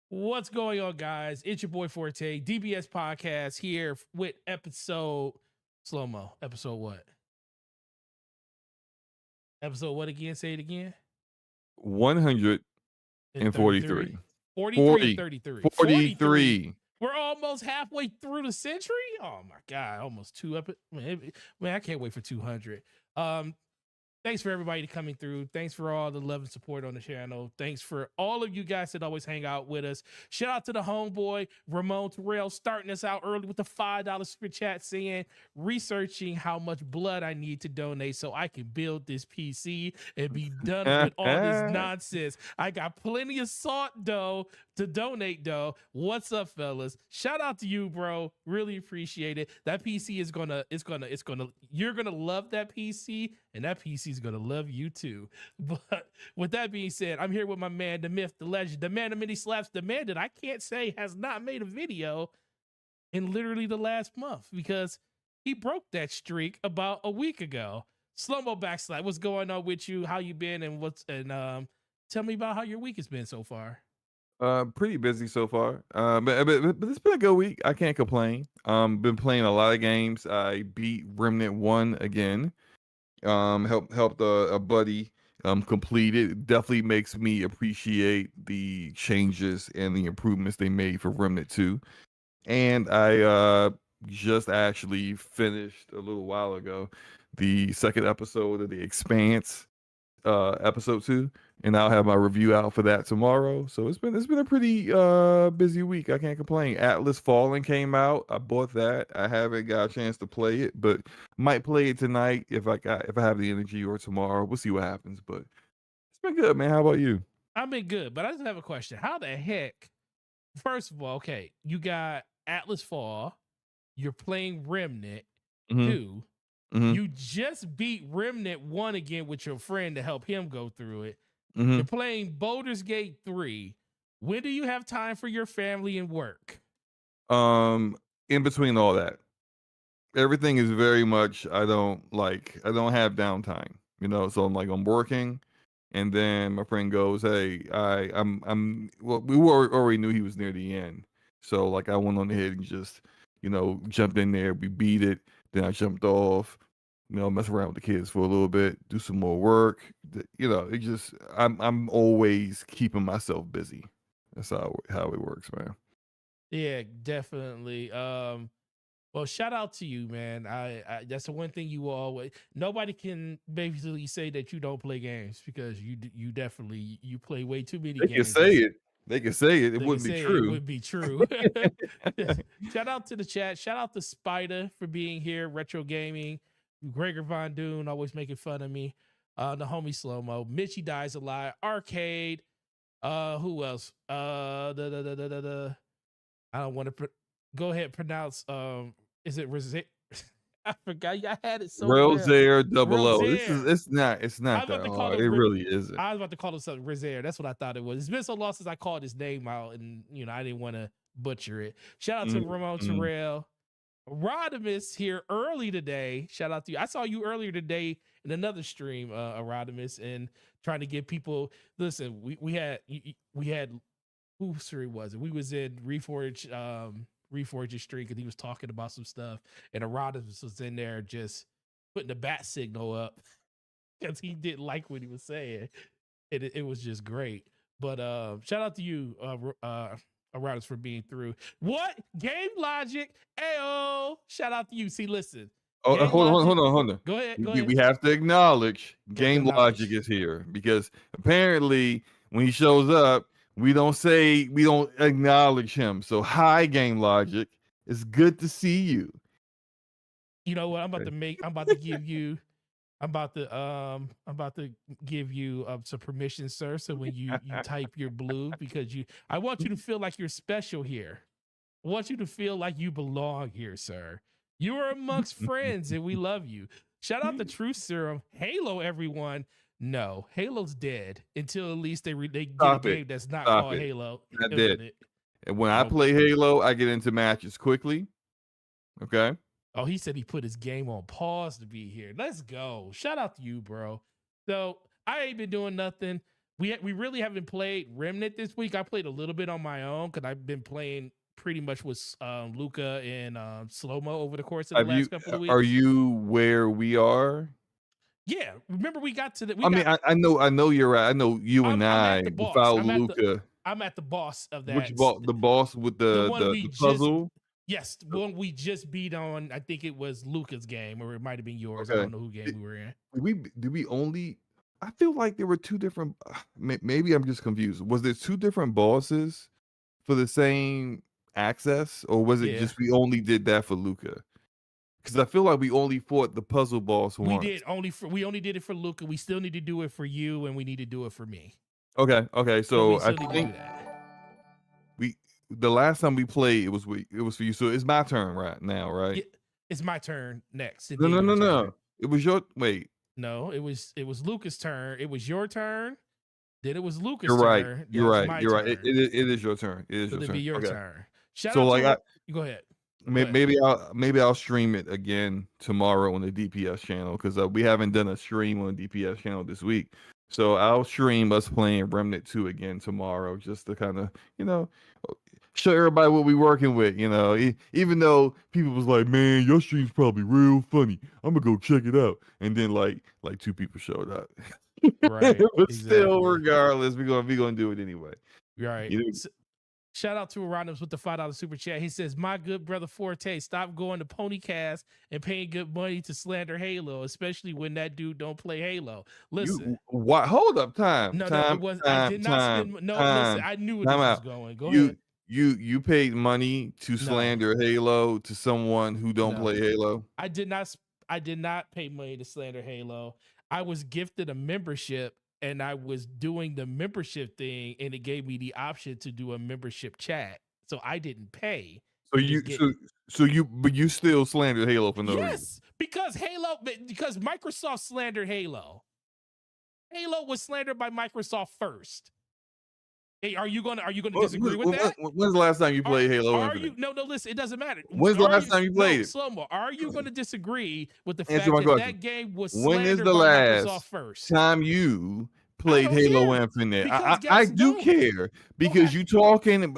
What's going on, guys? It's your boy Forte, DPS podcast here with episode slow mo. Episode what? Episode what again? Say it again. 143. 43 or 33? 43. We're almost halfway through the century. Oh my god, almost two man, I can't wait for 200. Thanks for everybody coming through. Thanks for all the love and support on the channel. Thanks for all of you guys that always hang out with us. Shout out to the homeboy, Ramon Terrell, starting us out early with the $5 super chat saying, researching how much blood I need to donate so I can build this PC and be done with all this nonsense. I got plenty of salt dough to donate though. What's up, fellas? Shout out to you, bro. Really appreciate it. That PC is you're gonna love that PC, and that PC is gonna love you too. But with that being said, I'm here with my man, the myth, the legend, the man of many slaps, the man that I can't say has not made a video in literally the last month because he broke that streak about a week ago. Slow-mo backslide. What's going on with you? How you been? And tell me about how your week has been so far. Pretty busy so far. But it's been a good week. I can't complain. Been playing a lot of games. I beat Remnant 1 again. Helped a buddy complete it. Definitely makes me appreciate the changes and the improvements they made for Remnant 2. And I just actually finished a little while ago the second episode of The Expanse, episode 2, and I'll have my review out for that tomorrow. So it's been a pretty busy week. I can't complain. Atlas Fallen came out. I bought that. I haven't got a chance to play it, but might play it tonight if I have the energy, or tomorrow. We'll see what happens. But it's been good, man. How about you? I've been good, but I just have a question. How the heck? First of all, okay, you got Atlas Fall. You're playing Remnant 2. You just beat Remnant 1 again with your friend to help him go through it. You're playing Baldur's Gate 3. When do you have time for your family and work? In between all that, everything is very much, I don't have downtime, so I'm working, and then my friend goes, hey, well, we already knew he was near the end, so I went on ahead and just jumped in there. We beat it, then I jumped off, mess around with the kids for a little bit, do some more work. It just, I'm always keeping myself busy. That's how it works, man. Yeah, definitely. Well, shout out to you, man. I that's the one thing you will always. Nobody can basically say that you don't play games because you definitely you play way too many games. They can say it. They can say it. It wouldn't be true. It would be true. Shout out to the chat. Shout out to Spider for being here. Retro Gaming. Gregor Von Dune always making fun of me. The homie Slow Mo. Mitchie Dies Alive. Arcade. Who else? I don't want to go ahead and pronounce. Is it Rosé? I forgot. I had it so Rosaire double O. It's not that hard. It really isn't. I was about to call it something Rosaire. That's what I thought it was. It's been so long since I called his name out, and I didn't want to butcher it. Shout out to Ramon Terrell. Rodimus here early today. Shout out to you. I saw you earlier today in another stream, Rodimus, and trying to get people. Listen, we had whose stream was it? We was in Reforge's stream, and he was talking about some stuff, and Rodimus was in there just putting the bat signal up because he didn't like what he was saying. It was just great. But shout out to you, Rodimus, for being through. What? Game Logic. Ayo. Shout out to you. See, listen. Oh, hold on. Go ahead. We have to acknowledge Game Logic is here, because apparently when he shows up, we don't acknowledge him. So hi, Game Logic. It's good to see you. You know what? I'm about to give you some permission, sir. So when you type your blue, because I want you to feel like you're special here. I want you to feel like you belong here, sir. You are amongst friends, and we love you. Shout out to Truth Serum. Halo, everyone. No, Halo's dead until at least they get a game that's not called Halo. I did. And when I play Halo, I get into matches quickly. Okay. Oh, he said he put his game on pause to be here. Let's go. Shout out to you, bro. So I ain't been doing nothing we really haven't played Remnant this week. I played a little bit on my own because I've been playing pretty much with Luca and Slow-Mo over the course of the last couple of weeks. Are you where we are? Yeah, remember we got to the. I know you're right. I know you and I'm at I the boss. without Luca. I'm at the boss of that. Which boss? The boss with the puzzle. Yes, one we just beat on. I think it was Luca's game, or it might have been yours. Okay. I don't know who game we were in. Did we only? I feel like there were two different. Maybe I'm just confused. Was there two different bosses for the same access, or was it just we only did that for Luca? Because I feel like we only fought the puzzle boss once. We only did it for Luca. We still need to do it for you, and we need to do it for me. Okay. So I think the last time we played it was for you. So it's my turn right now, right? Yeah, it's my turn next. No. It was your wait. No, it was Luca's turn. It was your turn. Then it was Luca's turn. You're right. Turn. It is your turn. It is so your turn. Be your turn. Go ahead. Maybe I'll stream it again tomorrow on the DPS channel because we haven't done a stream on the DPS channel this week. So I'll stream us playing Remnant 2 again tomorrow just to kind of, show everybody what we're working with, even though people was like, man, your stream's probably real funny. I'm gonna go check it out. And then like 2 people showed up. Right. But still, regardless, we're gonna do it anyway. Right. Shout out to Anonymous with the $5 super chat. He says, my good brother Forte, stop going to Ponycast and paying good money to slander Halo, especially when that dude don't play Halo. Listen. What? Hold up, time. I did not spend. Listen, I knew where this was going. Go ahead. You paid money to slander Halo to someone who don't play Halo? I did not pay money to slander Halo. I was gifted a membership. And I was doing the membership thing, and it gave me the option to do a membership chat. So I didn't pay. So you still slandered Halo for no reason? Yes, because Microsoft slandered Halo. Halo was slandered by Microsoft first. Hey, are you gonna disagree with that? When's the last time you played Halo Infinite? No, listen, it doesn't matter. When's the last time you played it? Slow-mo. Are you going to disagree with the fact that game was slandered by Microsoft first? Time you played Halo Infinite? I do care because you talking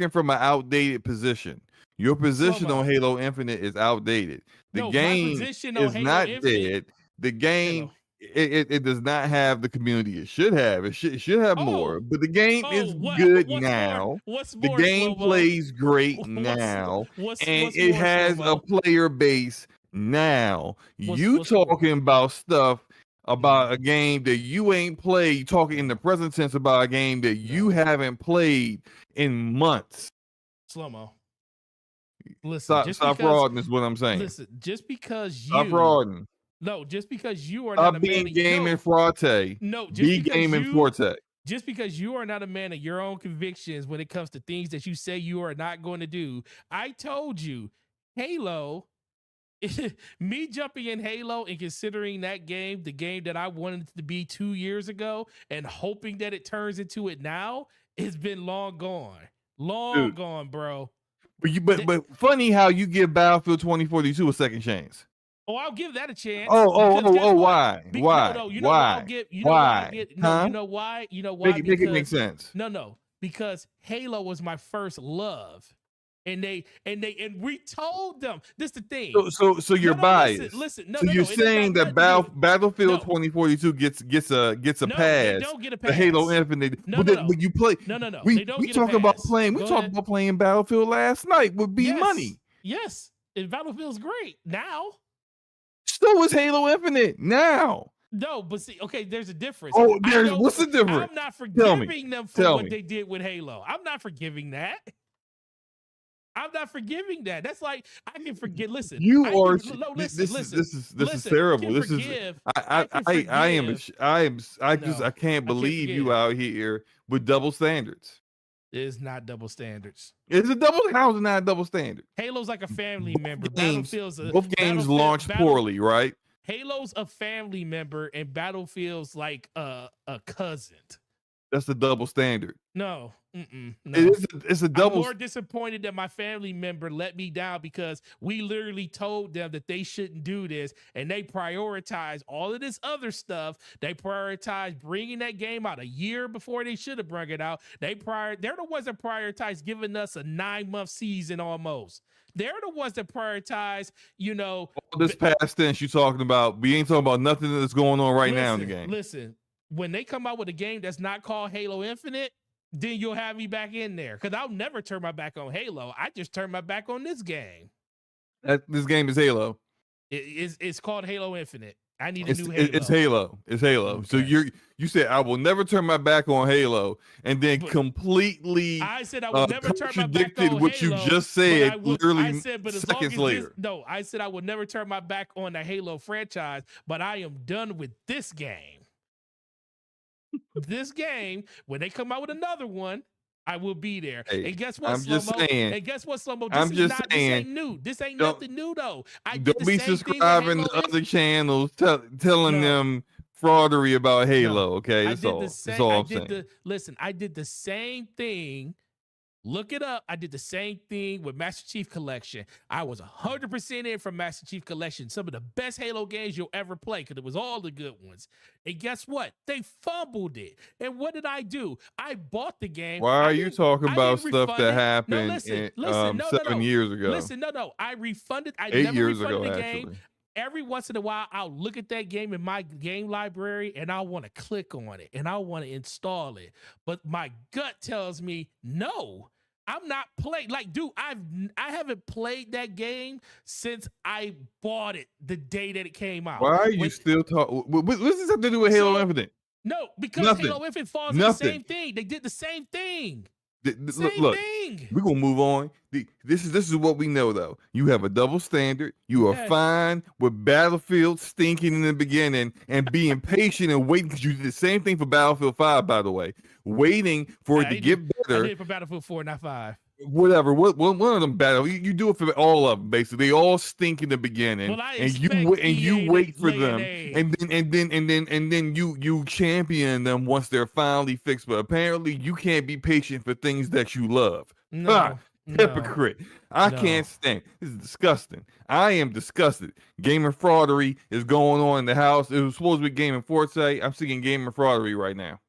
from an outdated position. Your position on Halo Infinite is outdated. The game is not dead. The game. It does not have the community it should have. It should have more. But the game is good now. The game plays great now. And it has a player base now. You talking about stuff about a game that you ain't played, talking in the present tense about a game that you haven't played in months. Slow-mo. Listen, stop frauding is what I'm saying. Listen, just because you stop frauding. No, just because you are not a man of gaming forte. No, just because you are not a man of your own convictions when it comes to things that you say you are not going to do. I told you, Halo, me jumping in Halo and considering that game the game that I wanted it to be 2 years ago and hoping that it turns into it now, it's been long gone. Gone, bro. But funny how you give Battlefield 2042 a second chance. Oh, I'll give that a chance. Why? Make it make sense. No, because Halo was my first love. And we told them this is the thing. So you're biased. Listen, you're saying that Battlefield 2042 gets a pass. They don't get a pass. The Halo Infinite. But you play. No. We talked about playing. We talked about playing Battlefield last night with money. Yes, and Battlefield's great now. So is Halo Infinite now. No, but see, okay, there's a difference. What's the difference? I'm not forgiving them for what they did with Halo. I'm not forgiving that. That's like I can forget. Listen, this is terrible. I can't believe you out here with double standards. It's not double standards. It's a double. How is it not a double standard? Halo's like a family member. Both games launched poorly, right? Halo's a family member, and Battlefield's like a cousin. That's a double standard. No, no. It's a I'm double. more disappointed that my family member let me down because we literally told them that they shouldn't do this, and they prioritize all of this other stuff. They prioritize bringing that game out a year before they should have brought it out. They're the ones that prioritize giving us a 9-month season almost. They're the ones that prioritize, All this past tense you talking about. We ain't talking about nothing that's going on right now in the game. Listen, when they come out with a game that's not called Halo Infinite, then you'll have me back in there. Because I'll never turn my back on Halo. I just turn my back on this game. This game is Halo. It's called Halo Infinite. I need a new Halo. It's Halo. It's Halo. Okay. So you said I will never turn my back on Halo, and then completely I said I will never turn my back on what Halo, you just said. Literally, I said, but seconds later. I said I would never turn my back on the Halo franchise, but I am done with this game. This game, when they come out with another one, I will be there. Hey, and guess what, I'm just saying. And guess what, Slow-Mo? This ain't new. This ain't nothing new, though. Don't be subscribing to other channels telling them fraudery about Halo, okay? That's all I'm saying. Listen, I did the same thing. Look it up. I did the same thing with Master Chief Collection. I was 100% in from Master Chief Collection. Some of the best Halo games you'll ever play because it was all the good ones. And guess what? They fumbled it. And what did I do? I bought the game. Why are you talking about stuff that happened 7 years ago? Listen, I refunded. 8 years never refunded ago, the game. actually. Every once in a while, I'll look at that game in my game library and I want to click on it and I want to install it. But my gut tells me, no, I'm not playing. Like, dude, I haven't played that game since I bought it the day that it came out. Why are you still talking? What does this have to do with Halo Infinite? No, because Halo Infinite falls in the same thing. They did the same thing. Look, we're gonna move on. This is what we know though. You have a double standard. You are fine with Battlefield stinking in the beginning and being patient and waiting, because you did the same thing for Battlefield 5, by the way. Waiting for it to get better. I did it for Battlefield 4, not 5. Whatever. One of them battle. You do it for all of them. Basically, they all stink in the beginning, and you wait for them, and then you champion them once they're finally fixed. But apparently, you can't be patient for things that you love. Hypocrite. I can't stand. This is disgusting. I am disgusted. Gamer fraudery is going on in the house. It was supposed to be gaming forte. I'm seeing gamer fraudery right now.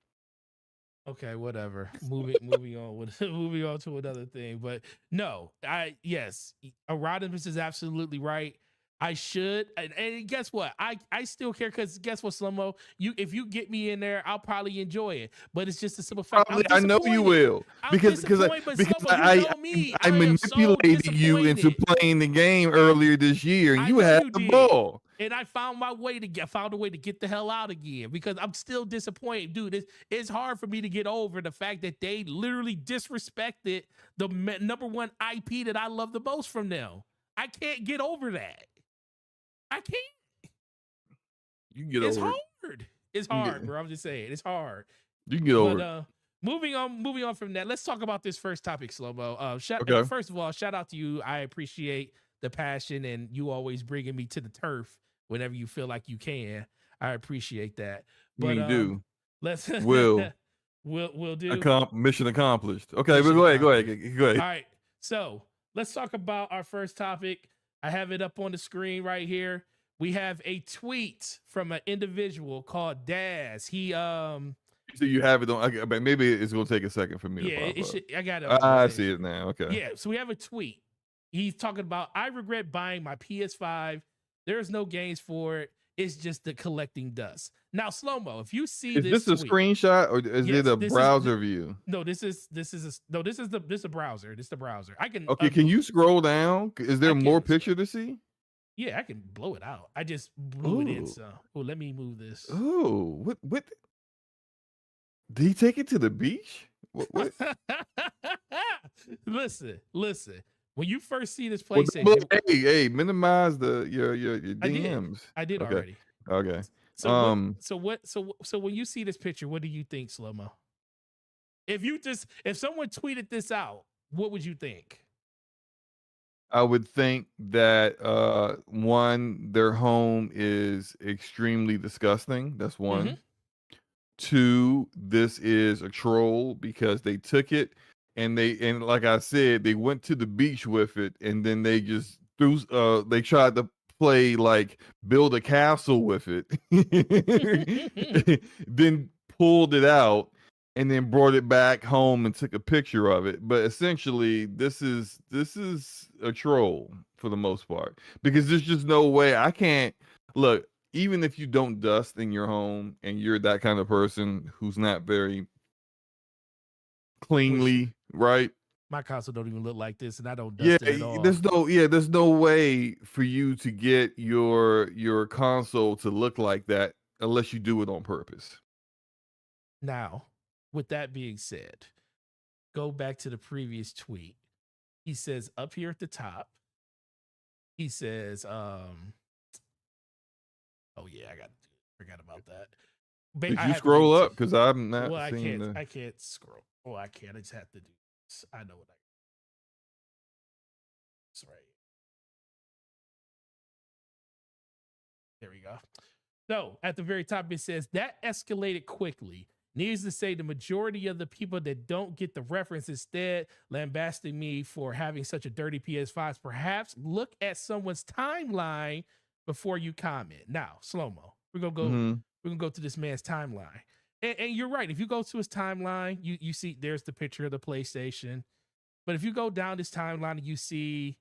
Okay, whatever. Moving on moving on to another thing. But no, Rodimus is absolutely right. I should, and guess what? I still care, because guess what, Slow-Mo? If you get me in there, I'll probably enjoy it. But it's just a simple fact. I know you will, because I manipulated you into playing the game earlier this year, and you had the ball. And I found a way to get the hell out again, because I'm still disappointed, dude. It's hard for me to get over the fact that they literally disrespected the number one IP that I love the most from them. I can't get over that. I can't. You can get over it. It's hard. It's hard, bro. I'm just saying, it's hard. You can get over it. Moving on from that, let's talk about this first topic, Slow-Mo. First of all, shout out to you. I appreciate the passion and you always bringing me to the turf whenever you feel like you can. I appreciate that. But do. We'll do. Mission accomplished. Okay, but go ahead. All right. So let's talk about our first topic. I have it up on the screen right here. We have a tweet from an individual called Daz. He So you have it on, but maybe it's gonna take a second for me to pop up. I got it. I see it now. Okay. Yeah, so we have a tweet. He's talking about, I regret buying my PS5. There's no games for it. It's just the collecting dust. Now, Slow-Mo, if you see this a screenshot or is it a browser view? No, this is the browser. This is the browser. I can. Okay, can you scroll down? Is there more picture to see? Yeah, I can blow it out. I just blew it in. So, let me move this. Oh, what? Did he take it to the beach? What? Listen. When you first see this PlayStation, hey, minimize your DMs. I did already. Okay. So when you see this picture, what do you think, Slow-Mo? If someone tweeted this out, what would you think? I would think that one, their home is extremely disgusting. That's one. 2, this is a troll because they took it and like I said, they went to the beach with it and then they just they tried to play like build a castle with it. Then pulled it out and then brought it back home and took a picture of it. But essentially this is a troll for the most part because there's just no way I can't look. Even if you don't dust in your home and you're that kind of person who's not very cleanly, right? My console don't even look like this, and I don't Yeah, dust it at all. there's no way for you to get your console to look like that unless you do it on purpose. Now, with that being said, go back to the previous tweet. He says up here at the top, he says, oh yeah, forgot about that. Did you scroll up? Because I'm not well, seeing I can't scroll. Oh, I can't. I just have to do this. I know what that's right. There we go. So at the very top, it says that escalated quickly. Needs to say the majority of the people that don't get the reference instead lambasting me for having such a dirty PS5. Perhaps look at someone's timeline before you comment. Now, slow-mo. We're gonna go to this man's timeline. And you're right. If you go to his timeline, you see there's the picture of the PlayStation. But if you go down this timeline and you see,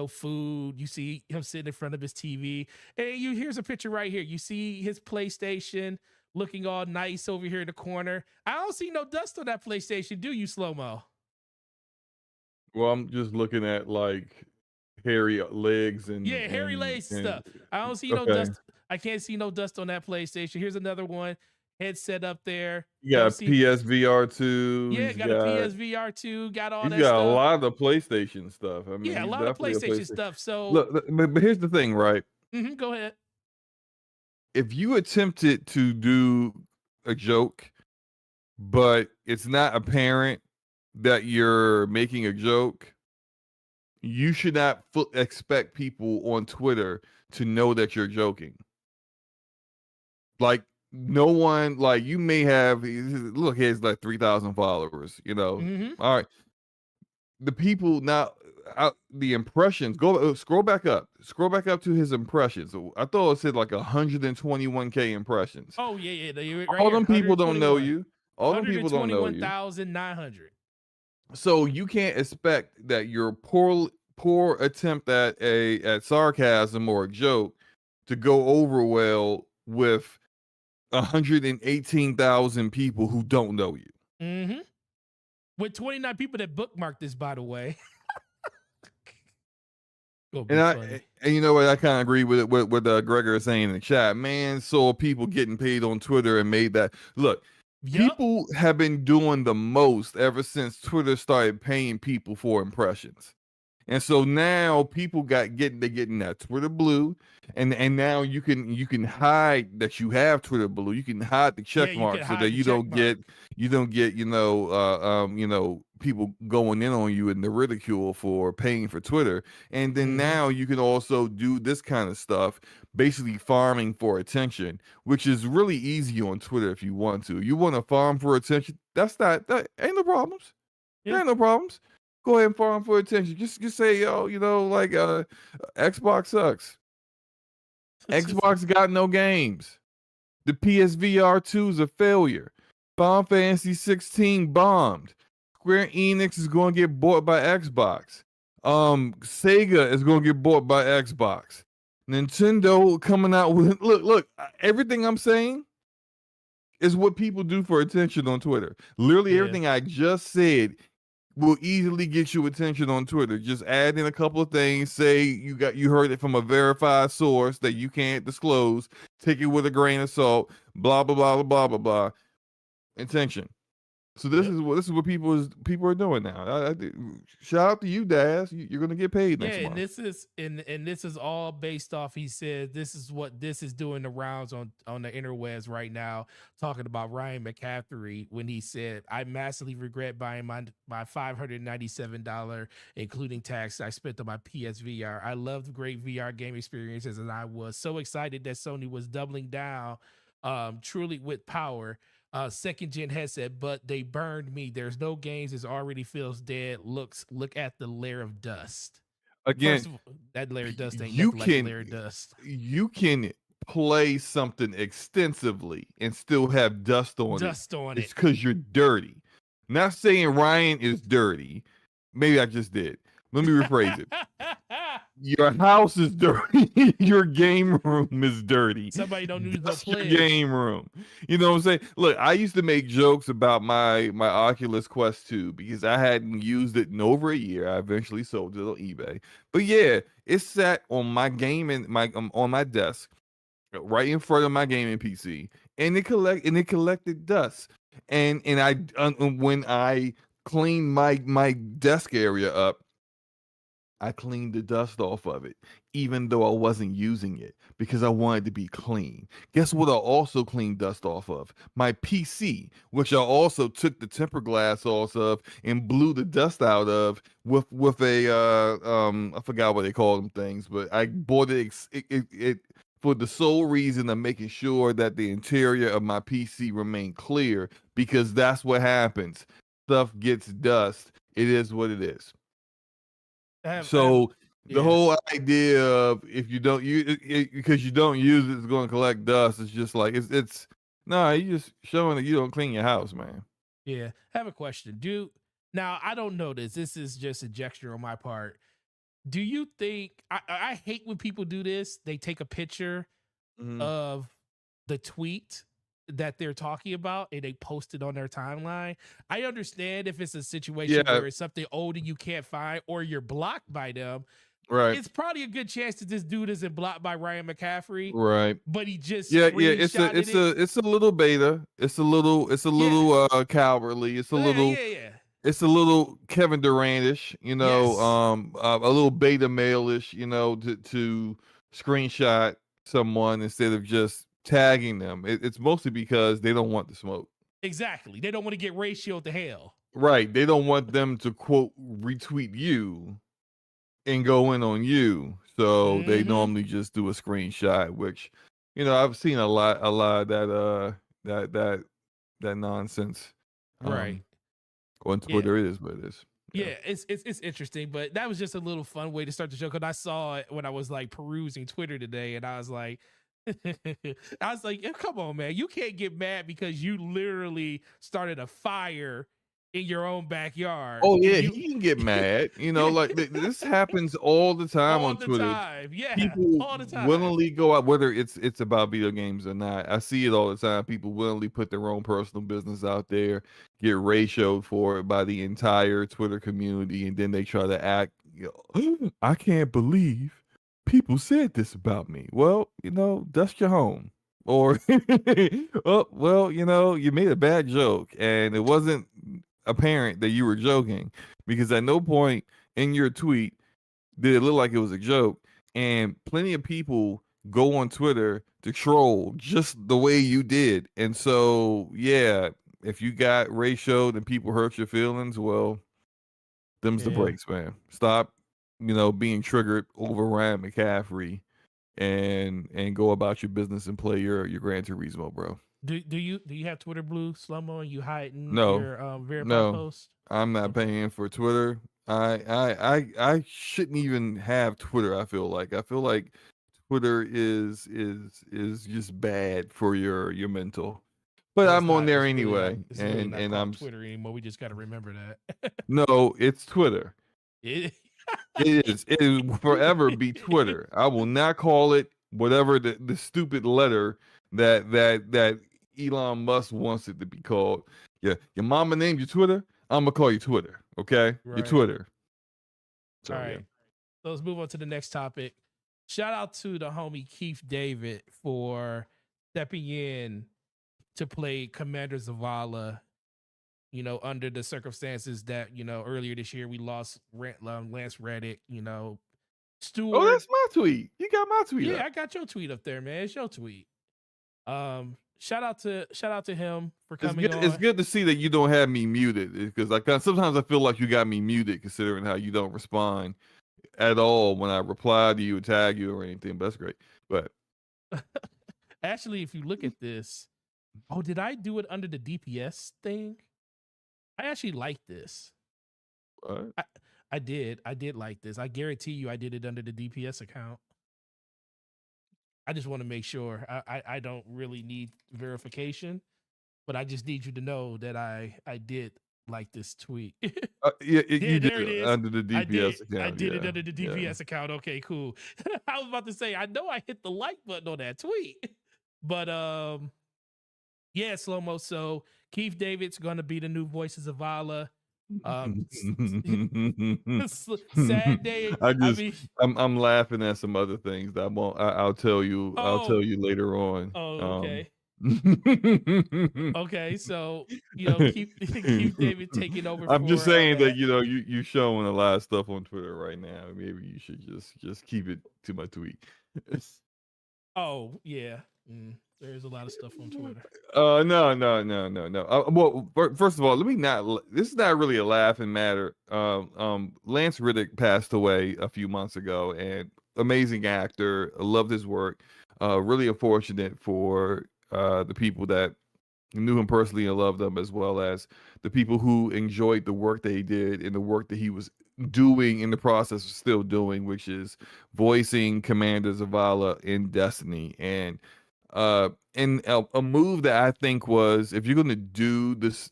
food, you see him sitting in front of his TV, and here's a picture right here. You see his PlayStation looking all nice over here in the corner. I don't see no dust on that PlayStation, do you, slow-mo? Well, I'm just looking at like hairy legs and hairy legs and stuff. I don't see no okay. dust. I can't see no dust on that PlayStation. Here's another one. Headset up there. You got PSVR 2. Yeah, got a PSVR 2. Got all that got stuff. a lot of the PlayStation stuff. I mean, yeah, a lot of PlayStation stuff. So look, but here's the thing, right? Go ahead. If you attempted to do a joke, but it's not apparent that you're making a joke, you should not expect people on Twitter to know that you're joking. Like, no one, like, you may have, look, he has like 3,000 followers, All right. The people now, the impressions, scroll back up to his impressions. I thought it said like 121K impressions. Oh, yeah. Right, all them people don't know you. All them people don't know you. 121,900. So you can't expect that your poor attempt at sarcasm or a joke to go over well with 118,000 people who don't know you. With 29 people that bookmarked this, by the way. And you know what? I kind of agree with what Gregor is saying in the chat. Man, saw people getting paid on Twitter and made that look. People have been doing the most ever since Twitter started paying people for impressions. And so now people they're getting that Twitter blue, and now you can hide that you have Twitter blue. You can hide the check mark so that you don't get people going in on you in the ridicule for paying for Twitter. And then now you can also do this kind of stuff, basically farming for attention, which is really easy on Twitter if you want to. You want to farm for attention? That ain't no problems. There ain't no problems. Go ahead and farm for attention. Just say, Xbox sucks. Xbox got no games. The PSVR 2 is a failure. Final Fantasy 16 bombed. Square Enix is going to get bought by Xbox. Sega is going to get bought by Xbox. Nintendo coming out with look. Everything I'm saying is what people do for attention on Twitter. Literally everything I just said will easily get you attention on Twitter. Just add in a couple of things. Say you heard it from a verified source that you can't disclose. Take it with a grain of salt. Blah blah blah blah blah blah. Attention. So this is what people are doing now. Shout out to you, Daz. You're gonna get paid next month. And this is all based off. He said this is what this is doing the rounds on the interwebs right now, talking about Ryan McCaffrey when he said, "I massively regret buying my $597, including tax, I spent on my PSVR. I loved great VR game experiences, and I was so excited that Sony was doubling down truly with power. Second gen headset, but they burned me. There's no games. It already feels dead. Look at the layer of dust. First Again, of all, that layer of dust ain't you nothing like the can layer of dust. you can play something extensively and still have dust on it. Dust on It's it. because you're dirty. Not saying Ryan is dirty. Maybe I just did. Let me rephrase it. Your house is dirty. Your game room is dirty. Somebody don't use no That's your pledge. game room. You know what I'm saying? Look, I used to make jokes about my Oculus Quest 2 because I hadn't used it in over a year. I eventually sold it on eBay. But yeah, it sat on my on my desk, right in front of my gaming PC, and it collected dust. And when I cleaned my desk area up, I cleaned the dust off of it, even though I wasn't using it because I wanted to be clean. Guess what? I also cleaned dust off of my PC, which I also took the temper glass off of and blew the dust out of with a I forgot what they call them things, but I bought it for the sole reason of making sure that the interior of my PC remained clear because that's what happens. Stuff gets dust. It is what it is. So the whole idea of if you don't use it because you don't use it, it's going to collect dust. It's just like it's no, you just showing that you don't clean your house, man. Yeah, I have a question. Now I don't know this. This is just a gesture on my part. Do you think I hate when people do this? They take a picture of the tweet that they're talking about and they post it on their timeline. I understand if it's a situation where it's something old and you can't find or you're blocked by them. Right. It's probably a good chance that this dude isn't blocked by Ryan McCaffrey. Right. But he just it's a little beta. It's a little cowardly. It's a little it's a little Kevin Durant-ish, you know, a little beta male-ish, you know, to screenshot someone instead of just tagging them. It's mostly because they don't want the smoke. Exactly. They don't want to get ratioed to hell. Right. They don't want them to quote retweet you and go in on you. So they normally just do a screenshot, which, you know, I've seen a lot of that nonsense. Right. On Twitter, it is what it is. Yeah, it's interesting, but that was just a little fun way to start the show because I saw it when I was like perusing Twitter today, and I was like, come on, man, you can't get mad because you literally started a fire in your own backyard. Oh yeah, he can get mad. You know, like this happens all the time on Twitter. Yeah, people all the time. willingly go out, whether it's about video games or not. I see it all the time. People willingly put their own personal business out there, get ratioed for it by the entire Twitter community, and then they try to act. You know, I can't believe people said this about me. Well, you know, dust your home. Or, oh, well, you know, you made a bad joke and it wasn't apparent that you were joking because at no point in your tweet did it look like it was a joke. And plenty of people go on Twitter to troll just the way you did. And so, yeah, if you got ratioed and people hurt your feelings, well, them's the breaks, man. Stop, you know, being triggered over Ryan McCaffrey and go about your business and play your Gran Turismo, bro. Do you have Twitter Blue, Slow-Mo, and you hiding your verified post? I'm not paying for Twitter. I shouldn't even have Twitter. I feel like Twitter is just bad for your mental. But I'm on there anyway, and I'm Twitter anymore. We just got to remember that. No, it's Twitter. It is. It will forever be Twitter. I will not call it whatever the stupid letter that Elon Musk wants it to be called. Yeah, your mama named you Twitter. I'm gonna call you Twitter. Okay, right. Your Twitter. So, all right. So let's move on to the next topic. Shout out to the homie Keith David for stepping in to play Commander Zavala. You know, under the circumstances that, you know, earlier this year we lost Lance Reddick, you know, Stewart. Oh, that's my tweet. You got my tweet. Yeah, I got your tweet up there, man. It's your tweet. Shout out to him for coming on. It's good to see that you don't have me muted because sometimes I feel like you got me muted considering how you don't respond at all when I reply to you, tag you, or anything. But that's great. But Actually, if you look at this, oh, did I do it under the DPS thing? I actually like this. What? I did. I did like this. I guarantee you I did it under the DPS account. I just want to make sure. I don't really need verification, but I just need you to know that I did like this tweet. Yeah, Yeah, you did there it it is. under the DPS I account. did it Yeah, under the yeah. DPS account. Okay, cool. I was about to say, I know I hit the like button on that tweet, but yeah, slow mo. So Keith David's gonna be the new voice of Zavala. Sad day. I I just mean, I'm laughing at some other things that I won't. I'll tell you. I'll tell oh, you later on. okay. Okay, so keep keep David taking over I'm just for saying that that. you showing a lot of stuff on Twitter right now. Maybe you should just keep it to my tweet. Oh yeah, there's a lot of stuff on Twitter. No. Well, first of all, let me not. This is not really a laughing matter. Lance Riddick passed away a few months ago, and amazing actor. I loved his work. Really unfortunate for the people that knew him personally and loved him, as well as the people who enjoyed the work that he did and the work that he was doing in the process of still doing, which is voicing Commander Zavala in Destiny. And a move that I think was, if you're going to do this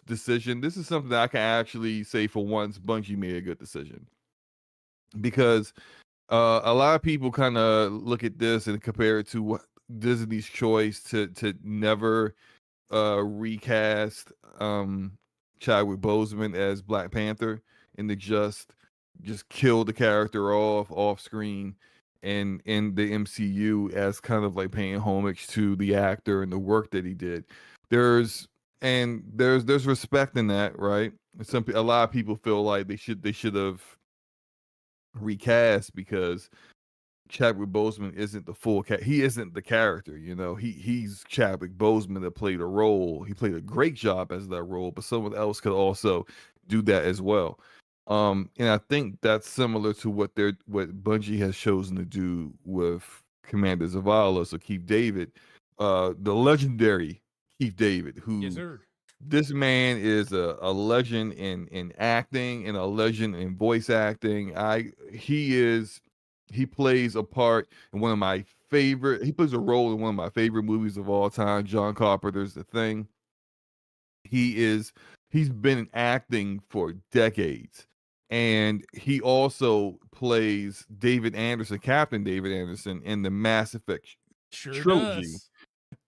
decision, this is something that I can actually say for once Bungie made a good decision, because a lot of people kind of look at this and compare it to what Disney's choice to never recast Chadwick Boseman as Black Panther, and to just kill the character off screen and in the MCU, as kind of like paying homage to the actor and the work that he did. There's respect in that, right? A lot of people feel like they should have recast, because Chadwick Boseman isn't the full he isn't the character, he's Chadwick Boseman that played a role. He played a great job as that role, but someone else could also do that as well. And I think that's similar to what Bungie has chosen to do with Commander Zavala. So Keith David, the legendary Keith David, Yes, who, sir. this man is a legend in acting and a legend in voice acting. He plays a part in one of my favorite. He plays a role in one of my favorite movies of all time, John Carpenter's The Thing. He's been acting for decades, and he also plays David Anderson, Captain David Anderson, in the Mass Effect Sure trilogy, does.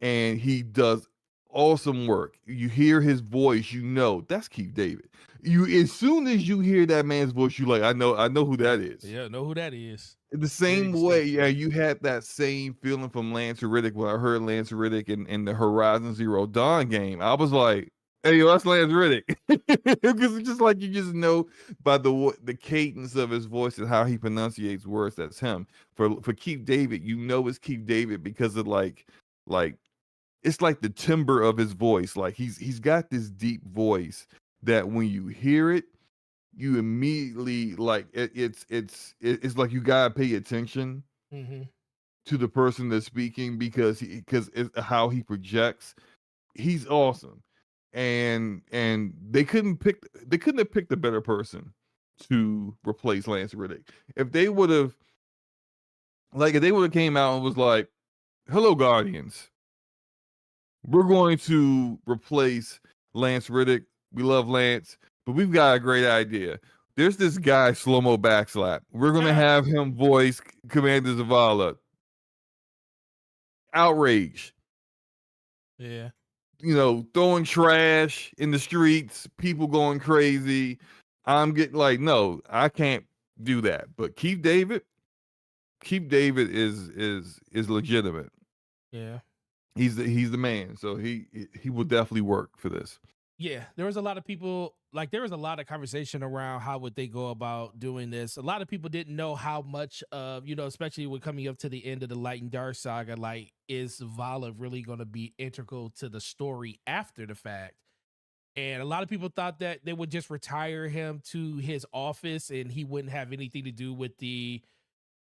and he does awesome work. You hear his voice, that's Keith David. As soon as you hear that man's voice, you like, I know who that is. Yeah, know who that is. The Very same way, distinct. yeah, you had that same feeling from Lance Riddick when I heard Lance Riddick in the Horizon Zero Dawn game. I was like, "Hey, yo, that's Lance Riddick," because it's just like you just know by the cadence of his voice and how he pronunciates words. That's him. For Keith David, it's Keith David because of like it's like the timbre of his voice. Like he's got this deep voice that when you hear it, you immediately like it's like you gotta pay attention Mm-hmm. to the person that's speaking, because it's how he projects. He's awesome, and they couldn't have picked a better person to replace Lance Riddick. If they would have came out and was like, "Hello, Guardians, we're going to replace Lance Riddick. We love Lance, but we've got a great idea. There's this guy, Slow Mo Backslap. We're going to have him voice Commander Zavala." Outrage. Yeah. Throwing trash in the streets, people going crazy. I'm getting like, no, I can't do that. But Keith David is legitimate. Yeah. He's the man. So he will definitely work for this. Yeah, there was a lot of people, like there was a lot of conversation around how would they go about doing this. A lot of people didn't know how much of, especially when coming up to the end of the Light and Dark saga, like, is Vala really going to be integral to the story after the fact? And a lot of people thought that they would just retire him to his office and he wouldn't have anything to do with the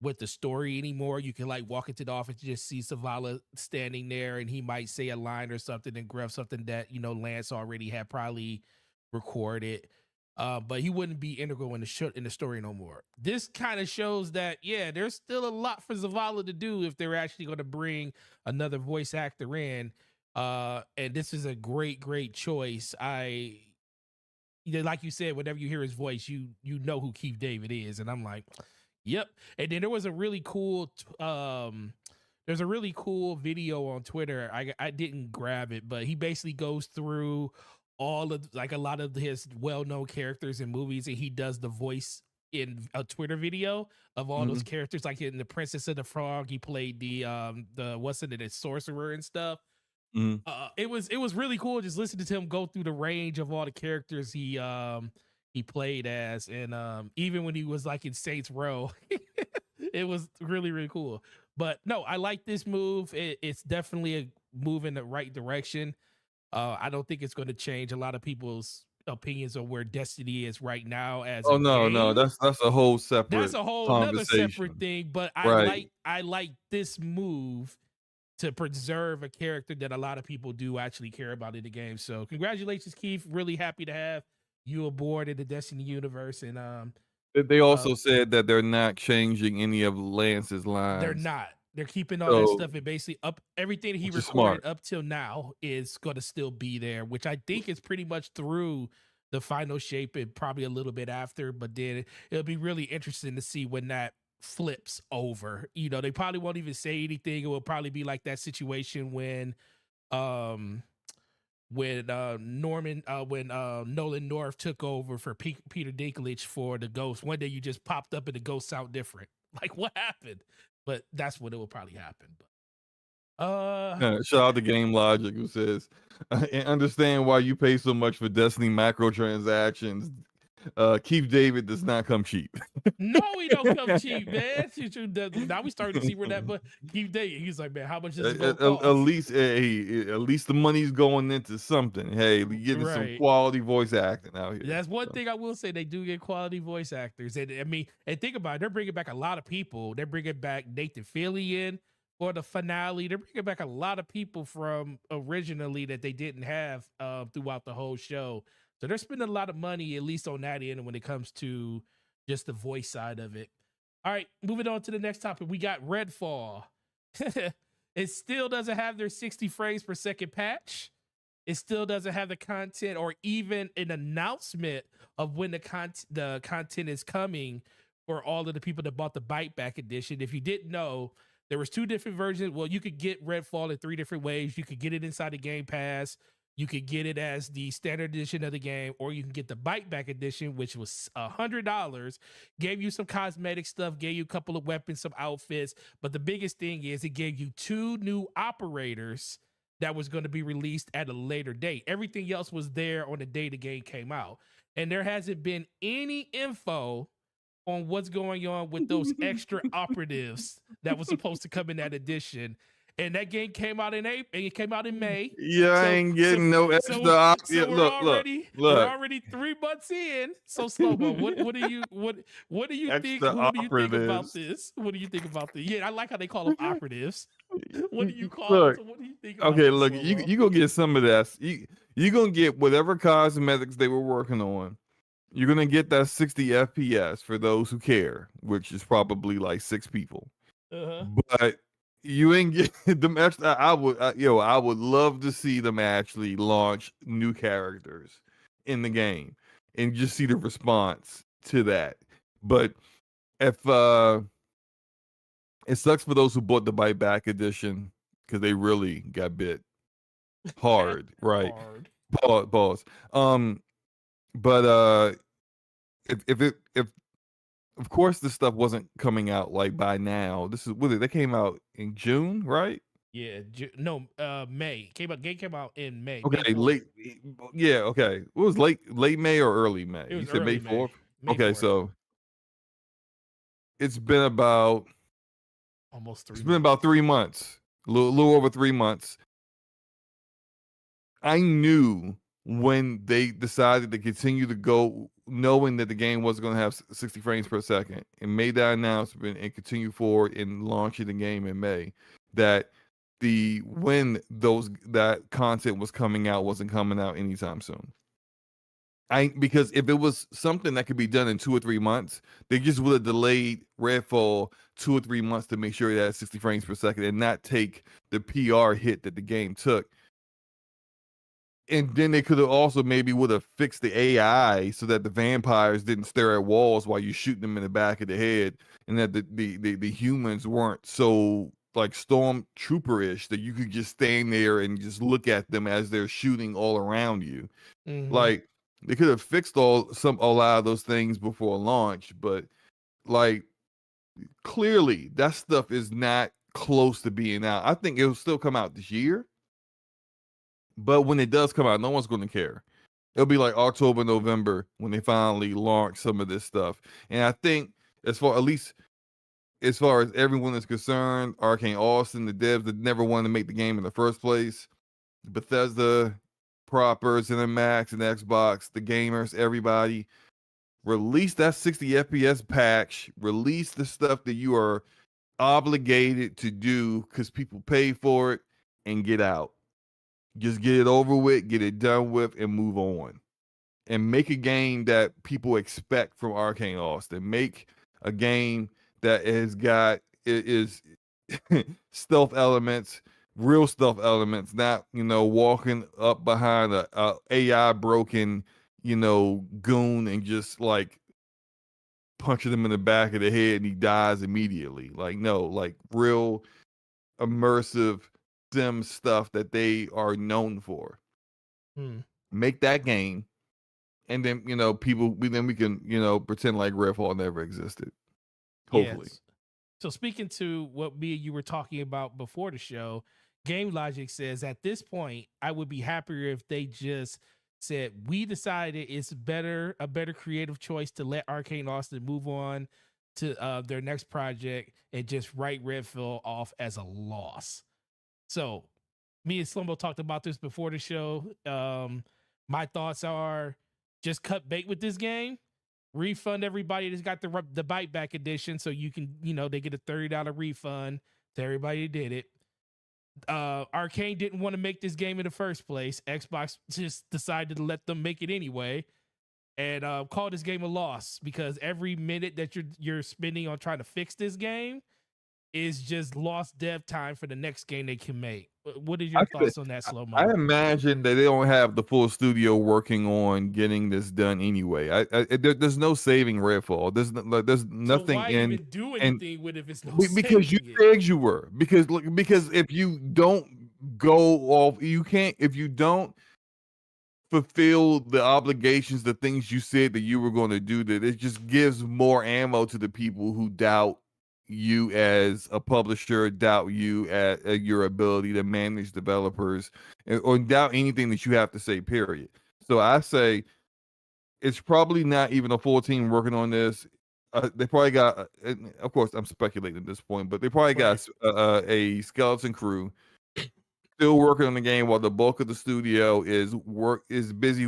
with the story anymore. You can like walk into the office and just see Zavala standing there, and he might say a line or something and grab something that Lance already had probably recorded. But he wouldn't be integral in the story no more. This kind of shows that there's still a lot for Zavala to do if they're actually going to bring another voice actor in. And this is a great choice. Like you said, whenever you hear his voice, you know who Keith David is, and I'm like, yep. And then there was a really cool there's a really cool video on Twitter. I didn't grab it, but he basically goes through all of like a lot of his well-known characters in movies, and he does the voice in a Twitter video of all those characters. Like in the Princess and the Frog, he played the what's in it, the sorcerer and stuff. It was really cool just listening to him go through the range of all the characters he played as, and even when he was like in Saints Row, it was really cool. But no, I like this move. It's definitely a move in the right direction. I don't think it's going to change a lot of people's opinions on where Destiny is right now as Oh a no, game. that's a whole separate That's a whole another separate conversation. thing. But Right. I like this move to preserve a character that a lot of people do actually care about in the game. So congratulations, Keith. Really happy to have you aboard in the Destiny universe. And They also said that they're not changing any of Lance's they're lines. not. They're keeping all that So, stuff, and basically up everything he which is recorded smart. up till now is going to still be there, which I think is pretty much through the final shape and probably a little bit after. But then it'll be really interesting to see when that flips over. They probably won't even say anything. It will probably be like that situation when um when Nolan North took over for Peter Dinklage for the Ghost. One day you just popped up and the Ghost sound different. Like, what happened? But that's what it will probably happen. But Shout out to Game Logic, who says, and understand why you pay so much for Destiny microtransactions. Keith David does not come cheap. no, he don't come cheap, man. Now we starting to see where that, but Keith David, he's like, man, how much is it going to cost? At least the money's going into something. Hey, we getting some Right. quality voice acting out here. That's one thing I will say. They do get quality voice actors. And I mean, and think about it, they're bringing back a lot of people. They're bringing back Nathan Fillion for the finale. They're bringing back a lot of people from originally that they didn't have throughout the whole show. So they're spending a lot of money, at least on that end, when it comes to just the voice side of it. All right, moving on to the next topic. We got Redfall. It still doesn't have their 60 frames per second patch. It still doesn't have the content or even an announcement of when the content is coming for all of the people that bought the Bite Back edition. If you didn't know, there was 2 different versions. Well, you could get Redfall in 3 different ways. You could get it inside the Game Pass. You could get it as the standard edition of the game, or you can get the Bite Back edition, which was $100. Gave you some cosmetic stuff, gave you a couple of weapons, some outfits. But the biggest thing is it gave you 2 new operators that was going to be released at a later date. Everything else was there on the day the game came out. And there hasn't been any info on what's going on with those extra operatives that was supposed to come in that edition. And that game came out in April. It came out in May. Yeah, I ain't getting no extra. So we're already 3 months in. So Slow-Mo, what do you think? What do you think about this? What do you think about this? Yeah, I like how they call them operatives. What do you call them? So what do you think about okay, this, look, you gonna get some of that. You gonna get whatever cosmetics they were working on. You're gonna get that 60 FPS for those who care, which is probably like 6 people. But you ain't get them extra. I would love to see them actually launch new characters in the game and just see the response to that. But if it sucks for those who bought the Bite Back edition because they really got bit hard, right? Hard. Pause. But if of course this stuff wasn't coming out like by now. This is they came out in June, right? Yeah, May. Game came out in May. Okay, May late. Yeah, okay. It was late May or early May. It was You said May early May. 4th? May Okay, 4th. so it's been about almost 3 it's months. been about 3 months. A little over 3 months. I knew when they decided to continue to go knowing that the game wasn't going to have 60 frames per second, and made that announcement and continue forward in launching the game in May, that when that content was coming out wasn't coming out anytime soon. Because if it was something that could be done in 2 or 3 months, they just would have delayed Redfall 2 or 3 months to make sure it had 60 frames per second and not take the PR hit that the game took. And then they could have also maybe would have fixed the AI so that the vampires didn't stare at walls while you shoot them in the back of the head, and that the humans weren't so like stormtrooper-ish that you could just stand there and just look at them as they're shooting all around you. Like, they could have fixed a lot of those things before launch, but like clearly that stuff is not close to being out. I think it'll still come out this year, but when it does come out, no one's going to care. It'll be like October, November when they finally launch some of this stuff. And I think as far as everyone is concerned, Arcane Austin, the devs that never wanted to make the game in the first place, Bethesda propers and the Max and the Xbox, the gamers, everybody, release that 60 FPS patch, release the stuff that you are obligated to do because people pay for it, and get out. Just get it over with, get it done with, and move on. And make a game that people expect from Arcane Austin. Make a game that is stealth elements, real stealth elements, not walking up behind a AI broken goon and just like punching him in the back of the head and he dies immediately. Like, no, like real immersive sim stuff that they are known for. Make that game, and then we can pretend like Redfall never existed. Hopefully. Yes. So speaking to what you were talking about before the show, Game Logic says at this point, I would be happier if they just said, we decided it's a better creative choice to let Arcane Austin move on to their next project and just write Redfall off as a loss. So me and Slumbo talked about this before the show. My thoughts are just cut bait with this game. Refund everybody that's got the bite back edition, so you can, they get a $30 refund to everybody that did it. Arcane didn't want to make this game in the first place. Xbox just decided to let them make it anyway, and call this game a loss, because every minute that you're spending on trying to fix this game is just lost dev time for the next game they can make. What are your thoughts on that, Slow-Mo? I imagine that they don't have the full studio working on getting this done anyway. There's no saving Redfall. There's nothing. So why even do anything with it if it's no because you said you were. Because if you don't go off, you can't. If you don't fulfill the obligations, the things you said that you were going to do, that it just gives more ammo to the people who doubt you as a publisher, doubt you at your ability to manage developers, or doubt anything that you have to say, period. So I say it's probably not even a full team working on this. They probably got, of course I'm speculating at this point, but they probably got a skeleton crew still working on the game while the bulk of the studio is busy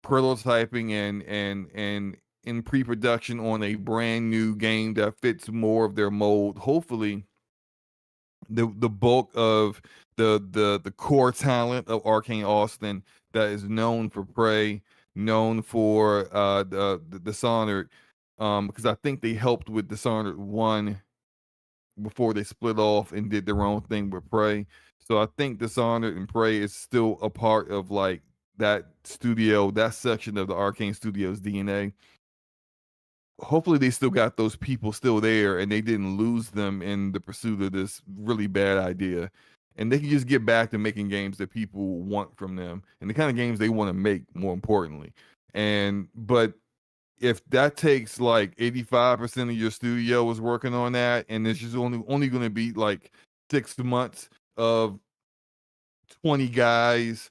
prototyping and in pre-production on a brand new game that fits more of their mold. Hopefully the bulk of the core talent of Arcane Austin that is known for Prey, known for the Dishonored, because I think they helped with Dishonored 1 before they split off and did their own thing with Prey. So I think Dishonored and Prey is still a part of like that studio, that section of the Arcane Studios DNA. Hopefully they still got those people still there and they didn't lose them in the pursuit of this really bad idea. And they can just get back to making games that people want from them and the kind of games they want to make, more importantly. But if that takes like 85% of your studio is working on that, and it's just only going to be like 6 months of 20 guys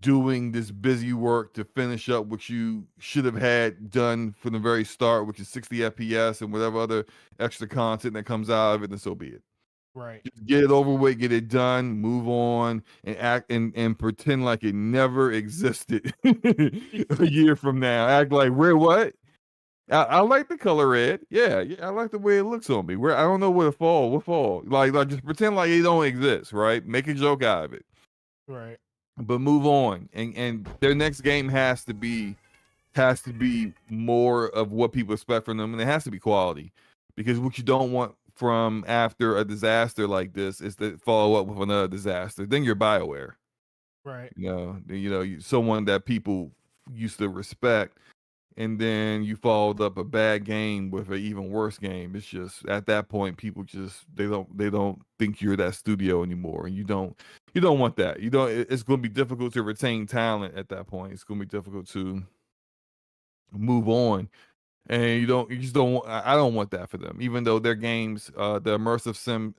doing this busy work to finish up what you should have had done from the very start, which is 60 FPS and whatever other extra content that comes out of it, then so be it. Right. Just get it over with, get it done, move on, and act and pretend like it never existed a year from now. Act like we're what? I like the color red. Yeah, I like the way it looks on me. Where I don't know where to fall. What fall? Like just pretend like it don't exist, right? Make a joke out of it, Right. but move on. And their next game has to be more of what people expect from them, and it has to be quality. Because what you don't want from after a disaster like this is to follow up with another disaster. Then you're BioWare. Right. Someone that people used to respect, and then you followed up a bad game with an even worse game. It's just at that point, people just they don't think you're that studio anymore, and you don't want that. It's going to be difficult to retain talent at that point. It's going to be difficult to move on, and you just don't want, I don't want that for them. Even though their games, the immersive sim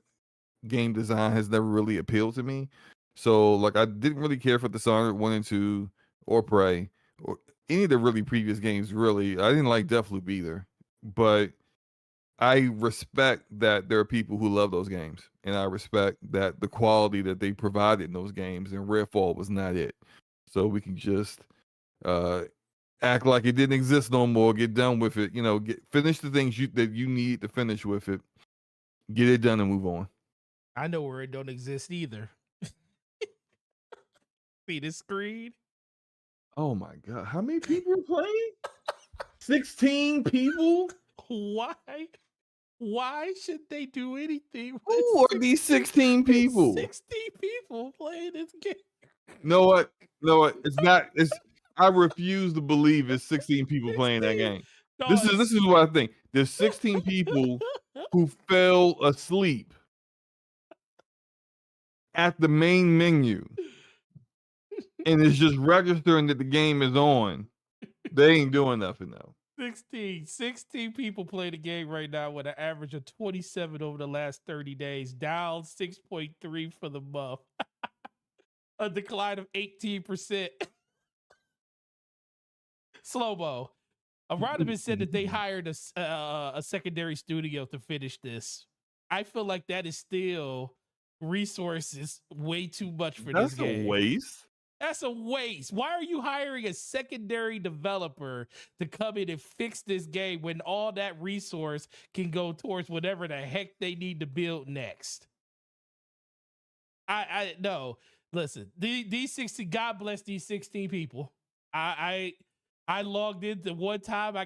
game design has never really appealed to me. So like I didn't really care for Dishonored 1 and 2 or Prey or any of the really previous games really. I didn't like Deathloop either. But I respect that there are people who love those games, and I respect that the quality that they provided in those games, and Redfall was not it. So we can just uh act like it didn't exist no more, get done with it, finish the things that you need to finish with it, get it done and move on. I know where it don't exist either. See this screen? Oh my god, how many people are playing? 16 people? Why? Why should they do anything with Who are these 16 people? 60 people playing this game? Know what? It's not. I refuse to believe it's 16 people playing that 16? game. This Dog. is what I think. There's 16 people who fell asleep at the main menu, and it's just registering that the game is on. They ain't doing nothing though. 16 people play the game right now with an average of 27 over the last 30 days, down 6.3 for the month, a decline of 18%. Slow-mo. Aronymous said that they hired a secondary studio to finish this. I feel like that is still resources way too much for this game. That's a waste. That's a waste. Why are you hiring a secondary developer to come in and fix this game when all that resource can go towards whatever the heck they need to build next? I no. Listen, these 16, God bless these 16 people. I logged in the one time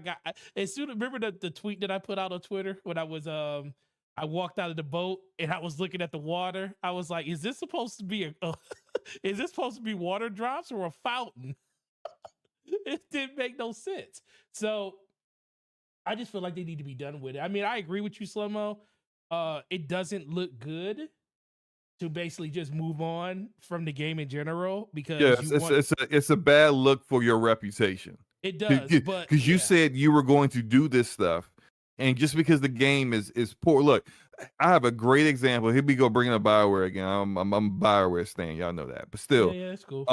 as soon remember the tweet that I put out on Twitter when I was I walked out of the boat and I was looking at the water. I was like, is this supposed to be is this supposed to be water drops or a fountain? It didn't make no sense. So I just feel like they need to be done with it. I mean, I agree with you, Slow-mo. It doesn't look good to basically just move on from the game in general because it's a bad look for your reputation. It does, but because you said you were going to do this stuff, and just because the game is poor. Look, I have a great example. Here we go, bringing up BioWare again. I'm a BioWare stan, y'all know that, but still, yeah, it's cool.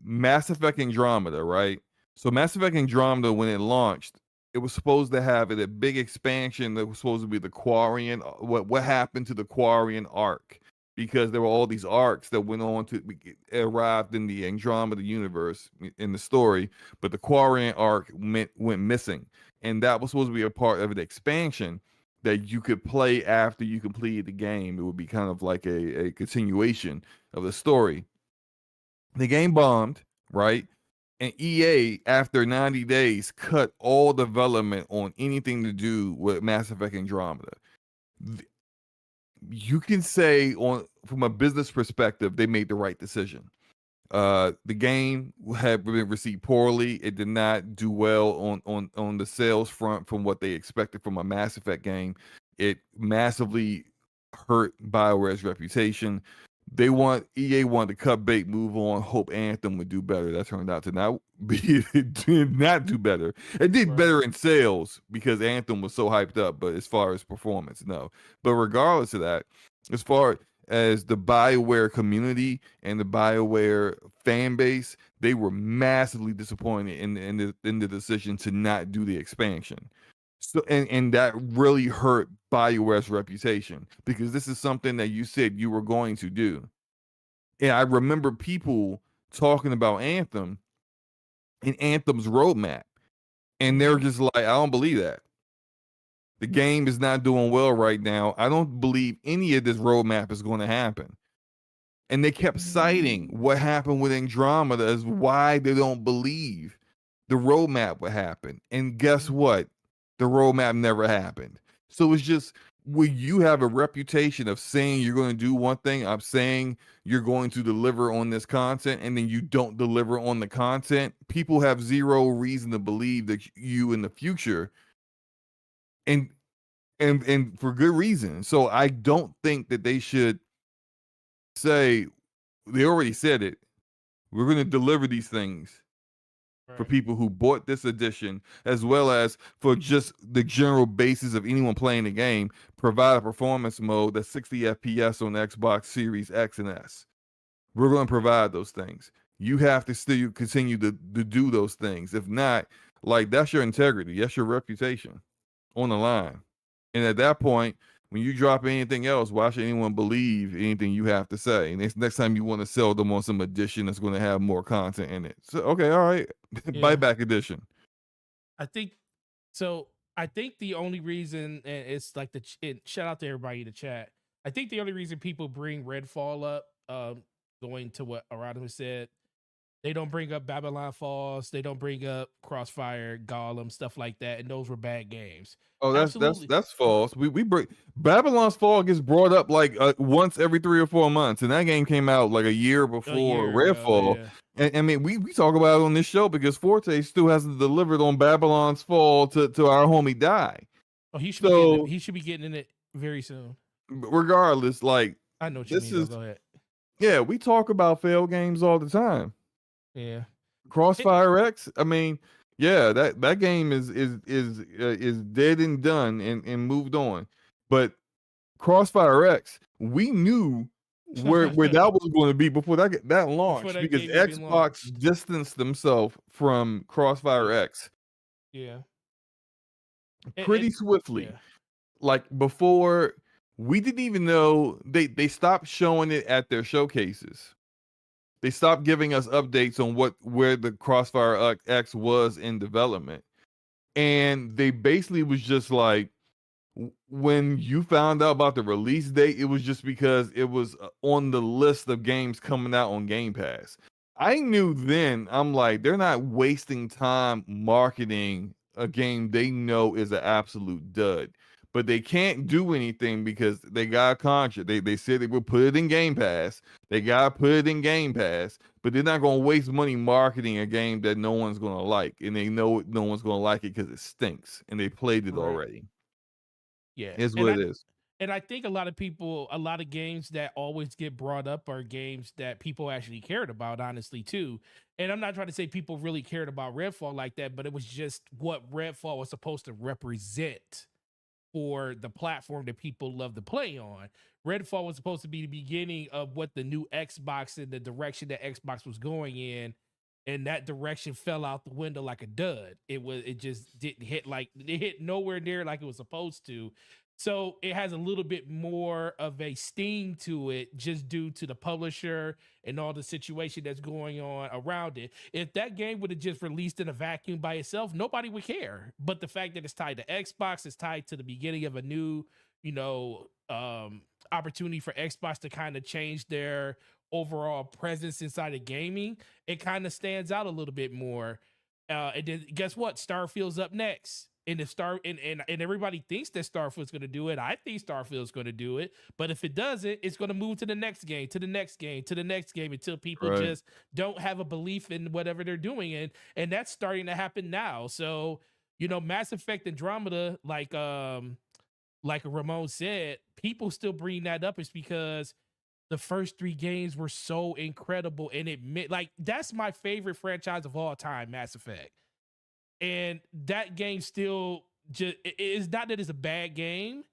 Mass Effect Andromeda, right? So Mass Effect Andromeda, when it launched, it was supposed to have a big expansion that was supposed to be the Quarian. What happened to the Quarian arc? Because there were all these arcs that went on to arrived in the Andromeda universe in the story, but the Quarian arc went missing, and that was supposed to be a part of the expansion that you could play after you completed the game. It would be kind of like a continuation of the story. The game bombed, right? And EA, after 90 days, cut all development on anything to do with Mass Effect Andromeda. You can say from a business perspective, they made the right decision. The game had been received poorly. It did not do well on the sales front from what they expected from a Mass Effect game. It massively hurt BioWare's reputation. EA wanted to cut bait, move on, hope Anthem would do better. That turned out to not be. It did not do better. It did better in sales because Anthem was so hyped up, but as far as performance, no. But regardless of that, as far as the BioWare community and the BioWare fan base, they were massively disappointed in the decision to not do the expansion. So and that really hurt BioWare's reputation because this is something that you said you were going to do. And I remember people talking about Anthem and Anthem's roadmap, and they're just like, I don't believe that. The game is not doing well right now. I don't believe any of this roadmap is going to happen. And they kept citing what happened with Andromeda as why they don't believe the roadmap would happen. And guess what? The roadmap never happened. So it's just when you have a reputation of saying you're going to do one thing, I'm saying you're going to deliver on this content, and then you don't deliver on the content, people have zero reason to believe that you in the future, and and for good reason. So I don't think that they should say, they already said it, we're going to deliver these things for people who bought this edition, as well as for just the general basis of anyone playing the game, provide a performance mode that's 60 FPS on Xbox Series X and S. We're going to provide those things. You have to still continue to do those things. If not, like, that's your integrity, that's your reputation on the line. And at that point, when you drop anything else, why should anyone believe anything you have to say? And next time you want to sell them on some edition that's going to have more content in it. So, okay, all right, buyback edition. I think so. I think the only reason, and it's like shout out to everybody in the chat. I think the only reason people bring Redfall up, going to what Arado said, they don't bring up Babylon Falls, they don't bring up Crossfire, Gollum, stuff like that, and those were bad games. Oh, Absolutely. that's false. We bring Babylon's Fall gets brought up like once every 3 or 4 months, and that game came out like a year before Redfall. Yeah. And I mean, we talk about it on this show because Forte still hasn't delivered on Babylon's Fall to our homie Die. Oh, he should be getting in it very soon. Regardless, like, I know what you mean. Go ahead. Yeah, we talk about failed games all the time. Yeah. Crossfire X, I mean, yeah, that game is dead and done and moved on. But Crossfire X, we knew where that was going to be before that launched, because Xbox distanced themselves from Crossfire X. Yeah. Pretty swiftly. Yeah. Like, before, we didn't even know they stopped showing it at their showcases. They stopped giving us updates on where the Crossfire X was in development. And they basically was just like, when you found out about the release date, it was just because it was on the list of games coming out on Game Pass. I knew then, I'm like, they're not wasting time marketing a game they know is an absolute dud. But they can't do anything because they got a contract. They said they would put it in Game Pass. They got to put it in Game Pass, but they're not going to waste money marketing a game that no one's going to like. And they know no one's going to like it because it stinks. And they played it already. Yeah. It's what it is. And I think a lot of games that always get brought up are games that people actually cared about, honestly, too. And I'm not trying to say people really cared about Redfall like that, but it was just what Redfall was supposed to represent for the platform that people love to play on. Redfall was supposed to be the beginning of what the new Xbox and the direction that Xbox was going in, and that direction fell out the window like a dud. It just didn't hit, like, it hit nowhere near like it was supposed to. So it has a little bit more of a sting to it, just due to the publisher and all the situation that's going on around it. If that game would have just released in a vacuum by itself, nobody would care. But the fact that it's tied to Xbox, it's tied to the beginning of a new, opportunity for Xbox to kind of change their overall presence inside of gaming, it kind of stands out a little bit more. And then guess what? Starfield's up next. And if and everybody thinks that Starfield's going to do it, I think Starfield's going to do it. But if it doesn't, it's going to move to the next game, to the next game, to the next game, until people just don't have a belief in whatever they're doing. And that's starting to happen now. So, Mass Effect Andromeda, like Ramon said, people still bring that up is because the first 3 games were so incredible, and it meant, like, that's my favorite franchise of all time, Mass Effect. And that game still just, it's not that it's a bad game,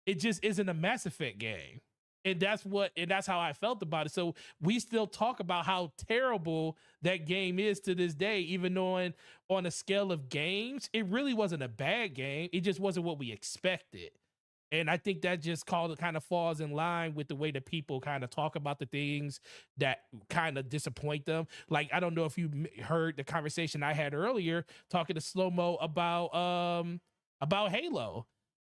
it just isn't a Mass Effect game. And that's how I felt about it. So we still talk about how terrible that game is to this day, even though on a scale of games, it really wasn't a bad game. It just wasn't what we expected. And I think that just kind of falls in line with the way that people kind of talk about the things that kind of disappoint them. Like, I don't know if you heard the conversation I had earlier talking to Slow Mo about Halo.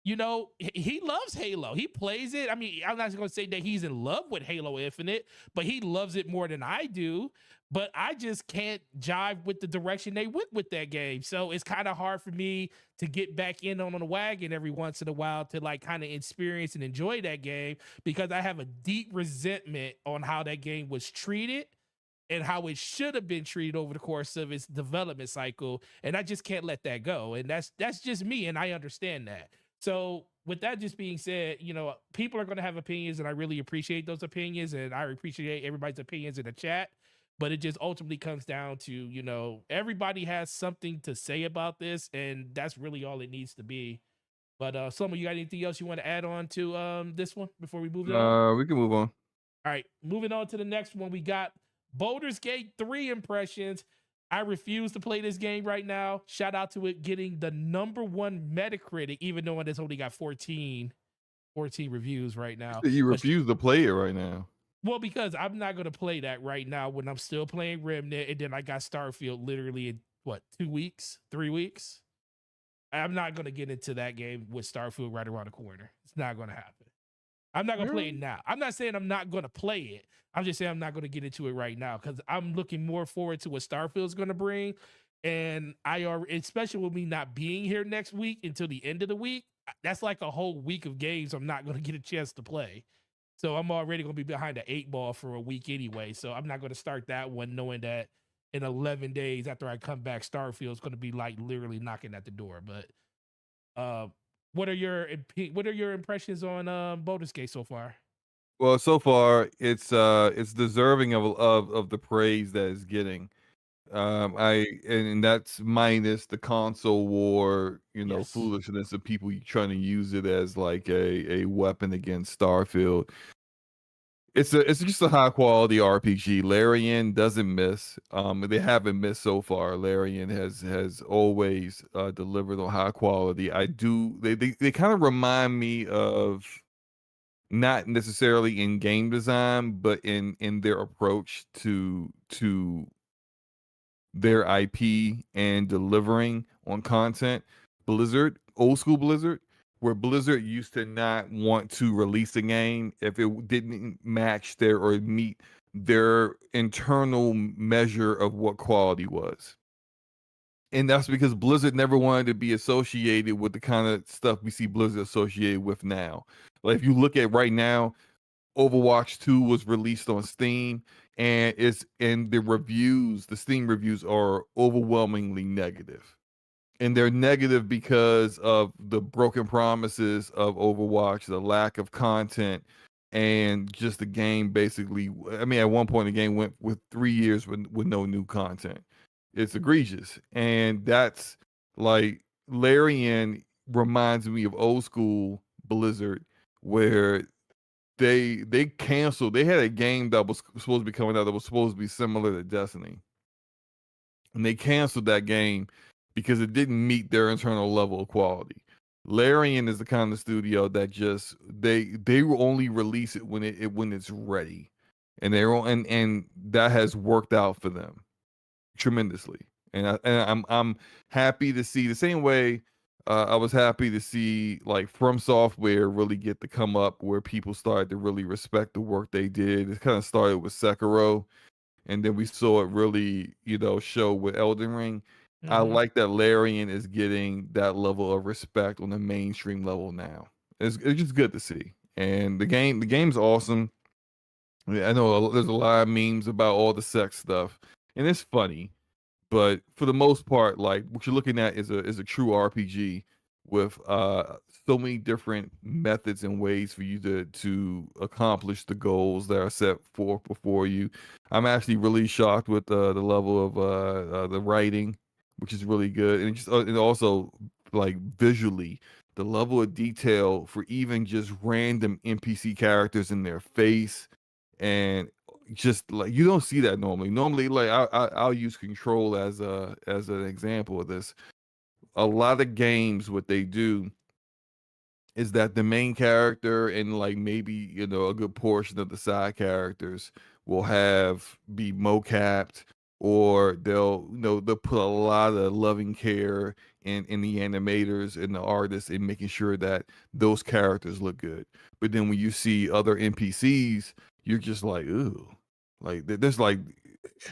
You know, he loves Halo. He plays it. I mean, I'm not going to say that he's in love with Halo Infinite, but he loves it more than I do. But I just can't jive with the direction they went with that game. So it's kind of hard for me to get back in on the wagon every once in a while to like kind of experience and enjoy that game, because I have a deep resentment on how that game was treated and how it should have been treated over the course of its development cycle. And I just can't let that go. And that's just me. And I understand that. So with that just being said, you know, people are going to have opinions, and I really appreciate those opinions, and I appreciate everybody's opinions in the chat. But it just ultimately comes down to, you know, everybody has something to say about this, and that's really all it needs to be. But Slumber, you got anything else you want to add on to this one before we move on? We can move on. All right, moving on to the next one. We got Baldur's Gate 3 impressions. I refuse to play this game right now. Shout out to it getting the #1 Metacritic, even though it has only got 14 reviews right now. You refuse to play it right now. Well, because I'm not going to play that right now when I'm still playing Remnant, and then I got Starfield literally in, 2 weeks, 3 weeks? I'm not going to get into that game with Starfield right around the corner. It's not going to happen. I'm not going to play it now. I'm not saying I'm not going to play it. I'm just saying I'm not going to get into it right now, because I'm looking more forward to what Starfield's going to bring. And especially with me not being here next week until the end of the week, that's like a whole week of games I'm not going to get a chance to play. So I'm already going to be behind the 8 ball for a week anyway. So I'm not going to start that one knowing that in 11 days after I come back, Starfield's going to be like literally knocking at the door. But what are your impressions on Baldur's Gate so far? Well, so far it's deserving of the praise that it's getting. And that's minus the console war, Yes. foolishness of people trying to use it as like a weapon against Starfield. It's just a high quality RPG. Larian doesn't miss. They haven't missed so far. Larian has always delivered on high quality. They kind of remind me of, not necessarily in game design, but in their approach to their IP and delivering on content. Blizzard, old school Blizzard, where Blizzard used to not want to release a game if it didn't match or meet their internal measure of what quality was. And that's because Blizzard never wanted to be associated with the kind of stuff we see Blizzard associated with now. Like, if you look at right now, Overwatch 2 was released on Steam, and the Steam reviews are overwhelmingly negative. And they're negative because of the broken promises of Overwatch, the lack of content, and just the game basically. I mean, at one point the game went with 3 years with no new content. It's egregious. And that's like, Larian reminds me of old school Blizzard, where they canceled. They had a game that was supposed to be coming out that was supposed to be similar to Destiny, and they canceled that game because it didn't meet their internal level of quality. Larian is the kind of studio that just they will only release it when it's ready, and and that has worked out for them tremendously. And I'm happy to see, the same way I was happy to see like From Software really get to come up, where people started to really respect the work they did. It kind of started with Sekiro, and then we saw it really, show with Elden Ring. I like that Larian is getting that level of respect on the mainstream level now. It's just good to see. And the game's awesome. I know there's a lot of memes about all the sex stuff, and it's funny. But for the most part, like, what you're looking at is a true RPG with so many different methods and ways for you to accomplish the goals that are set forth before you. I'm actually really shocked with the level of the writing, which is really good, and and also, like, visually, the level of detail for even just random NPC characters in their face, and just like you don't see that normally. Normally, like I'll use Control as an example of this. A lot of games, what they do is that the main character and like maybe a good portion of the side characters will have be mocapped, or they'll put a lot of loving care in the animators and the artists in making sure that those characters look good. But then when you see other NPCs, you're just like, ooh, like there's like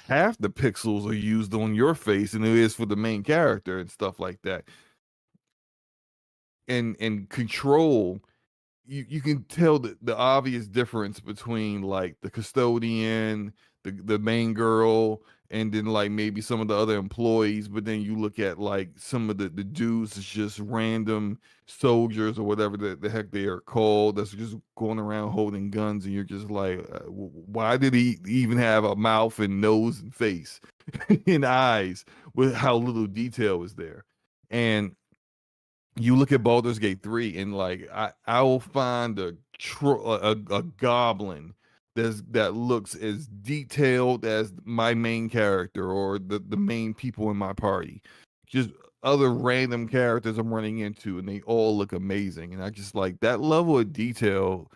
half the pixels are used on your face and it is for the main character and stuff like that. And Control, you can tell the obvious difference between like the custodian, the main girl, and then like maybe some of the other employees. But then you look at like some of the dudes, it's just random soldiers or whatever the heck they are called, that's just going around holding guns, and you're just like, why did he even have a mouth and nose and face and eyes with how little detail is there? And you look at Baldur's Gate 3, and like I will find a goblin that looks as detailed as my main character or the main people in my party. Just other random characters I'm running into, and they all look amazing. And I just like that level of detail.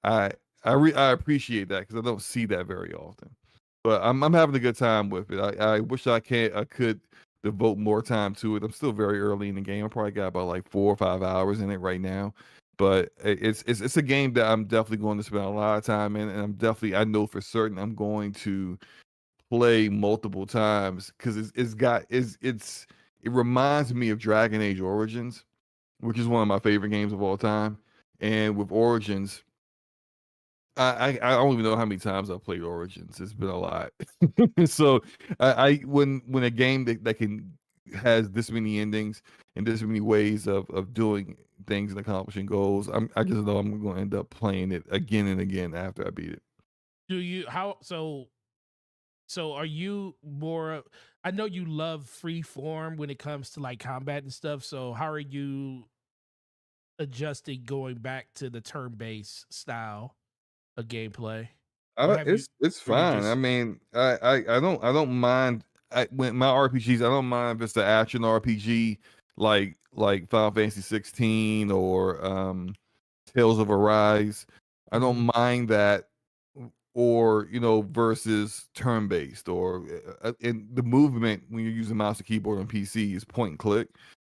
I I appreciate that because I don't see that very often. But I'm having a good time with it. I wish I could devote more time to it. I'm still very early in the game. I probably got about like 4 or 5 hours in it right now. But it's a game that I'm definitely going to spend a lot of time in, and I know for certain I'm going to play multiple times because it reminds me of Dragon Age Origins, which is one of my favorite games of all time. And with Origins, I don't even know how many times I've played Origins. It's been a lot. So I when a game that can has this many endings and this many ways of doing things and accomplishing goals, I just know I'm going to end up playing it again and again after I beat it. Do you how so are you more I know you love free form when it comes to like combat and stuff, so how are you adjusting going back to the turn-based style of gameplay? Or have you It's or you fine. I just mean, I don't mind. When my RPGs, I don't mind if it's the action RPG like Final Fantasy 16 or Tales of Arise. I Mhm. don't mind that, or versus turn based, or in the movement when you're using mouse and keyboard on PC is point and click.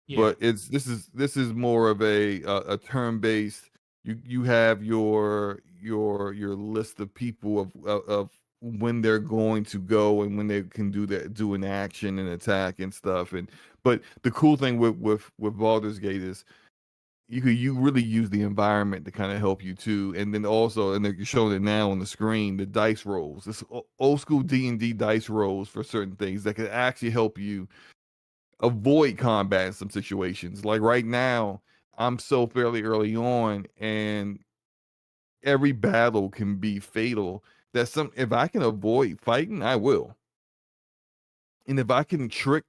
Yeah. But this is more of a turn based. You have your list of people of when they're going to go and when they can do an action and attack and stuff. And but the cool thing with Baldur's Gate is you really use the environment to kind of help you too. And then also, and they're showing it now on the screen, the dice rolls, this old school D&D dice rolls for certain things that can actually help you avoid combat in some situations. Like right now, I'm so fairly early on, and every battle can be fatal. That some if I can avoid fighting, I will. And if I can trick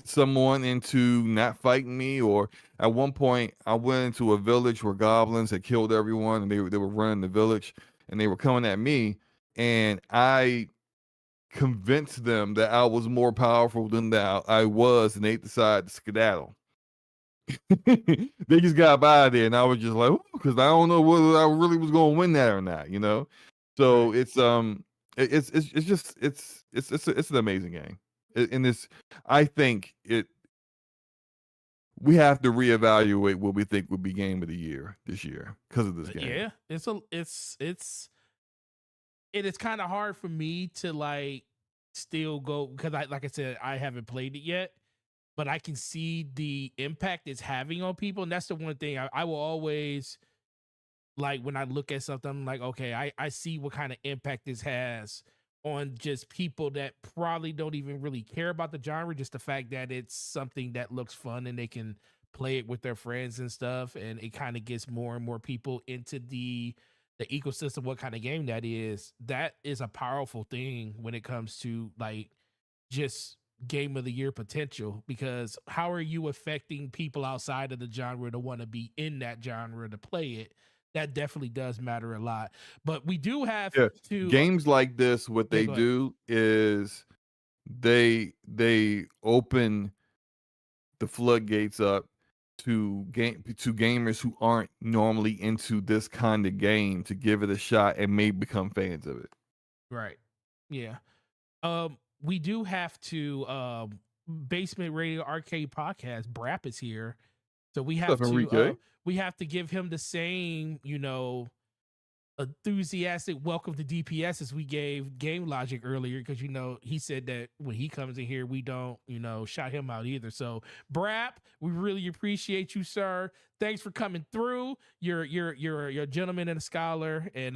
someone into not fighting me, or at one point I went into a village where goblins had killed everyone, and they were running the village, and they were coming at me, and I convinced them that I was more powerful than that I was, and they decided to skedaddle. They just got by there, and I was just like, because I don't know whether I really was going to win that or not. So Right. it's just it's an amazing game. And it's I think we have to reevaluate what we think would be game of the year this year because of this game. Yeah, it is kind of hard for me to like still go because I like I said I haven't played it yet, but I can see the impact it's having on people, and that's the one thing I will always like when I look at something. I'm like, okay, I see what kind of impact this has on just people that probably don't even really care about the genre, just the fact that it's something that looks fun and they can play it with their friends and stuff, and it kind of gets more and more people into the ecosystem. What kind of game that is a powerful thing when it comes to like just game of the year potential, because how are you affecting people outside of the genre to want to be in that genre to play it? That definitely does matter a lot. But we do have Yeah, to games like this, what yeah, they go ahead. do is they open the floodgates up to gamers who aren't normally into this kind of game to give it a shot and may become fans of it. Right. Yeah. We do have to Basement Radio Arcade Podcast, Brap is here. So What's up, Enrique? we have to give him the same, enthusiastic welcome to DPS as we gave Game Logic earlier, because he said that when he comes in here we don't shout him out either. So Brap, we really appreciate you, sir. Thanks for coming through. You're a gentleman and a scholar, and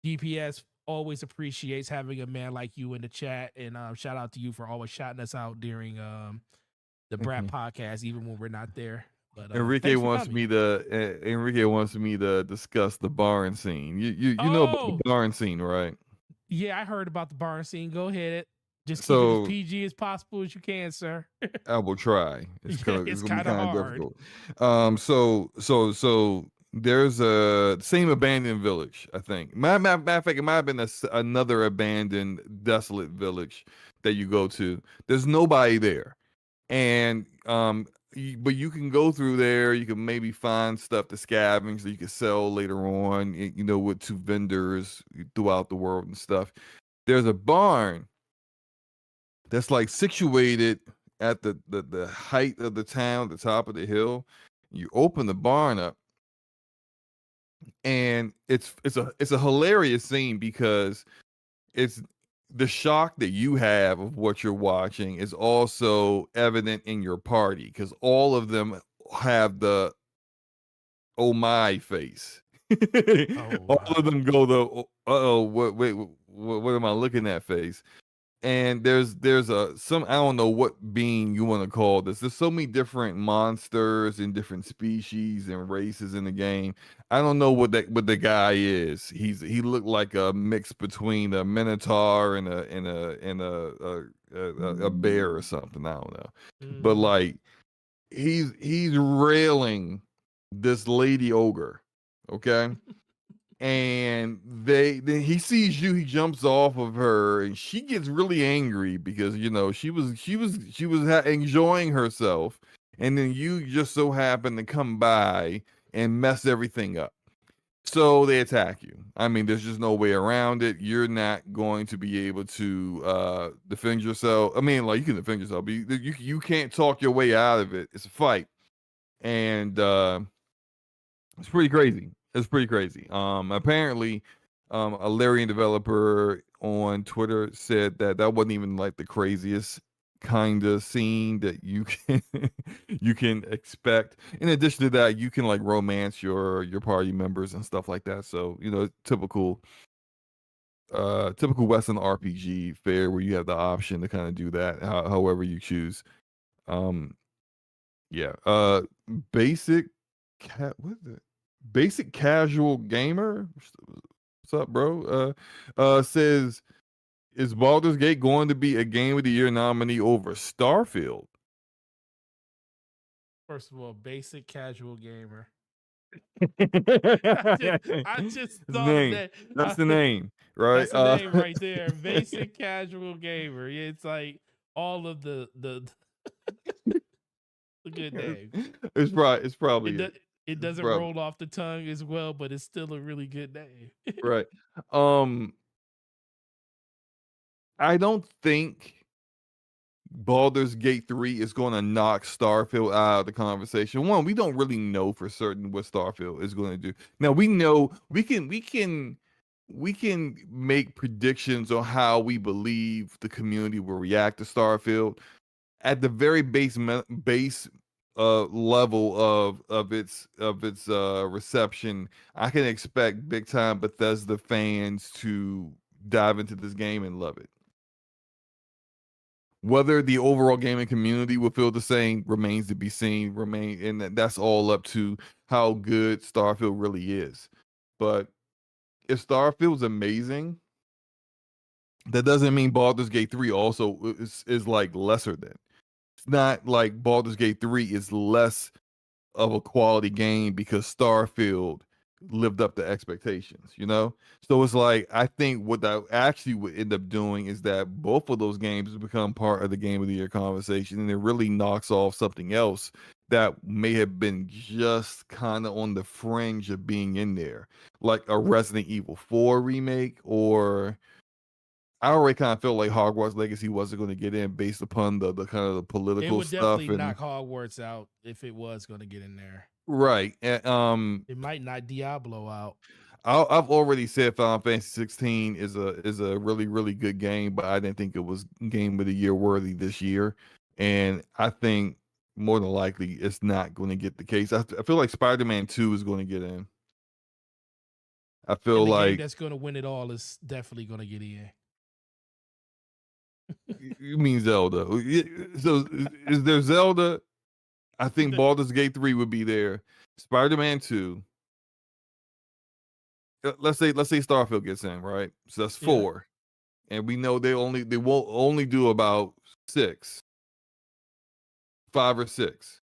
DPS always appreciates having a man like you in the chat, and shout out to you for always shouting us out during the Brap podcast even when we're not there. But Enrique thanks for wants coming. me to Enrique wants me to discuss the barn scene. You know about the barn scene, right? Yeah, I heard about the barn scene. Go ahead. Just keep it as So PG as possible as you can, sir. I will try. It's Yeah, gonna it's be kind of kind of hard. difficult. So there's a same abandoned village. I think. Matter of fact, it might have been another abandoned, desolate village that you go to. There's nobody there, and but you can go through there. You can maybe find stuff to scavenge that you can sell later on. With two vendors throughout the world and stuff. There's a barn that's like situated at the height of the town, the top of the hill. You open the barn up, and it's a hilarious scene because it's the shock that you have of what you're watching is also evident in your party, because all of them have the oh my face. Oh All my. of them go the what am I looking at face. And there's some, I don't know what being you want to call this. There's so many different monsters and different species and races in the game. I don't know what the guy is. He looked like a mix between a minotaur and a bear or something. I don't know. But like he's railing this lady ogre, okay? And then he sees you, he jumps off of her, and she gets really angry because she was enjoying herself, and then you just so happen to come by and mess everything up. So they attack you. I mean, there's just no way around it. You're not going to be able to defend yourself. I mean, like, you can defend yourself, but you can't talk your way out of it. It's a fight, and it's pretty crazy. It's pretty crazy. Apparently, a Larian developer on Twitter said that wasn't even like the craziest kind of scene that you can you can expect. In addition to that, you can like romance your party members and stuff like that. So typical Western RPG fare where you have the option to kind of do that however you choose. Um, yeah. Basic cat. What is it? Basic Casual Gamer. What's up, bro? Says, is Baldur's Gate going to be a Game of the Year nominee over Starfield? First of all, basic casual gamer. I I just thought of name. that. That's the name, right? That's the name right there. Basic casual gamer. Yeah, it's like all of the the good name. It's probably It It's doesn't probably roll off the tongue as well, but it's still a really good name. right. Um, I don't think Baldur's Gate 3 is going to knock Starfield out of the conversation. One, we don't really know for certain what Starfield is going to do. Now we know we can make predictions on how we believe the community will react to Starfield at the very base level of its reception. I can expect big time Bethesda fans to dive into this game and love it. Whether the overall gaming community will feel the same remains to be seen. And that's all up to how good Starfield really is. But if Starfield's amazing, That doesn't mean Baldur's Gate 3 also is like lesser than. It's not like Baldur's Gate 3 is less of a quality game because Starfield lived up to expectations, you know? So it's like, I think what that actually would end up doing is that both of those games become part of the Game of the Year conversation, and it really knocks off something else that may have been just kind of on the fringe of being in there, like a Resident Evil 4 remake, or I already kind of felt like Hogwarts Legacy wasn't going to get in based upon the kind of the It political would stuff definitely and knock Hogwarts out if it was going to get in there. right. It might knock Diablo out. I've already said Final Fantasy 16 is a really really good game, but I didn't think it was Game of the Year worthy this year, and I think more than likely it's not going to get the case. I feel like Spider-Man 2 is going to get in. I feel And the game like that's going to win it all is definitely going to get in. you mean Zelda. So is there Zelda? I think Baldur's Gate 3 would be there. Spider-Man 2. Let's say Starfield gets in, right? So that's Yeah. 4. And we know they won't only do about 6. 5 or 6.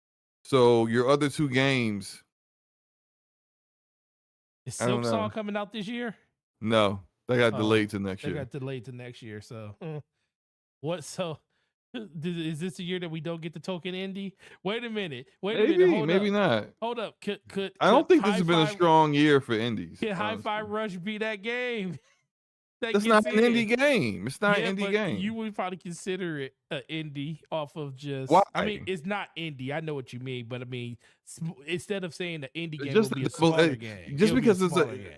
So your other 2 games, Is I don't Silk Song know. coming out this year? No, they got delayed to next They year. got delayed to next year. So what? So is this the year that we don't get the token indie? Wait a minute. Maybe not. Hold up. Could I don't think this has been a Hi-Fi- strong year for indies. Can Hi-Fi honestly. Rush be that game? That's not an indie game. It's not an indie game. You would probably consider it an indie off of just. Why? I mean, it's not indie. I know what you mean, but I mean, instead of saying the indie game Just will be a double- smaller game, just it'll be because it's smaller game.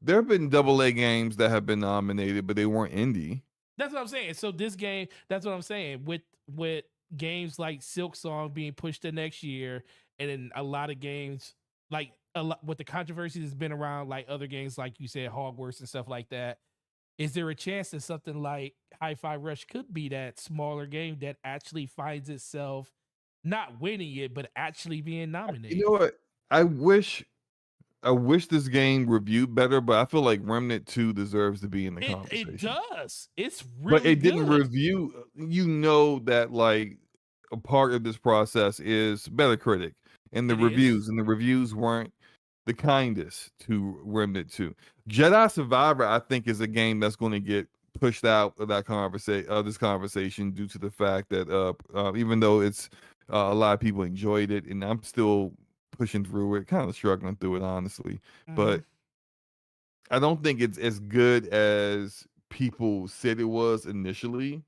there have been AA games that have been nominated, but they weren't indie. That's what I'm saying. So this game, that's what I'm saying. With games like Silk Song being pushed to next year, and then a lot of games like a lot with the controversy that's been around, like other games like you said, Hogwarts and stuff like that. Is there a chance that something like Hi-Fi Rush could be that smaller game that actually finds itself not winning it, but actually being nominated? You know what? I wish this game reviewed better, but I feel like Remnant 2 deserves to be in the conversation. It does. It's really but it didn't good. review. You know that like a part of this process is Metacritic and the reviews, and the reviews weren't the kindest to Remnant 2. Jedi Survivor, I think, is a game that's going to get pushed out of that this conversation due to the fact that even though it's a lot of people enjoyed it, and I'm still pushing through it, kind of struggling through it, honestly. But I don't think it's as good as people said it was initially.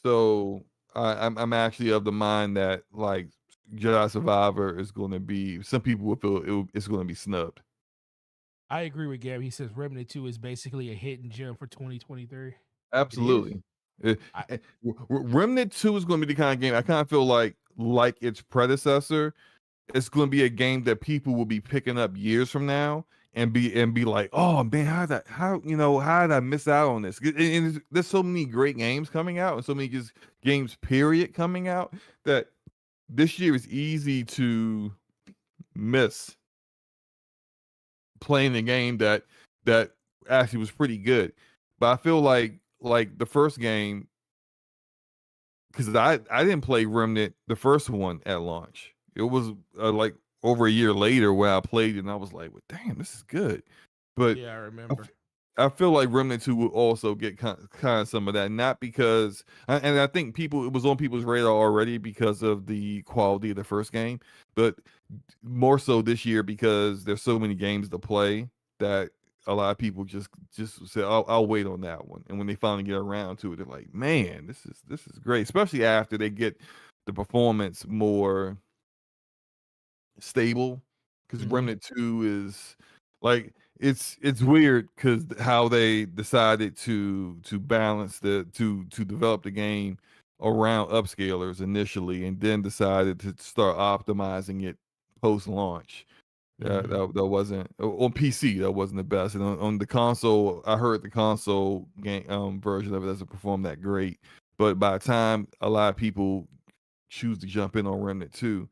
So I'm actually of the mind that like Jedi Survivor is going to be, some people will feel it's going to be snubbed. I agree with Gabby. He says Remnant 2 is basically a hidden gem for 2023. Absolutely. Remnant 2 is going to be the kind of game I kind of feel like its predecessor. It's going to be a game that people will be picking up years from now and be like, oh man, how did I miss out on this? And there's so many great games coming out, and so many just games period coming out, that this year is easy to miss playing a game that actually was pretty good. But I feel like the first game, because I didn't play Remnant, the first one, at launch. It was like over a year later where I played it, and I was like, well, damn, this is good. But yeah, I remember. I feel like Remnant 2 will also get kind of some of that, not because, and I think it was on people's radar already because of the quality of the first game, but more so this year because there's so many games to play that a lot of people just say, I'll wait on that one. And when they finally get around to it, they're like, man, this is great, especially after they get the performance more stable, because Remnant 2 is like, it's weird because how they decided to balance to develop the game around upscalers initially, and then decided to start optimizing it post launch. That wasn't on PC. That wasn't the best, and on the console, I heard the console game version of it doesn't perform that great. But by the time a lot of people choose to jump in on Remnant 2,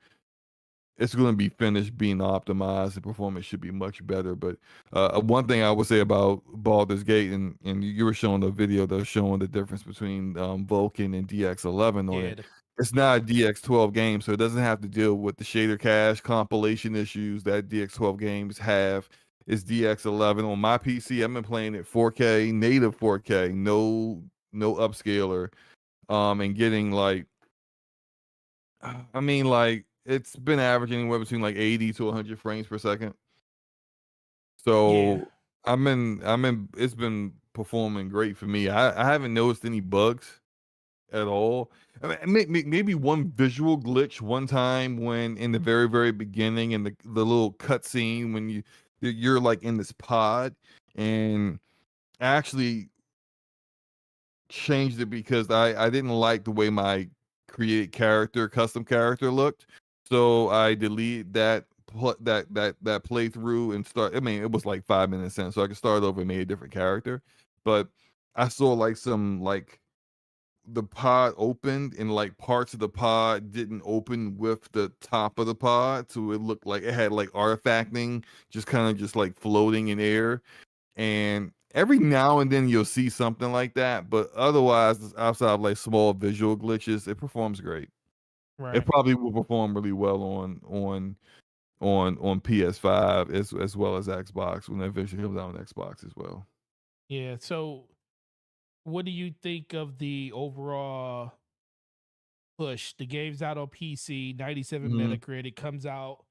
it's going to be finished being optimized. The performance should be much better. But one thing I would say about Baldur's Gate, and you were showing a video that was showing the difference between Vulkan and DX11 on Yeah, it. It's not a DX12 game, so it doesn't have to deal with the shader cache compilation issues that DX12 games have. It's DX11 on my PC. I've been playing it 4K, native 4K, no upscaler, and getting like, I mean, like it's been averaging anywhere between like 80 to 100 frames per second. yeah, So it's been performing great for me. I haven't noticed any bugs at all. I mean, maybe one visual glitch one time when in the very, very beginning in the little cutscene when you're like in this pod, and actually changed it because I didn't like the way my created character, custom character looked. So I deleted that playthrough and start. I mean, it was like 5 minutes in, so I could start over and made a different character. But I saw like some like the pod opened and like parts of the pod didn't open with the top of the pod, so it looked like it had like artifacting, just kind of just like floating in air. And every now and then you'll see something like that, but otherwise, outside of like small visual glitches, it performs great. It right. probably will perform really well on PS5 as well as Xbox when it eventually comes out on Xbox as well. Yeah. So, what do you think of the overall push? The game's out on PC, 97 Hmm. Metacritic, comes out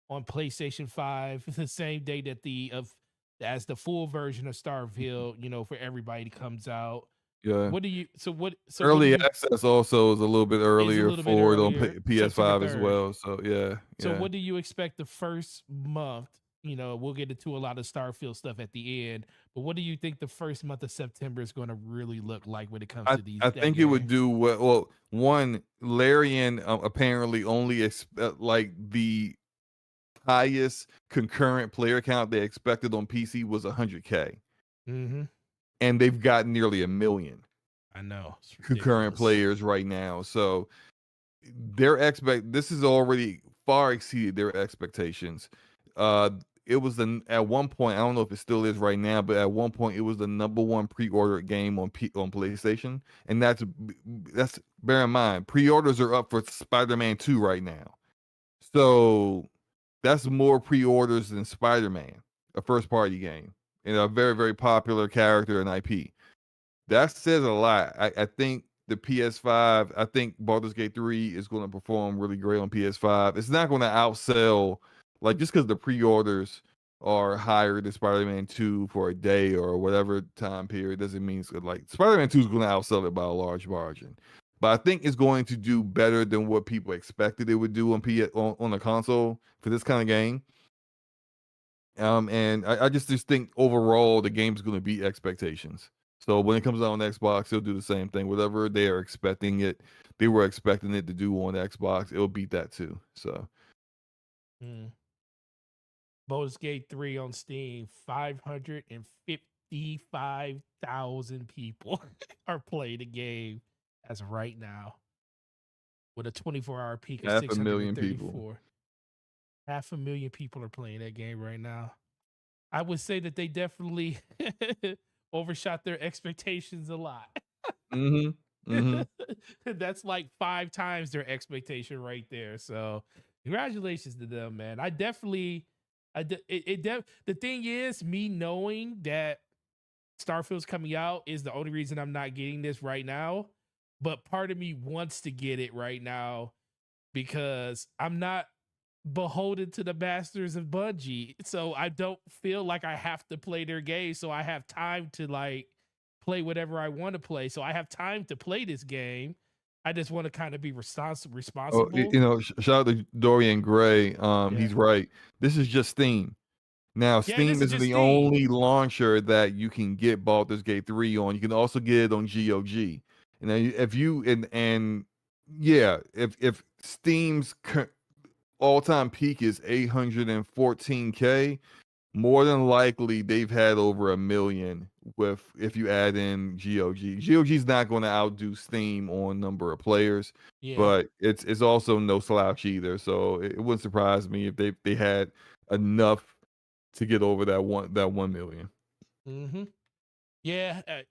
on PlayStation 5 the same day that the of as the full version of Starfield, for everybody comes out. Yeah. What do you what do Early you access also is a little bit is a earlier little bit for it on earlier, September PS5 as 3rd. well. So yeah, So yeah. what do you expect the first month? We'll get into a lot of Starfield stuff at the end, but what do you think the first month of September is going to really look like when it comes to I that think it would game? do well. Well, one, Larian apparently only like the highest concurrent player count they expected on PC was 100K, Mm-hmm. and they've got nearly 1 million I know it's concurrent ridiculous. players right now. So this has already far exceeded their expectations. Uh, it was at one point, I don't know if it still is right now, but at one point it was the number one pre-ordered game on PlayStation, and that's bear in mind pre-orders are up for Spider-Man 2 right now. So that's more pre-orders than Spider-Man, a first-party game, and a very, very popular character and IP. That says a lot. I think the PS5, I think Baldur's Gate 3 is going to perform really great on PS5. It's not going to outsell, like, just because the pre-orders are higher than Spider-Man 2 for a day or whatever time period doesn't mean it's good. Like, Spider-Man 2 is going to outsell it by a large margin. But I think it's going to do better than what people expected it would do on the console for this kind of game. And I just think overall the game's going to beat expectations. So when it comes out on Xbox, it'll do the same thing. Whatever they were expecting it to do on Xbox, it'll beat that too. So Mm. Baldur's Gate 3 on Steam, 555,000 people are playing the game as of right now, with a 24-hour peak of 500,000 people. 634. 500,000 people are playing that game right now. I would say that they definitely overshot their expectations a lot. Mm-hmm. Mm-hmm. That's like 5 times their expectation right there. So congratulations to them, man. I definitely, the thing is, me knowing that Starfield's coming out is the only reason I'm not getting this right now. But part of me wants to get it right now because I'm not beholden to the masters of Bungie. So I don't feel like I have to play their game. So I have time to like play whatever I want to play. So I have time to play this game. I just want to kind of be Oh, responsible. shout out to Dorian Gray. Yeah. He's right. This is just Steam. Now, Yeah, this Steam is isn't just the Steam. only launcher that you can get Baldur's Gate 3 on. You can also get it on GOG. And then if you and yeah, if Steam's all-time peak is 814K, more than likely they've had over 1 million with if you add in GOG. GOG is not going to outdo Steam on number of players, Yeah. but it's also no slouch either. So it wouldn't surprise me if they had enough to get over that 1 million. Mm-hmm. Yeah, and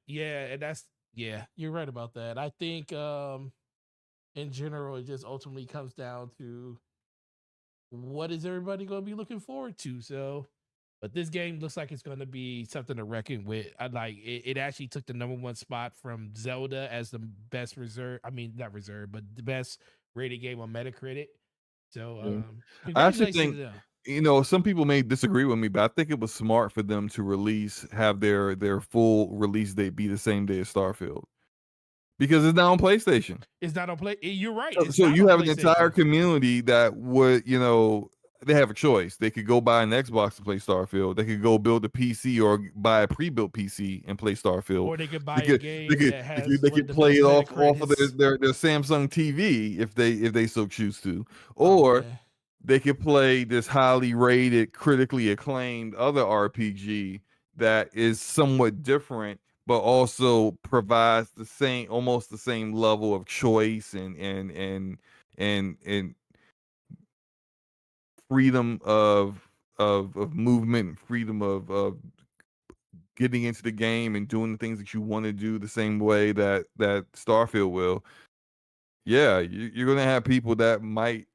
you're right about that. I think in general, it just ultimately comes down to what is everybody going to be looking forward to. So, but this game looks like it's going to be something to reckon with. I like it. It actually took the #1 spot from Zelda as the best reserve. I mean, not reserve, but the best rated game on Metacritic. So, Yeah. I actually congratulations think, to them. some people may disagree with me, but I think it was smart for them to have their full release date be the same day as Starfield because it's not on PlayStation. It's not on play. You're right. So, It's so not you on have an entire PlayStation. community that would, they have a choice. They could go buy an Xbox to play Starfield. They could go build a PC or buy a pre-built PC and play Starfield. Or they could buy They a could, game they could, that they has could, they one of could the play best it off of Metacritics. their Samsung TV if they so choose to, Oh or man. they could play this highly rated, critically acclaimed other RPG that is somewhat different, but also provides almost the same level of choice and freedom of movement, freedom of getting into the game and doing the things that you want to do the same way that Starfield will. Yeah, you're gonna have people that might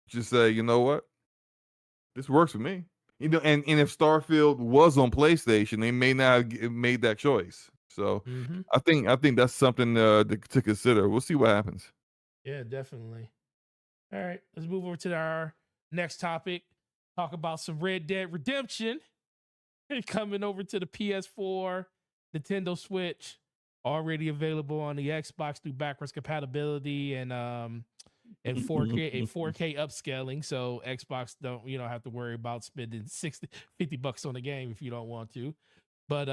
just say, you know what, this works for me. And if Starfield was on PlayStation, they may not have made that choice. So Mm-hmm. I think that's something to consider. We'll see what happens. Yeah, definitely. All right, let's move over to our next topic. Talk about some Red Dead Redemption coming over to the PS4, Nintendo Switch, already available on the Xbox through backwards compatibility and 4K upscaling. So Xbox don't have to worry about spending 60 $50 on the game if you don't want to. But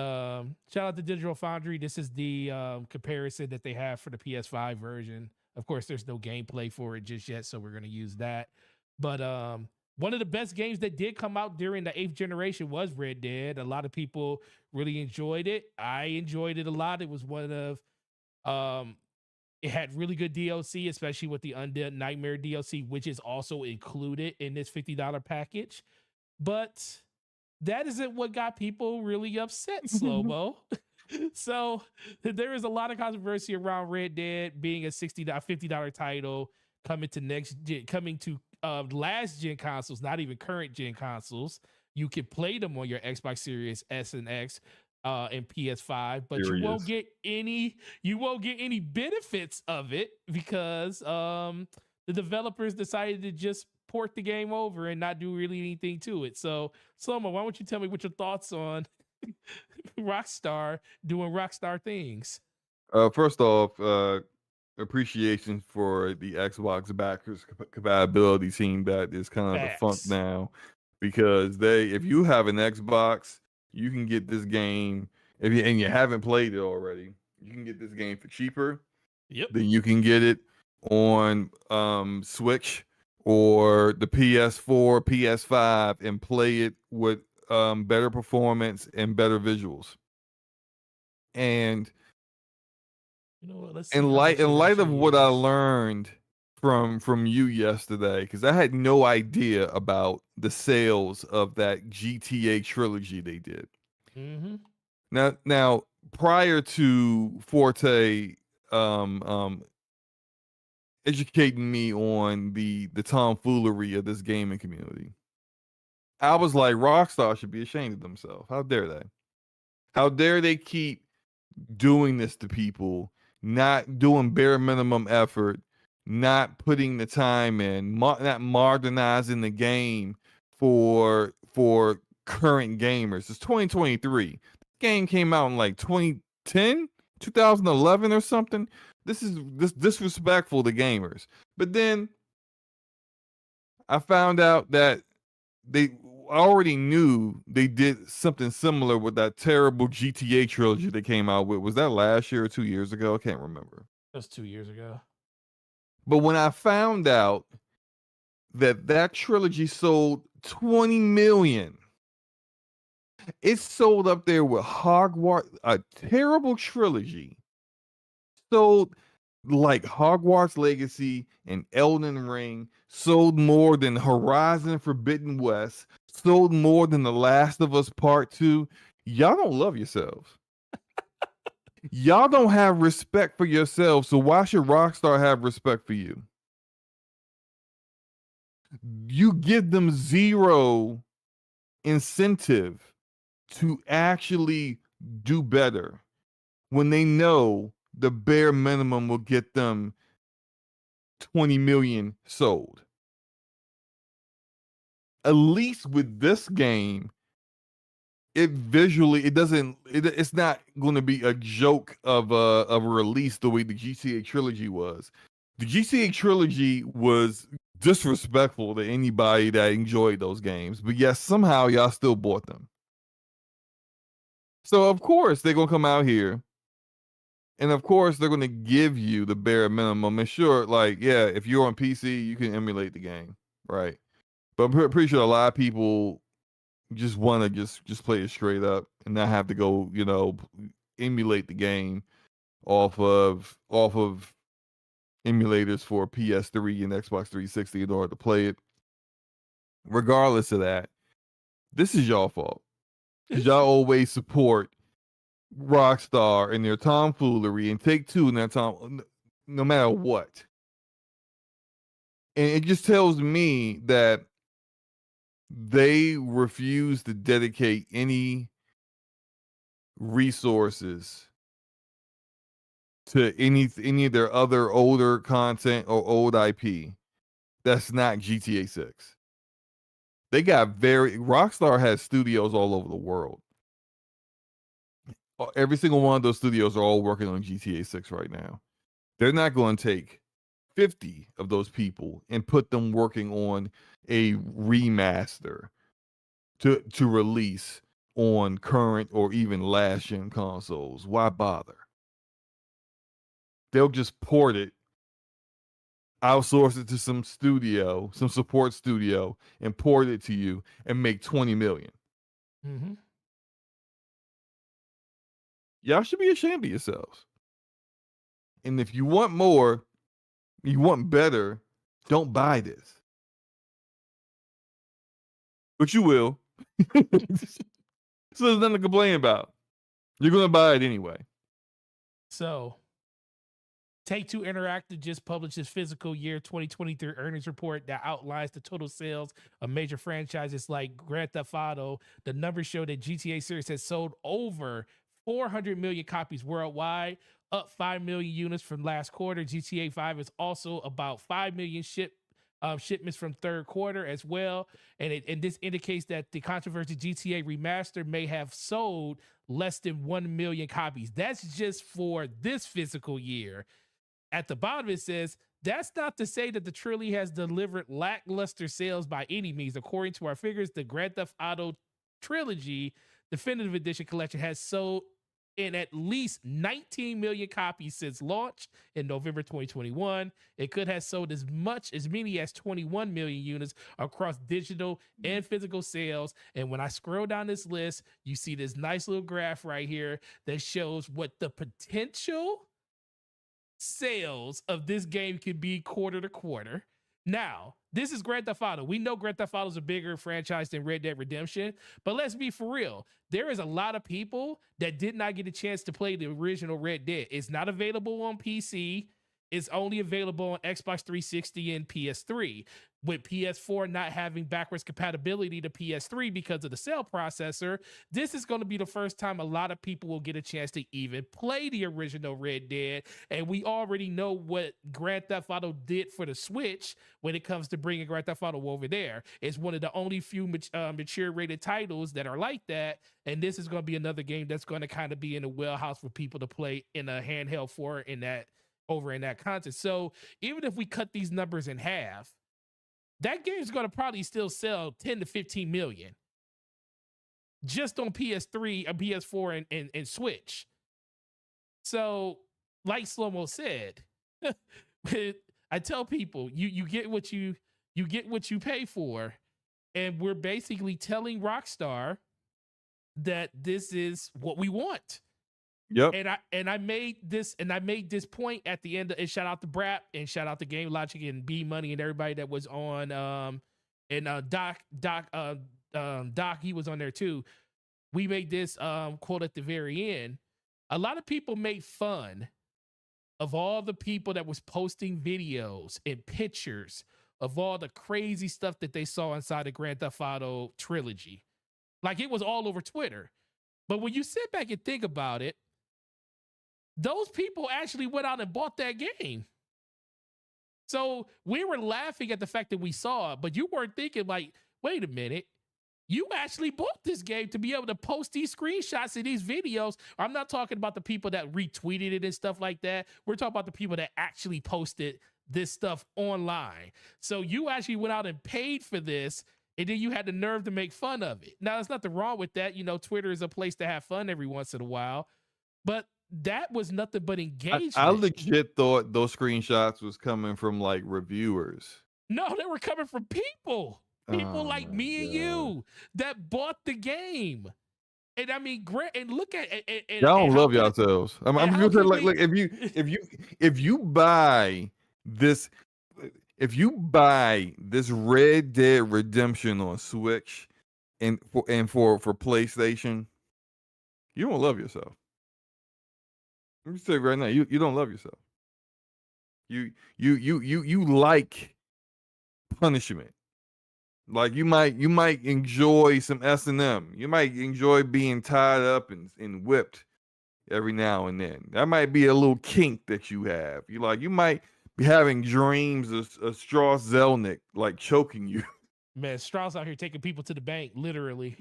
shout out to Digital Foundry. This is the comparison that they have for the PS5 version. Of course, there's no gameplay for it just yet, so we're going to use that. But one of the best games that did come out during the 8th generation was Red Dead. A lot of people really enjoyed it. I enjoyed it a lot. It was one of it had really good DLC, especially with the Undead Nightmare DLC, which is also included in this $50 package. But that isn't what got people really upset, Slow-Mo. So there is a lot of controversy around Red Dead being a $50 title coming to last gen consoles, not even current gen consoles. You can play them on your Xbox Series S and X and PS5, but you won't get any benefits of it because the developers decided to just port the game over and not do really anything to it. So, Slow-Mo, why don't you tell me what your thoughts on Rockstar doing Rockstar things? First off, appreciation for the Xbox backers compatibility team that is kind of defunct Facts. now, because if you have an Xbox, you can get this game and you haven't played it already, you can get this game for cheaper. Yep. Then you can get it on Switch or the PS4, PS5, and play it with better performance and better visuals. And You know what? Let's see how much in it light of actually what I is. learned from you yesterday, because I had no idea about the sales of that GTA trilogy they did. Mm-hmm. Now prior to Forte educating me on the tomfoolery of this gaming community, I was like, Rockstar should be ashamed of themselves. How dare they? How dare they keep doing this to people, not doing bare minimum effort, not putting the time in, not modernizing the game for current gamers. It's 2023. The game came out in like 2010, 2011 or something. This is disrespectful to gamers. But then I found out that they already knew they did something similar with that terrible GTA trilogy they came out with. Was that last year or 2 years ago? I can't remember. That was 2 years ago. But when I found out that trilogy sold 20 million It's sold up there with Hogwarts, a terrible trilogy. Sold like Hogwarts Legacy and Elden Ring, sold more than Horizon Forbidden West, sold more than The Last of Us Part 2. Y'all don't love yourselves. Y'all don't have respect for yourselves, so why should Rockstar have respect for you? You give them zero incentive to actually do better when they know the bare minimum will get them 20 million sold. At least with this game, it's not going to be a joke of a release the way the GTA trilogy was. The GTA trilogy was disrespectful to anybody that enjoyed those games, but yes, somehow y'all still bought them. So of course they're gonna come out here, and of course they're gonna give you the bare minimum. And sure, like yeah, if you're on PC, you can emulate the game, right? But I'm pretty sure a lot of people just want to just play it straight up and not have to go, emulate the game off of emulators for PS3 and Xbox 360 in order to play it. Regardless of that, this is y'all fault because y'all always support Rockstar and their tomfoolery and Take-Two and that no matter what. And it just tells me that they refuse to dedicate any resources to any of their other older content or old IP that's not GTA 6. Rockstar has studios all over the world. Every single one of those studios are all working on GTA 6 right now. They're not going to take 50 of those people and put them working on a remaster to release on current or even last gen consoles. Why bother? They'll just port it, outsource it to some support studio, and port it to you and make 20 million. Mm-hmm. Y'all should be ashamed of yourselves. And if you want more, you want better, don't buy this. But you will. So there's nothing to complain about. You're going to buy it anyway. So, Take-Two Interactive just published its fiscal year 2023 earnings report that outlines the total sales of major franchises like Grand Theft Auto. The numbers show that GTA series has sold over 400 million copies worldwide, up 5 million units from last quarter. GTA 5 is also about 5 million shipments from third quarter as well. And this indicates that the controversial GTA remaster may have sold less than 1 million copies. That's just for this fiscal year. At the bottom, it says, that's not to say that the trilogy has delivered lackluster sales by any means. According to our figures, the Grand Theft Auto Trilogy Definitive Edition collection has sold in at least 19 million copies since launch in November 2021. It could have sold as many as 21 million units across digital and physical sales. And when I scroll down this list, you see this nice little graph right here that shows what the potential sales of this game could be quarter to quarter. Now, this is Grand Theft Auto. We know Grand Theft Auto is a bigger franchise than Red Dead Redemption, but let's be for real. There is a lot of people that did not get a chance to play the original Red Dead. It's not available on PC. It's only available on Xbox 360 and PS3. With PS4 not having backwards compatibility to PS3 because of the cell processor, this is going to be the first time a lot of people will get a chance to even play the original Red Dead. And we already know what Grand Theft Auto did for the Switch when it comes to bringing Grand Theft Auto over there. It's one of the only few mature rated titles that are like that. And this is going to be another game that's going to kind of be in the wheelhouse for people to play in a handheld for in that content. So even if we cut these numbers in half, that game's going to probably still sell 10 to 15 million just on PS3, PS4, and Switch. So, like Slow-Mo said, I tell people you get what you pay for, and we're basically telling Rockstar that this is what we want. Yep. And I made this point at the end. And shout out to Brap and shout out to Game Logic and B Money and everybody that was on and Doc, he was on there too. We made this quote at the very end. A lot of people made fun of all the people that was posting videos and pictures of all the crazy stuff that they saw inside the Grand Theft Auto trilogy. Like, it was all over Twitter. But when you sit back and think about it, those people actually went out and bought that game. So we were laughing at the fact that we saw it, but you weren't thinking like, wait a minute, you actually bought this game to be able to post these screenshots and these videos. I'm not talking about the people that retweeted it and stuff like that. We're talking about the people that actually posted this stuff online. So you actually went out and paid for this, and then you had the nerve to make fun of it. Now, there's nothing wrong with that. You know, Twitter is a place to have fun every once in a while, but that was nothing but engagement. I legit thought those screenshots was coming from like reviewers. No, they were coming from people. People like me and you that bought the game. And I mean, great. And look at it. Y'all don't love yourselves. I'm gonna say, like if you buy this, Red Dead Redemption on Switch and for PlayStation, you don't love yourself. Let me say right now, you don't love yourself. You like punishment. Like you might enjoy some S&M. You might enjoy being tied up and whipped every now and then. That might be a little kink that you have. You might be having dreams of Strauss Zelnick like choking you. Man, Strauss out here taking people to the bank, literally.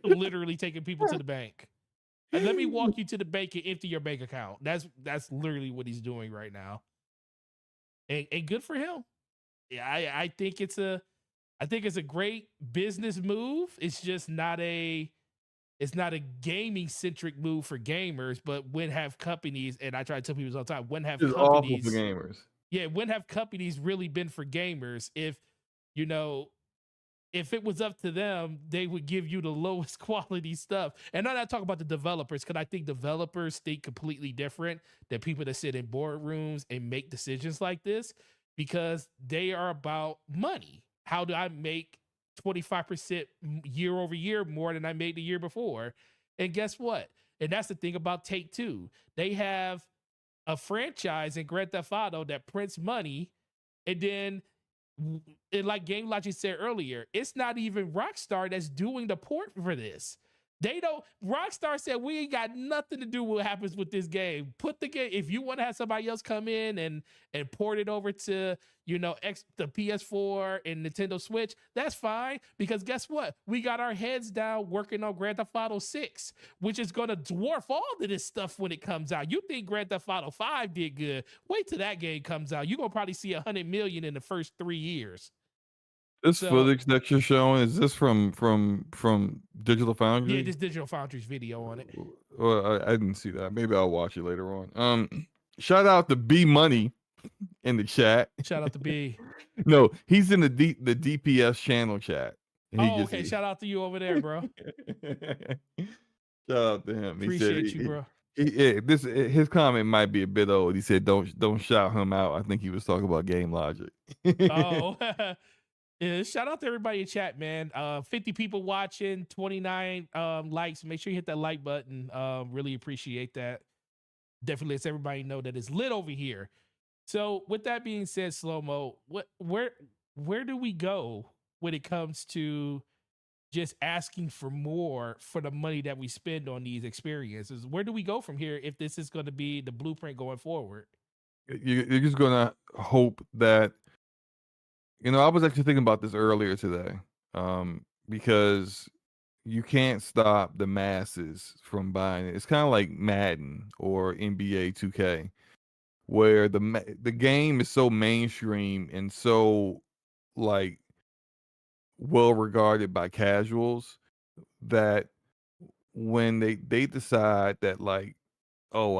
Literally taking people to the bank. And let me walk you to the bank and empty your bank account. That's literally what he's doing right now. And good for him. Yeah, I think it's a great business move. It's just not a gaming centric move for gamers, but when have companies, and I try to tell people all the time, when have it's companies awful for gamers. Yeah, when have companies really been for gamers? If if it was up to them, they would give you the lowest quality stuff. And I'm not talking about the developers, because I think developers think completely different than people that sit in boardrooms and make decisions like this, because they are about money. How do I make 25% year over year more than I made the year before? And guess what? And that's the thing about Take-Two. They have a franchise in Grand Theft Auto that prints money, and then, and like Game Logic said earlier, it's not even Rockstar that's doing the port for this. Rockstar said, we ain't got nothing to do with what happens with this game. Put the game, if you want to have somebody else come in and port it over to, the PS4 and Nintendo Switch, that's fine. Because guess what? We got our heads down working on Grand Theft Auto 6, which is going to dwarf all of this stuff when it comes out. You think Grand Theft Auto 5 did good? Wait till that game comes out. You're going to probably see 100 million in the first 3 years. This footage that you're showing, is this from Digital Foundry? Yeah, this Digital Foundry's video on it. Well, I didn't see that. Maybe I'll watch it later on. Shout out to B Money in the chat. Shout out to B. No, he's in the DPS channel chat. Okay. Shout out to you over there, bro. Shout out to him. Appreciate you, bro. His comment might be a bit old. He said, "Don't shout him out." I think he was talking about Game Logic. Oh. Yeah, shout out to everybody in chat, man. 50 people watching, 29 likes. Make sure you hit that like button. Really appreciate that. Definitely lets everybody know that it's lit over here. So with that being said, Slow-Mo, where do we go when it comes to just asking for more for the money that we spend on these experiences? Where do we go from here if this is going to be the blueprint going forward? You're just gonna hope that, I was actually thinking about this earlier today, because you can't stop the masses from buying it. It's kind of like Madden or NBA 2K, where the game is so mainstream and so like well regarded by casuals that when they decide that, like, oh,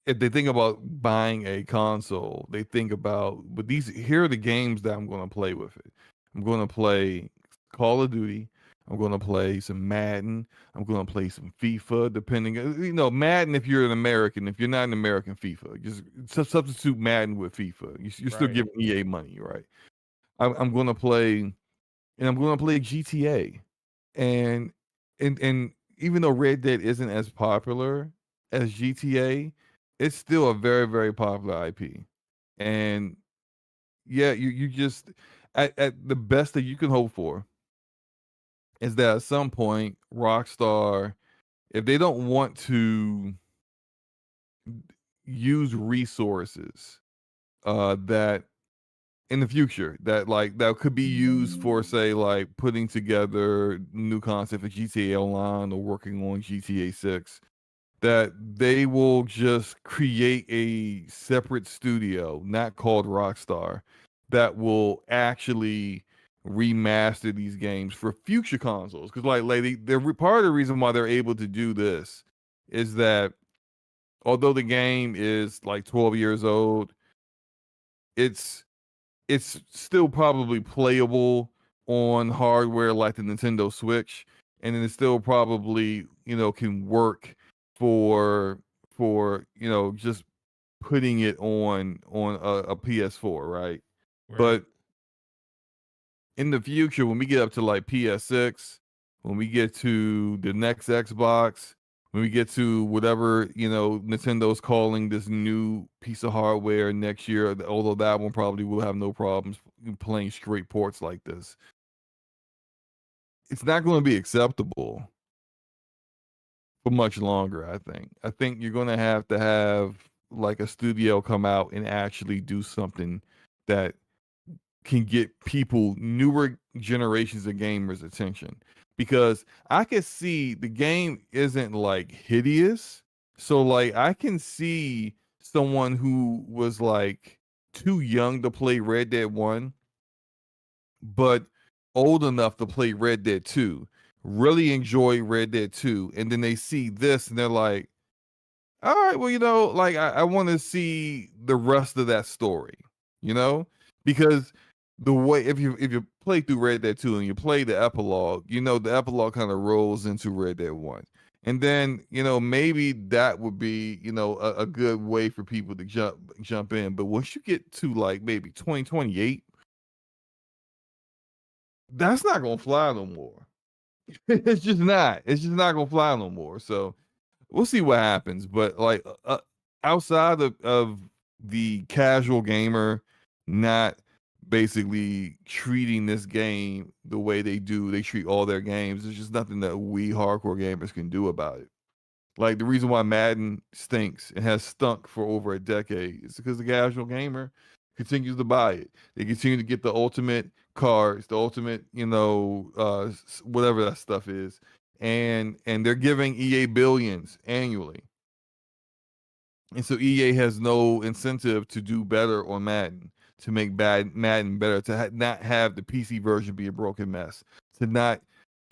if they think about buying a console, they think about, but here are the games that I'm going to play with it. I'm going to play Call of Duty. I'm gonna play some Madden. I'm gonna play some FIFA, depending. Madden if you're an American. If you're not an American, FIFA. Just substitute Madden with FIFA. You're still Right. giving EA money, right? I'm gonna play, and I'm gonna play GTA, and and even though Red Dead isn't as popular as GTA, it's still a very very popular IP, and yeah, you just at the best that you can hope for is that at some point Rockstar, if they don't want to use resources that in the future that could be used for say like putting together new content for GTA Online or working on GTA 6, that they will just create a separate studio not called Rockstar that will actually remaster these games for future consoles, because they're part of the reason why they're able to do this is that although the game is like 12 years old, it's it's still probably playable on hardware like the Nintendo Switch, and then it still probably can work for just putting it on a PS4, right? Right. But in the future, when we get up to like PS6, when we get to the next Xbox, when we get to whatever Nintendo's calling this new piece of hardware next year, although that one probably will have no problems playing straight ports like this, it's not going to be acceptable for much longer. I think you're going to have like a studio come out and actually do something that can get people, newer generations of gamers attention, because I can see the game isn't like hideous. So like I can see someone who was like too young to play Red Dead 1 but old enough to play Red Dead 2, really enjoy Red Dead 2, and then they see this and they're like, all right, well, like I want to see the rest of that story, you know, because the way if you play through Red Dead 2 and you play the epilogue, the epilogue kind of rolls into Red Dead 1. And then, maybe that would be, a good way for people to jump in. But once you get to like maybe 2028, that's not gonna fly no more. It's just not. It's just not gonna fly no more. So we'll see what happens. But like outside of the casual gamer not basically treating this game the way they treat all their games, there's just nothing that we hardcore gamers can do about it. Like the reason why Madden stinks and has stunk for over a decade is because the casual gamer continues to buy it. They continue to get the ultimate cards, the ultimate, whatever that stuff is, and they're giving EA billions annually, and so EA has no incentive to do better on Madden, to make Madden better, to not have the PC version be a broken mess, to not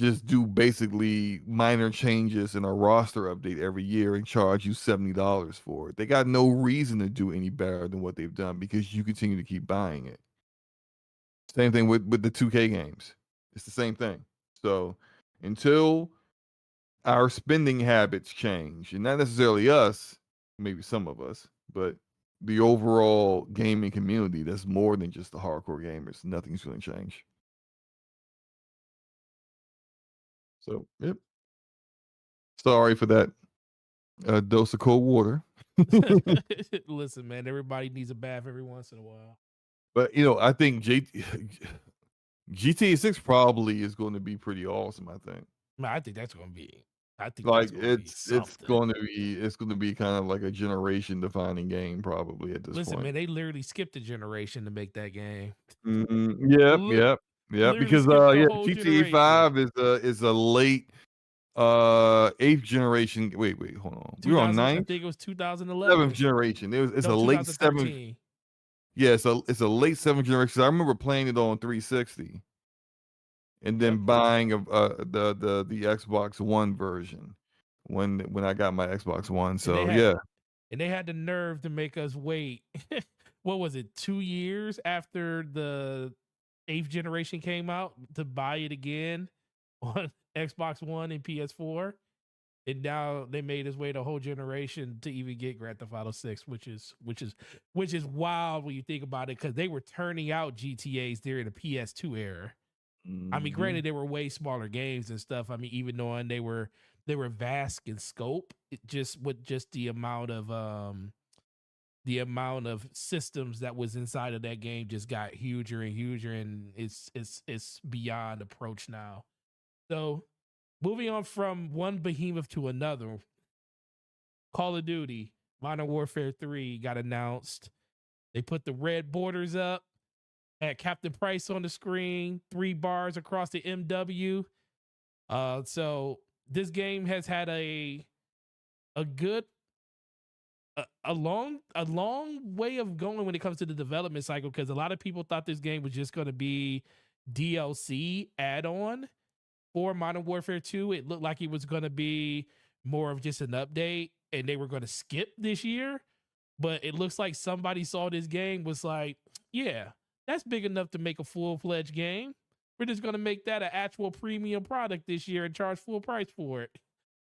just do basically minor changes in a roster update every year and charge you $70 for it. They got no reason to do any better than what they've done because you continue to keep buying it. Same thing with the 2K games. It's the same thing. So until our spending habits change, and not necessarily us, maybe some of us, but the overall gaming community that's more than just the hardcore gamers, nothing's going to change. So, yep. Sorry for that dose of cold water. Listen, man, everybody needs a bath every once in a while. But, I think GTA 6 probably is going to be pretty awesome, I think. Man, I think that's gonna be. I think Like that's gonna be something. it's going to be kind of like a generation defining game probably at this Listen, point. man, they literally skipped a generation to make that game. Yep, Li- yep, yep. Literally Because skipped the yeah, whole GTA generation. 5 is a late eighth generation. Wait, hold on. We were on 2000, I ninth, think it was seventh 2011. generation. It's No, a late seventh. 2013. Yeah, it's a late seventh generation. I remember playing it on 360 and Yep. then buying the Xbox One version when I got my Xbox One. And they So had yeah. and they had the nerve to make us wait. What was it? 2 years after the eighth generation came out to buy it again. on Xbox One and PS4. And now they made his way the whole generation to even get Grand Theft Auto 6, which is wild when you think about it, because they were turning out GTAs during the PS2 era. I mean, Mhm. granted, they were way smaller games and stuff. I mean, even knowing they were vast in scope, it just with just the amount of systems that was inside of that game just got huger and huger, and it's beyond approach now. So moving on from one behemoth to another, Call of Duty Modern Warfare 3 got announced. They put the red borders up, had Captain Price on the screen, 3 bars across the MW. So this game has had a good a long way of going when it comes to the development cycle, because a lot of people thought this game was just going to be DLC add-on for Modern Warfare 2. It looked like it was going to be more of just an update and they were going to skip this year. But it looks like somebody saw this game, was like, yeah, that's big enough to make a full-fledged game. We're just going to make that an actual premium product this year and charge full price for it.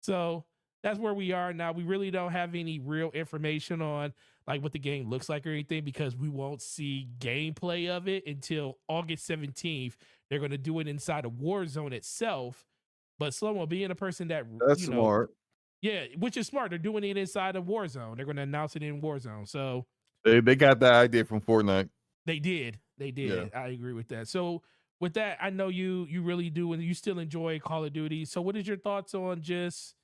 So that's where we are now. We really don't have any real information on like what the game looks like or anything, because we won't see gameplay of it until August 17th. They're going to do it inside of Warzone itself. But Slomo, being a person that, That's you know, smart. yeah, which is smart. They're doing it inside of Warzone. They're going to announce it in Warzone. So They got that idea from Fortnite. they did. They Yeah. did. I agree with that. So with that, I know you really do, and you still enjoy Call of Duty. So what is your thoughts on just,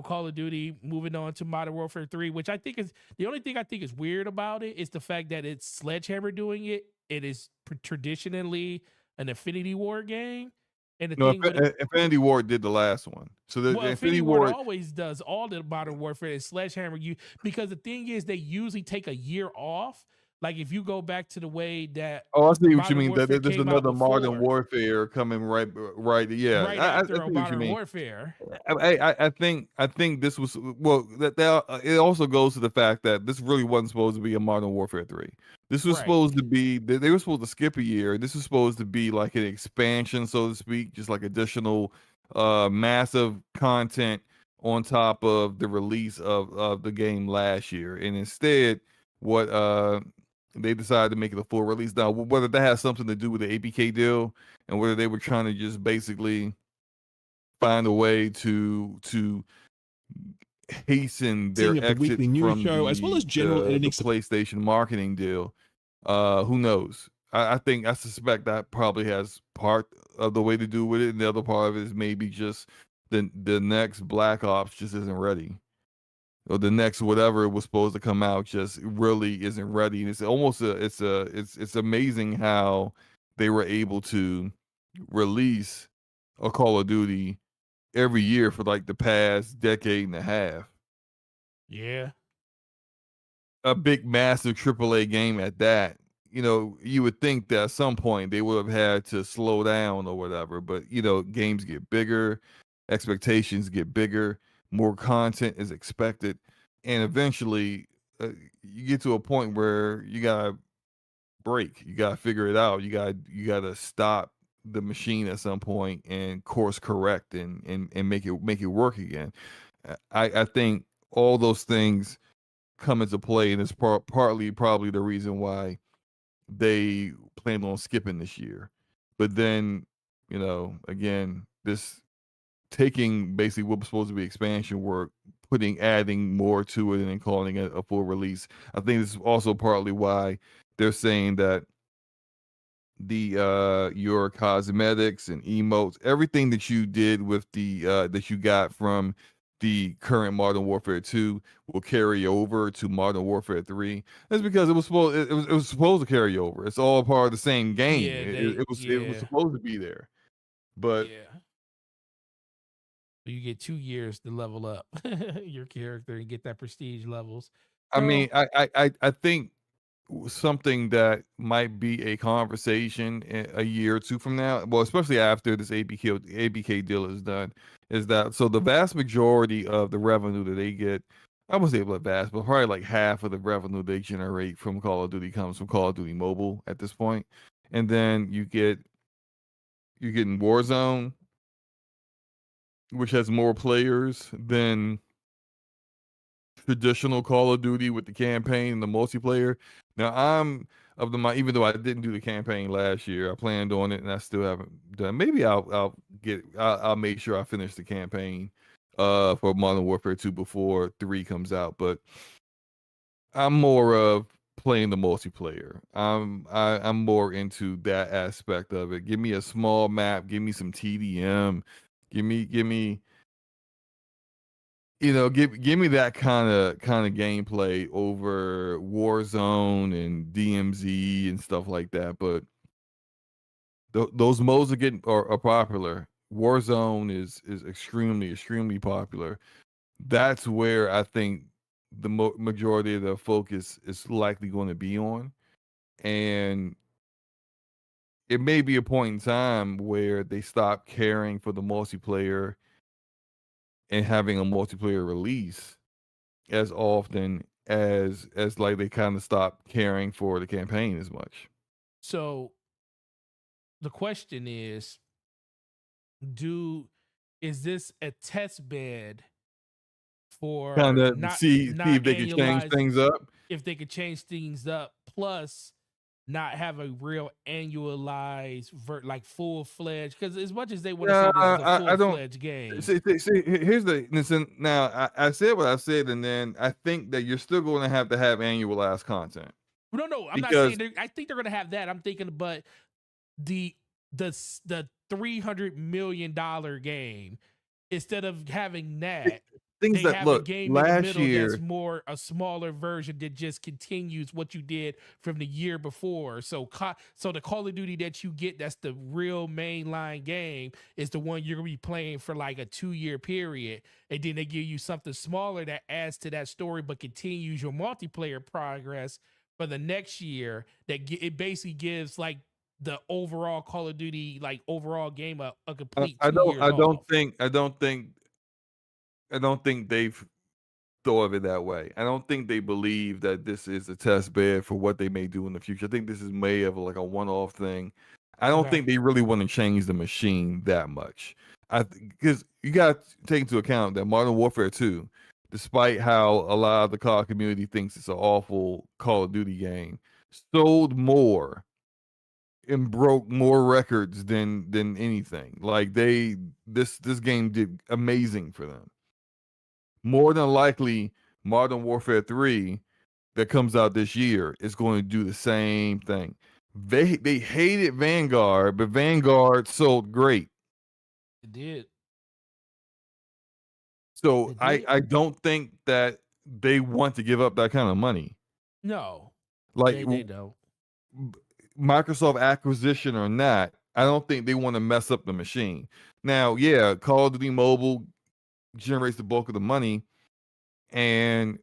Call of Duty moving on to Modern Warfare 3, which I think is the only thing I think is weird about it is the fact that it's Sledgehammer doing it. It is traditionally an Infinity War game. And the No, thing with it, Infinity Ward did the last one. So the well, Infinity Infinity Ward Ward. always does all the Modern Warfare, and Sledgehammer, because the thing is they usually take a year off. Like if you go back to the way that Oh, I see what you Modern mean. That Warfare there's came out another Modern before, Warfare coming right. Yeah, right I after a see what you Modern mean. Warfare. I think this was it also goes to the fact that this really wasn't supposed to be a Modern Warfare 3. This was Right. supposed to be they were supposed to skip a year. This was supposed to be like an expansion, so to speak, just like additional massive content on top of the release of the game last year. And instead, what they decided to make it a full release. Now, whether that has something to do with the APK deal and whether they were trying to just basically find a way to hasten their Of the exit weekly news from show, as well as general the editing PlayStation marketing deal. Who knows? I suspect that probably has part of the way to do with it, and the other part of it is maybe just the next Black Ops just isn't ready, or the next whatever was supposed to come out just really isn't ready. And it's almost it's amazing how they were able to release a Call of Duty every year for like the past decade and a half. Yeah. A big, massive AAA game at that. You would think that at some point they would have had to slow down or whatever, but games get bigger, expectations get bigger, more content is expected, and eventually you get to a point where you gotta break, you gotta figure it out, you gotta stop the machine at some point and course correct and make it work again. I think all those things come into play, and it's partly probably the reason why they plan on skipping this year. But then, again, this taking basically what was supposed to be expansion work, adding more to it, and then calling it a full release. I think this is also partly why they're saying that your cosmetics and emotes, everything that you did with that you got from the current Modern Warfare 2 will carry over to Modern Warfare 3. That's because it was supposed to carry over. It's all part of the same game. Yeah, It was supposed to be there. But yeah. You get 2 years to level up your character and get that prestige levels. I So mean, I think something that might be a conversation a year or two from now, well, especially after this ABK deal is done, is that so the vast majority of the revenue that they get, I wouldn't say vast, but probably like half of the revenue they generate from Call of Duty comes from Call of Duty Mobile at this point. And then you're getting Warzone, which has more players than traditional Call of Duty with the campaign and the multiplayer. Now I'm of the mind, even though I didn't do the campaign last year, I planned on it and I still haven't done. Maybe I'll make sure I finish the campaign for Modern Warfare 2 before 3 comes out. But I'm more of playing the multiplayer. I'm more into that aspect of it. Give me a small map, give me some TDM, give me give me that kind of gameplay over Warzone and DMZ and stuff like that. But those modes are popular. Warzone is extremely popular. That's where I think the majority of the focus is likely going to be on, and it may be a point in time where they stop caring for the multiplayer and having a multiplayer release as often as like they kind of stop caring for the campaign as much. So the question do is this a test bed Kind for of not see not if they could change annualized, things up. if they could change things up, plus not have a real annualized like full-fledged, because as much as they want to say Yeah, this is a I don't full-fledged game. see. Here's the listen. Now, I said what I said, and then I think that you're still going to have annualized content No, I'm not saying because I think they're gonna have that. I'm thinking, but the the $300 million game, instead of having that, things they that have a look game in the last middle that's year. more a smaller version that just continues what you did from the year before. So so the Call of Duty that you get, that's the real mainline game, is the one you're gonna be playing for like a 2-year period, and then they give you something smaller that adds to that story but continues your multiplayer progress for the next year. It basically gives like the overall Call of Duty, like overall game, a complete I 2 don't years I don't off. think I don't think I don't think they've thought of it that way. I don't think they believe that this is a test bed for what they may do in the future. I think this is made of like a one-off thing. I don't Okay. think they really want to change the machine that much. Because you got to take into account that Modern Warfare 2, despite how a lot of the COD community thinks it's an awful Call of Duty game, sold more and broke more records than anything. Like this game did amazing for them. More than likely, Modern Warfare 3 that comes out this year is going to do the same thing. They hated Vanguard, but Vanguard sold great. It did. So It I did. I don't think that they want to give up that kind of money. No, Like they don't. Microsoft acquisition or not, I don't think they want to mess up the machine. Now, yeah, Call of Duty Mobile generates the bulk of the money, and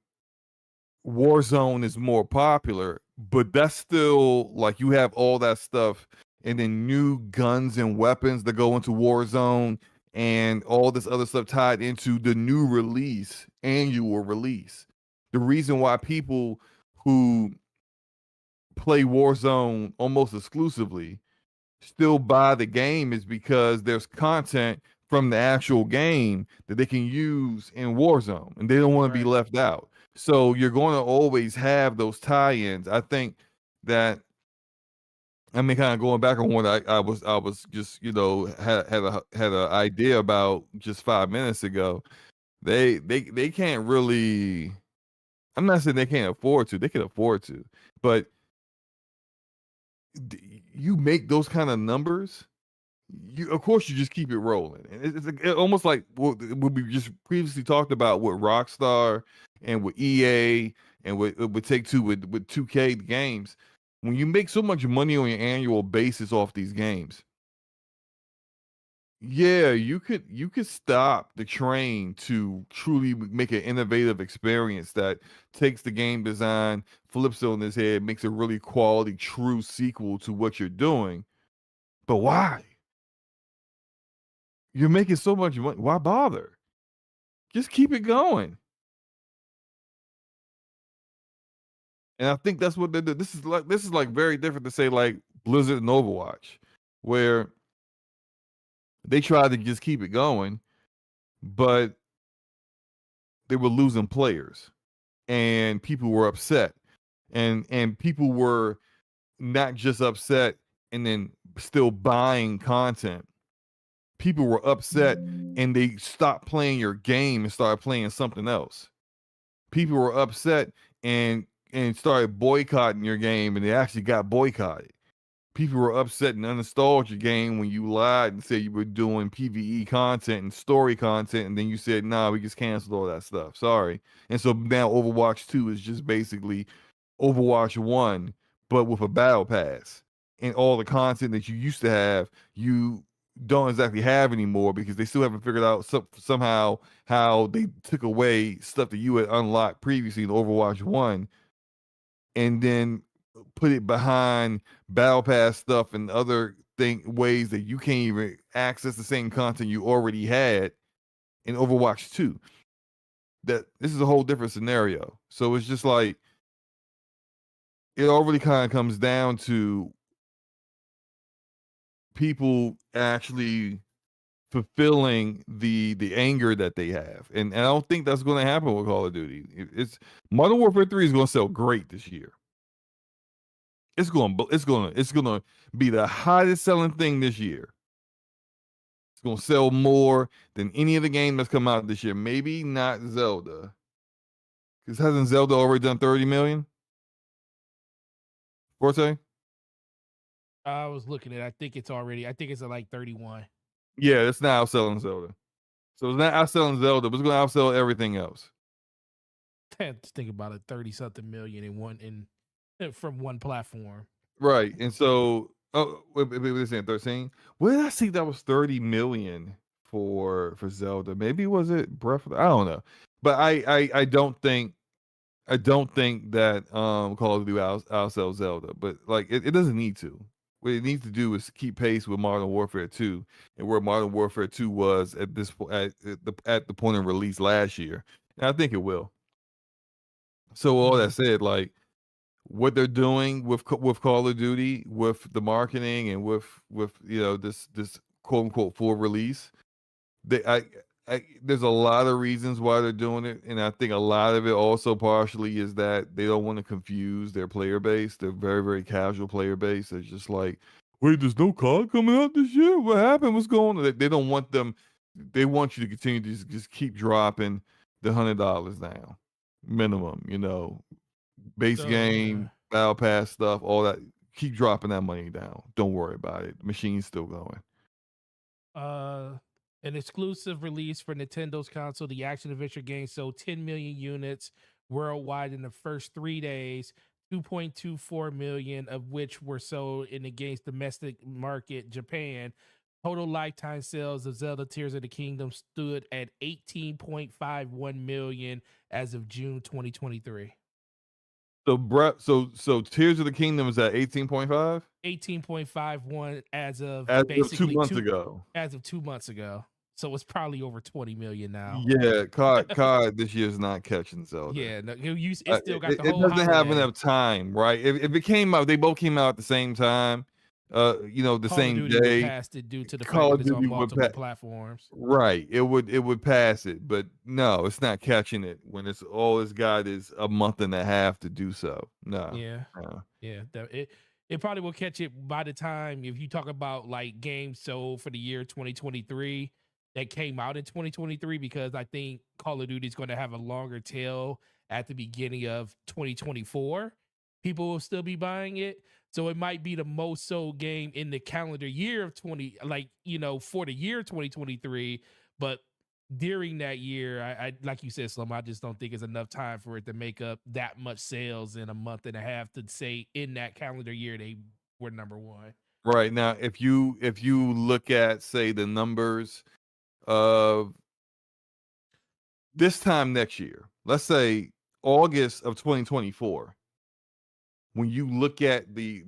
Warzone is more popular, but that's still like you have all that stuff and then new guns and weapons that go into Warzone and all this other stuff tied into the new release, annual release. The reason why people who play Warzone almost exclusively still buy the game is because there's content from the actual game that they can use in Warzone and they don't want to be Right. left out. So you're going to always have those tie-ins. I think that kind of going back on what I was just had an idea about just 5 minutes ago. They can't really. I'm not saying they can't afford to. They can afford to, but you make those kind of numbers, you of course you just keep it rolling, and almost like what we just previously talked about with Rockstar and with EA and with Take Two with 2K games. When you make so much money on an annual basis off these games, yeah, you could stop the train to truly make an innovative experience that takes the game design, flips it on its head, makes a really quality, true sequel to what you're doing. But why? You're making so much money. Why bother? Just keep it going. And I think that's what they do. This is like very different to say like Blizzard and Overwatch, where they try to just keep it going but they were losing players, and people were upset, and people were not just upset and then still buying content. People were upset and they stopped playing your game and started playing something else. People were upset and started boycotting your game, and they actually got boycotted. People were upset and uninstalled your game when you lied and said you were doing PvE content and story content, and then you said, nah, we just canceled all that stuff. Sorry. And so now Overwatch 2 is just basically Overwatch 1, but with a battle pass. And all the content that you used to have, you don't exactly have anymore because they still haven't figured out somehow how they took away stuff that you had unlocked previously in Overwatch 1 and then put it behind battle pass stuff and other ways that you can't even access the same content you already had in Overwatch 2. That this is a whole different scenario. So it's just like it already kind of comes down to people actually fulfilling the anger that they have, and I don't think that's going to happen with Call of Duty. It's Modern Warfare 3 is going to sell great this year. It's going to be the hottest selling thing this year. It's going to sell more than any of the game that's come out this year. Maybe not Zelda, because hasn't Zelda already done 30 million? Forte? I was looking at. I think it's at like 31. Yeah, it's not outselling Zelda. So it's not outselling Zelda, but it's going to outsell everything else. Just think about it, 30 something million from one platform. Right. And so, oh, wait, they're saying 13. Where did I see that was 30 million for Zelda? Maybe was it Breath of the, I don't know. But I don't think that Call of Duty outsell Zelda, but like it doesn't need to. What it needs to do is keep pace with Modern Warfare 2 and where Modern Warfare 2 was at this at the point of release last year. And I think it will. So all that said, like what they're doing with Call of Duty, with the marketing and with this quote unquote full release, there's a lot of reasons why they're doing it, and I think a lot of it also partially is that they don't want to confuse their player base. They're very, very casual player base. It's just like, wait, there's no COD coming out this year. What happened? What's going on? They don't want them. They want you to continue to just keep dropping the $100 down minimum. Base game, battle pass stuff, all that. Keep dropping that money down. Don't worry about it. The machine's still going. An exclusive release for Nintendo's console, the action adventure game sold 10 million units worldwide in the first 3 days, 2.24 million of which were sold in the game's domestic market, Japan. Total lifetime sales of Zelda Tears of the Kingdom stood at 18.51 million as of June 2023. So Tears of the Kingdom is at 18.5? 18.51 as of basically 2 months ago. As of 2 months ago. So it's probably over 20 million now. Yeah, COD this year is not catching Zelda. Yeah, no, it still got the whole. It doesn't have enough time, right? If it came out, they both came out at the same time. The Call same of Duty day. Would pass it due to the Call fact of that it's on Duty multiple platforms. Right, it would pass it, but no, it's not catching it when it's all it's got is a month and a half to do so. No. Yeah, yeah. It probably will catch it by the time, if you talk about like games sold for the year 2023 that came out in 2023, because I think Call of Duty is going to have a longer tail at the beginning of 2024. People will still be buying it. So it might be the most sold game in the calendar year of for the year 2023. But during that year, I like you said, Slum, I just don't think it's enough time for it to make up that much sales in a month and a half to say in that calendar year they were number one. Right. Now, if you look at, say, the numbers of this time next year, let's say August of 2024, when you look at the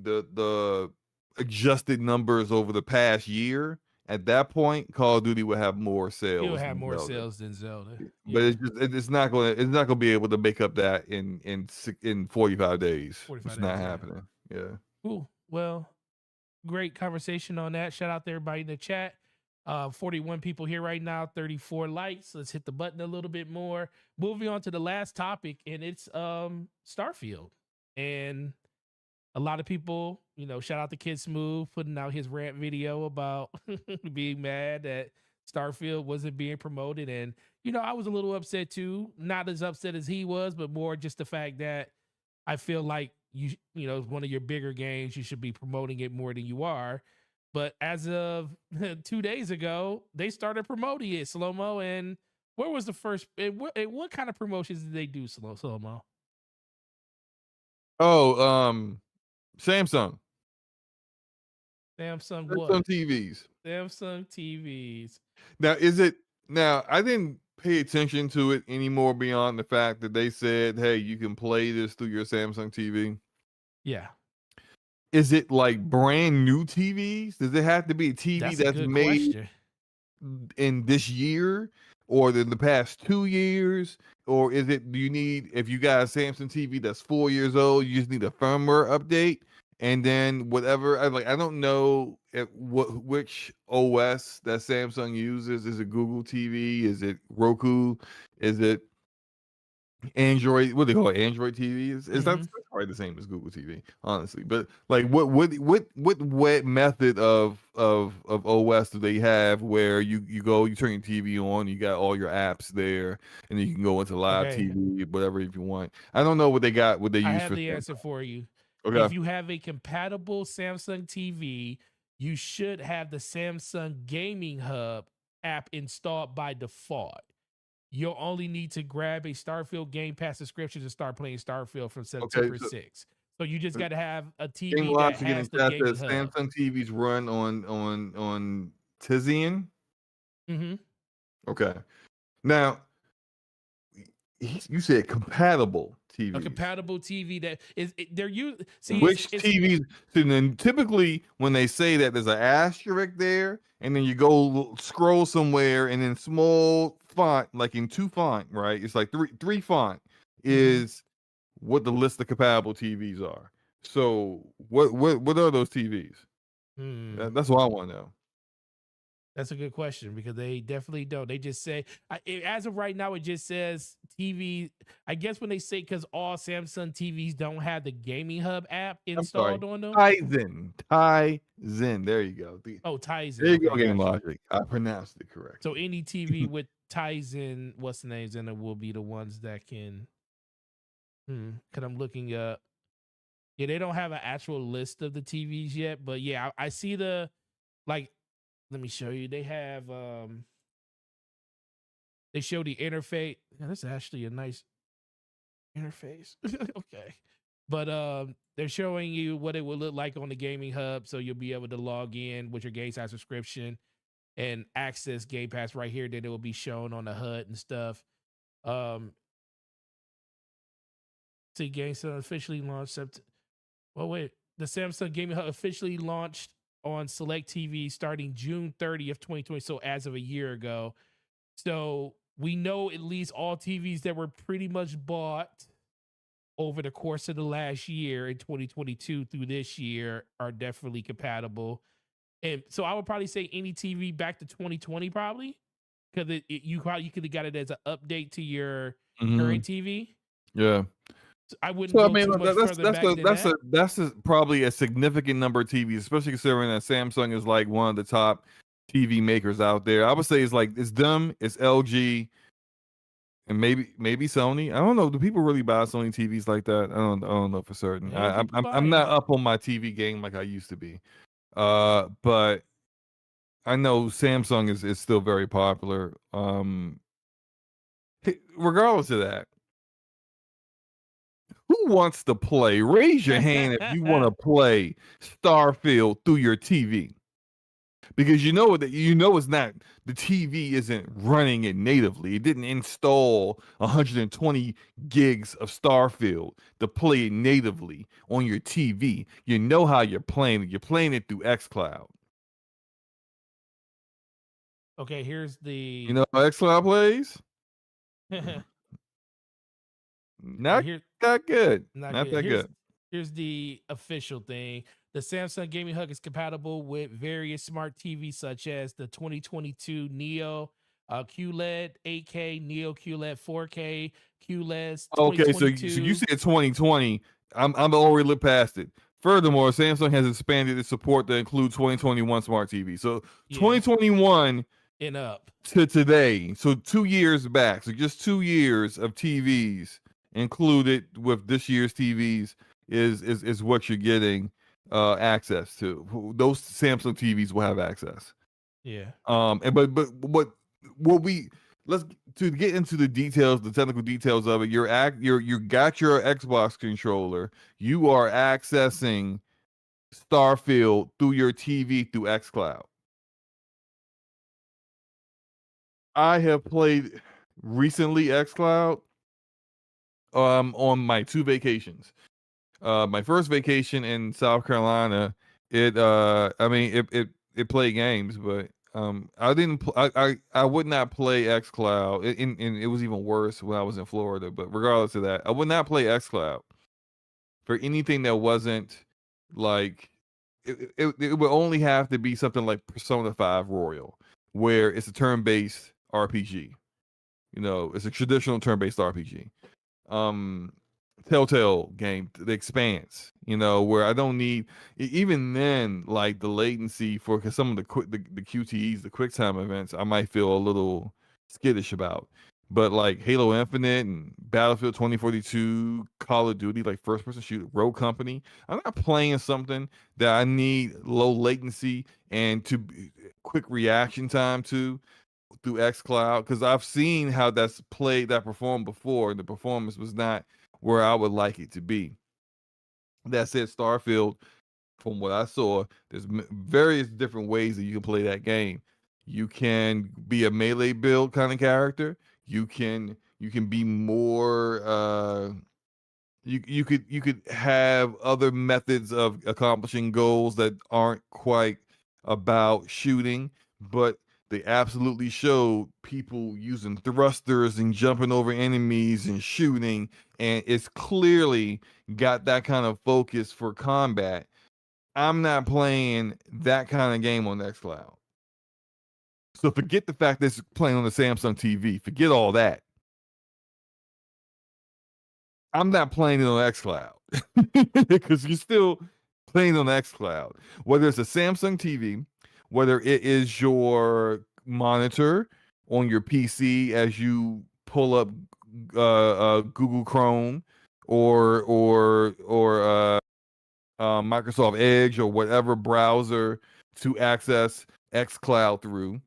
adjusted numbers over the past year, at that point, Call of Duty will have more sales. It will have more sales than Zelda, but it's not gonna be able to make up that in 45 days. It's not happening. Yeah. Cool. Well, great conversation on that. Shout out to everybody in the chat. 41 people here right now, 34 likes. Let's hit the button a little bit more. Moving on to the last topic, and it's Starfield. And a lot of people, shout out to Kid Smooth putting out his rant video about being mad that Starfield wasn't being promoted. And, I was a little upset too. Not as upset as he was, but more just the fact that I feel like one of your bigger games, you should be promoting it more than you are. But as of 2 days ago, they started promoting it, Slow Mo. And where was the first? And what kind of promotions did they do, Slow Mo? Oh, Samsung. Samsung Samsung what? TVs. Samsung TVs. Now I didn't pay attention to it anymore beyond the fact that they said, hey, you can play this through your Samsung TV. Yeah, Is it like brand new TVs? Does it have to be a TV that's a that's good made question. in this year or in the past 2 years? Or is it, do you need, if you got a Samsung TV that's 4 years old, you just need a firmware update? And then whatever, I don't know which OS that Samsung uses. Is it Google TV? Is it Roku? Is it Android? What do they call it? Android TV? Is Hmm. that's probably the same as Google TV, honestly. But like, what method of OS do they have where you go, you turn your TV on, you got all your apps there, and then you can go into live Okay, TV, whatever if you want. I don't know what they got, what they I use have for the Samsung. answer for you. If Okay, you have a compatible Samsung TV, you should have the Samsung Gaming Hub app installed by default. You'll only need to grab a Starfield Game Pass subscription to start playing Starfield from okay. September So 6th. So you just got to have a Game TV that Logic in the has the chat Gaming says Hub. Samsung TVs run on Tizian. Hmm. Okay, now you said compatible A TVs. compatible TV that they're used. See, Which it's TVs? So then typically when they say that, there's an asterisk there, and then you go scroll somewhere, and then small font, like in two font, right? It's like three font mhm. is what the list of compatible TVs are. So what are those TVs? Hmm. That's what I want to know. That's a good question because they definitely don't. They just say, as of right now, it just says TV. I guess when they say because all Samsung TVs don't have the Gaming Hub app I'm sorry. installed on them. Tizen. There you go. Oh, ties There in. you go, Okay, Game got you. Logic. I pronounced it So correctly. any TV with ties in, what's the names in it will be the ones that can. Because I'm looking up. Yeah, they don't have an actual list of the TVs yet, but yeah, I see the like. Let me show you. They have they show the interface. Yeah, that's actually a nice interface. Okay. But they're showing you what it will look like on the gaming hub. So you'll be able to log in with your Game Pass subscription and access Game Pass right here. Then it will be shown on the HUD and stuff. Um see GameStop officially launched well wait. The Samsung Gaming Hub officially launched on select TV starting June 30th, 2020. So as of a year ago. So we know at least all TVs that were pretty much bought over the course of the last year in 2022 through this year are definitely compatible. And so I would probably say any TV back to 2020 probably because you could have got it as an update to your Hmm. current TV. Yeah. So I wouldn't So I go mean, too much further back than that. probably a significant number of TVs, especially considering that Samsung is like one of the top TV makers out there. I would say it's them, it's LG, and maybe Sony. I don't know. Do people really buy Sony TVs like that? I don't know for certain. Yeah, people I'm buy not them. up on my TV game like I used to be. But I know Samsung is still very popular. Regardless of that, who wants to play? Raise your hand if you want to play Starfield through your TV. Because you know it's not, the TV isn't running it natively. It didn't install 120 gigs of Starfield to play it natively on your TV. You know how you're playing it. You're playing it through xCloud. Okay, here's You the know how xCloud plays? yeah, Not here that good. not Not good. that Here's good. here's the official thing. The Samsung Gaming Hub is compatible with various smart TVs such as the 2022 Neo QLED 8K, Neo QLED 4K, QLEDs Okay, so you 2022. said 2020. I'm already looked past it. Furthermore, Samsung has expanded its support to include 2021 smart TV. So Yeah, 2021 and up. to today, so 2 years back, so just 2 years of TVs included with this year's TVs is what you're getting access to. Those Samsung TVs will have access. Yeah. And what we let's to get into the details, the technical details of it. You got your Xbox controller. You are accessing Starfield through your TV through XCloud. I have played recently XCloud on my two vacations. My first vacation in South Carolina, it played games, but I didn't I would not play XCloud. And it was even worse when I was in Florida, but regardless of that, I would not play XCloud for anything that wasn't like it would only have to be something like Persona 5 Royal, where it's a turn-based RPG. You know, it's a traditional turn-based RPG. Um, Telltale game, The Expanse. You know, where I don't need even then, like the latency for cause some of the QTEs, the quick time events, I might feel a little skittish about. But like Halo Infinite and Battlefield 2042, Call of Duty, like first person shooter, Rogue Company, I'm not playing something that I need low latency and quick reaction time to through XCloud because I've seen how that's played that performed before, and the performance was not where I would like it to be. That said, Starfield, from what I saw, there's various different ways that you can play that game. You can be a melee build kind of character. You can be more you could have other methods of accomplishing goals that aren't quite about shooting, but they absolutely showed people using thrusters and jumping over enemies and shooting, and it's clearly got that kind of focus for combat. I'm not playing that kind of game on xCloud. So forget the fact that it's playing on the Samsung TV. Forget all that. I'm not playing it on xCloud because you're still playing on xCloud. Whether it's a Samsung TV, whether it is your monitor on your PC as you pull up Google Chrome or Microsoft Edge or whatever browser to access xCloud through,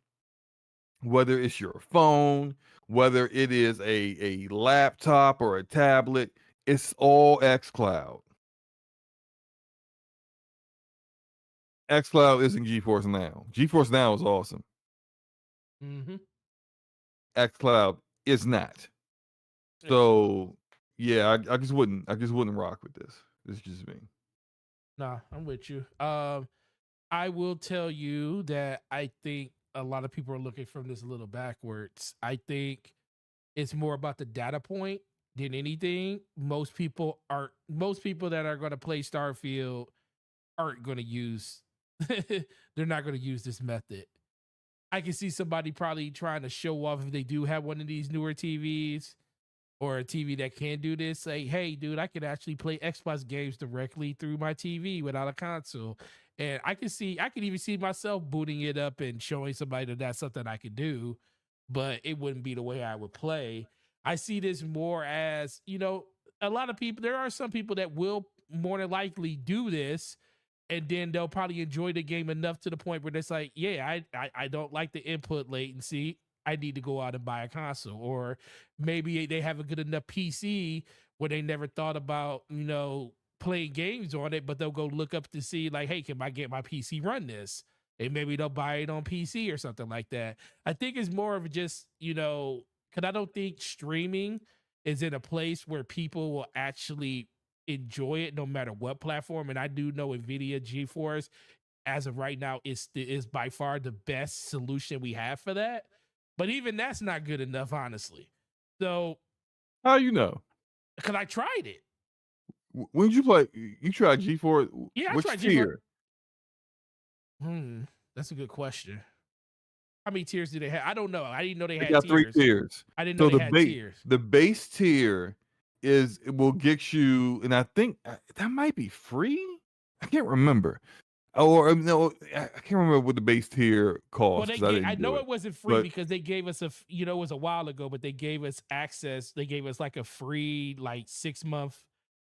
whether it's your phone, whether it is a laptop or a tablet, it's all xCloud. xCloud isn't GeForce Now. GeForce Now is awesome. Mm-hmm. xCloud is not. So yeah, I just wouldn't rock with this. This is just me. Nah, I'm with you. I will tell you that I think a lot of people are looking from this a little backwards. I think it's more about the data point than anything. Most people that are going to play Starfield aren't going to use they're not going to use this method. I can see somebody probably trying to show off if they do have one of these newer TVs or a TV that can do this. Say, hey, dude, I can actually play Xbox games directly through my TV without a console. And I can even see myself booting it up and showing somebody that that's something I could do, but it wouldn't be the way I would play. I see this more as, a lot of people, there are some people that will more than likely do this, and then they'll probably enjoy the game enough to the point where it's like, yeah, I don't like the input latency. I need to go out and buy a console. Or maybe they have a good enough PC where they never thought about, playing games on it, but they'll go look up to see like, hey, can I get my PC run this? And maybe they'll buy it on PC or something like that. I think it's more of just, because I don't think streaming is in a place where people will actually enjoy it no matter what platform. And I do know Nvidia GeForce as of right now is by far the best solution we have for that. But even that's not good enough, honestly. So How you know? because I tried it. When did you play? You tried G4? Yeah, I Which tried tier? That's a good question. How many tiers do they have? I don't know. I didn't know they They had got 3 tiers. tiers. I didn't know So they had tiers. the base tier it will get you, and I think that might be free. I can't remember. Or no, I can't remember what the base tier Well, cost because I I didn't do know it. it wasn't free But because they gave us it was a while ago, but they gave us access. They gave us like a free like 6-month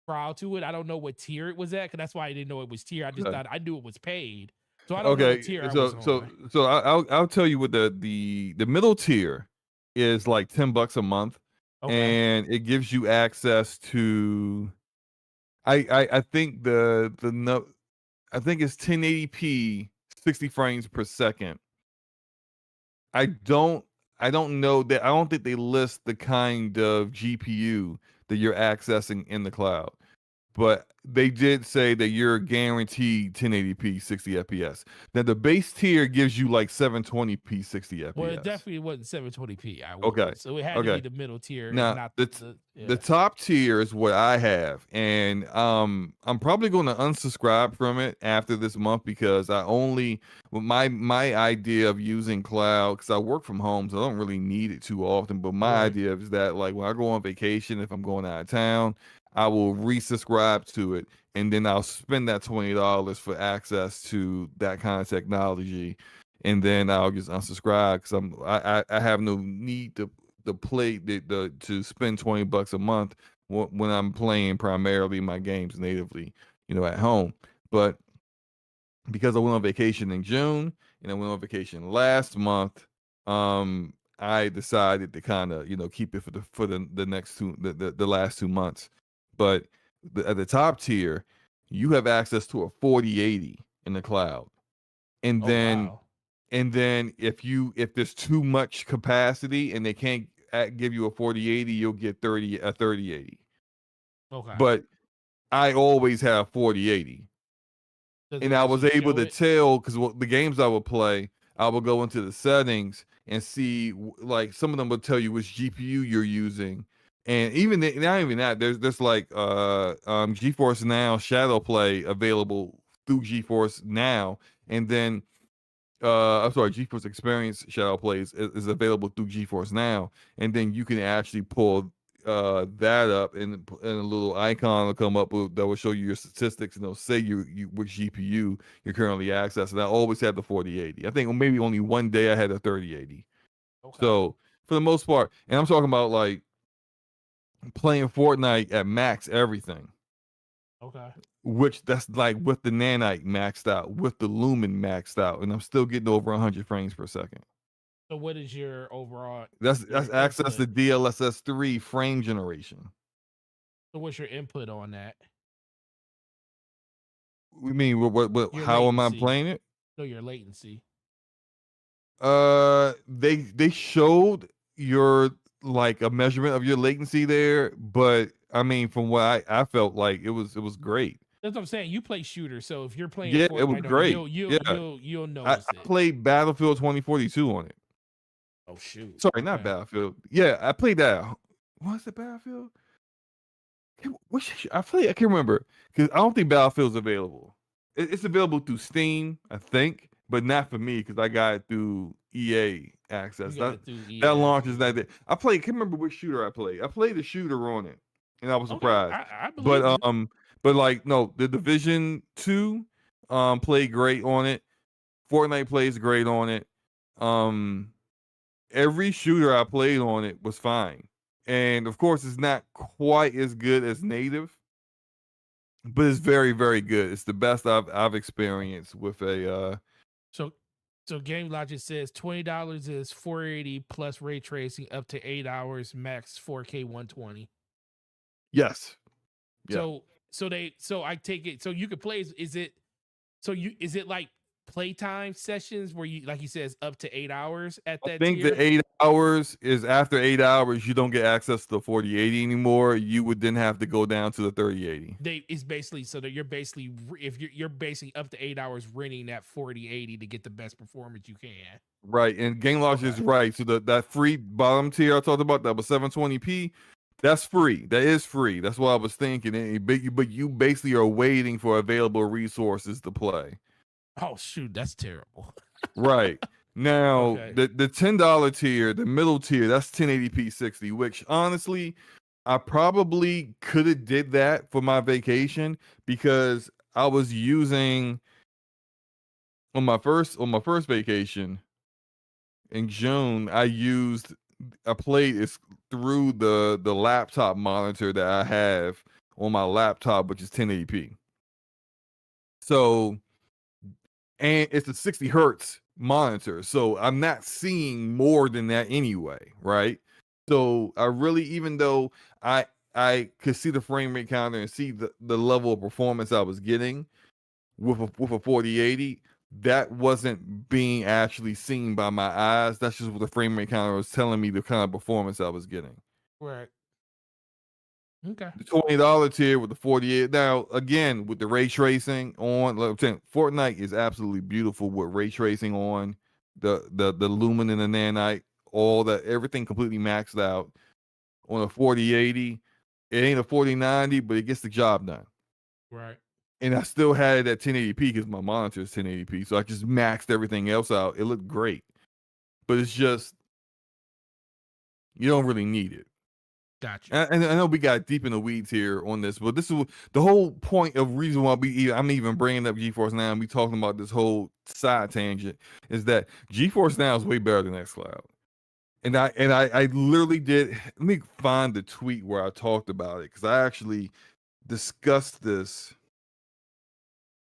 trial to it. I don't know what tier it was at, because that's why I didn't know it was tier. I just thought I knew it was paid, so I don't know what okay, tier I was on. I'll tell you what the middle tier is like $10 a month, Okay. and it gives you access to I think the no I think it's 1080p 60 frames per second. I don't I don't know that I don't think they list the kind of GPU that you're accessing in the cloud. But they did say that you're guaranteed 1080p 60 FPS. Now the base tier gives you like 720p 60 Well, it FPS. definitely wasn't 720p. I Okay. will. So it had to be Okay. the middle tier and Now not the yeah. top tier is what I have, and I'm probably going to unsubscribe from it after this month because I only my idea of using cloud, because I work from home, so I don't really need it too often. But my Right. idea is that like when I go on vacation, if I'm going out of town, I will resubscribe to it, and then I'll spend that $20 for access to that kind of technology, and then I'll just unsubscribe because I have no need to play the to spend $20 a month when I'm playing primarily my games natively, at home. But because I went on vacation in June and I went on vacation last month, I decided to kind of keep it for the next the last 2 months. But at the top tier, you have access to a 4080 in the cloud, and Oh then wow. if there's too much capacity and they can't give you a 4080, you'll get 3080. Okay. But I always have 4080. Does it And I was actually able show to it? tell because the games I would play, I would go into the settings and see like some of them would tell you which GPU you're using. And not even that, there's like GeForce Now Shadow Play available through GeForce Now. And then I'm sorry, GeForce Experience Shadow Plays is available through GeForce Now, and then you can actually pull that up, and a little icon will come up that will show you your statistics, and it'll say you which GPU you're currently accessing. I always had the 4080. I think maybe only one day I had a 3080. Okay. So for the most part, and I'm talking about like playing Fortnite at max everything. Okay. Which that's like with the nanite maxed out, with the lumen maxed out, and I'm still getting over 100 frames per second. So what is your overall That's your access to input? DLSS 3 frame generation. So what's your input on that? We mean Your how am I latency. playing it? No, your latency. They showed your like a measurement of your latency there, but I mean from what I felt like it was great. That's what I'm saying. You play shooter, so if you're playing Yeah, it was Fortnite, great. Yeah. you'll I notice it. played Battlefield 2042 on it. Oh shoot. Sorry, not Okay. Battlefield. Yeah, I played that. Was it Battlefield? I play. I can't remember because I don't think Battlefield's available. It's available through Steam, I think, but not for me because I got it through EA access. You got That it through that EA launches access. that day. I can't remember which shooter I played. I played the shooter on it, and I was Okay, surprised. I But believe you. like no, the Division 2 played great on it. Fortnite plays great on it. Um, every shooter I played on it was fine. And of course, it's not quite as good as native, but it's very, very good. It's the best I've experienced with a. So so Game Logic says $20 is 480 plus ray tracing up to 8 hours, max 4K 120. Yes. Yeah. So I take it, so you could play, is it like playtime sessions where you, like he says, up to 8 hours at I that think the tier? 8 hours is after 8 hours, you don't get access to the 4080 anymore. You would then have to go down to the 3080. It's basically so that you're basically, if you're basically up to 8 hours renting that 4080 to get the best performance you can. Right. And Game Logic is Okay. right. So that free bottom tier I talked about that was 720p. That's free. That is free. That's what I was thinking. But you basically are waiting for available resources to play. Oh shoot, that's terrible. Right. Now, Okay. the $10 tier, the middle tier, that's 1080p 60, which honestly, I probably could have did that for my vacation because I was using on my first vacation in June, I played it through the laptop monitor that I have on my laptop, which is 1080p. So, and it's a 60 hertz monitor, so I'm not seeing more than that anyway, right? So I really, even though I could see the frame rate counter and see the level of performance I was getting with a 4080, that wasn't being actually seen by my eyes. That's just what the frame rate counter was telling me, the kind of performance I was getting. Right. Okay. The $20 tier with the 48. Now, again, with the ray tracing on, like I'm saying, Fortnite is absolutely beautiful with ray tracing on the lumen and the nanite, all that, everything completely maxed out on a 4080. It ain't a 4090, but it gets the job done. Right. And I still had it at 1080p because my monitor is 1080p. So I just maxed everything else out. It looked great. But it's just, you don't really need it. Got you. And I know we got deep in the weeds here on this, but this is the whole point of reason why I'm even bringing up GeForce Now and we talking about this whole side tangent is that GeForce Now is way better than xCloud. And I literally did. Let me find the tweet where I talked about it because I actually discussed this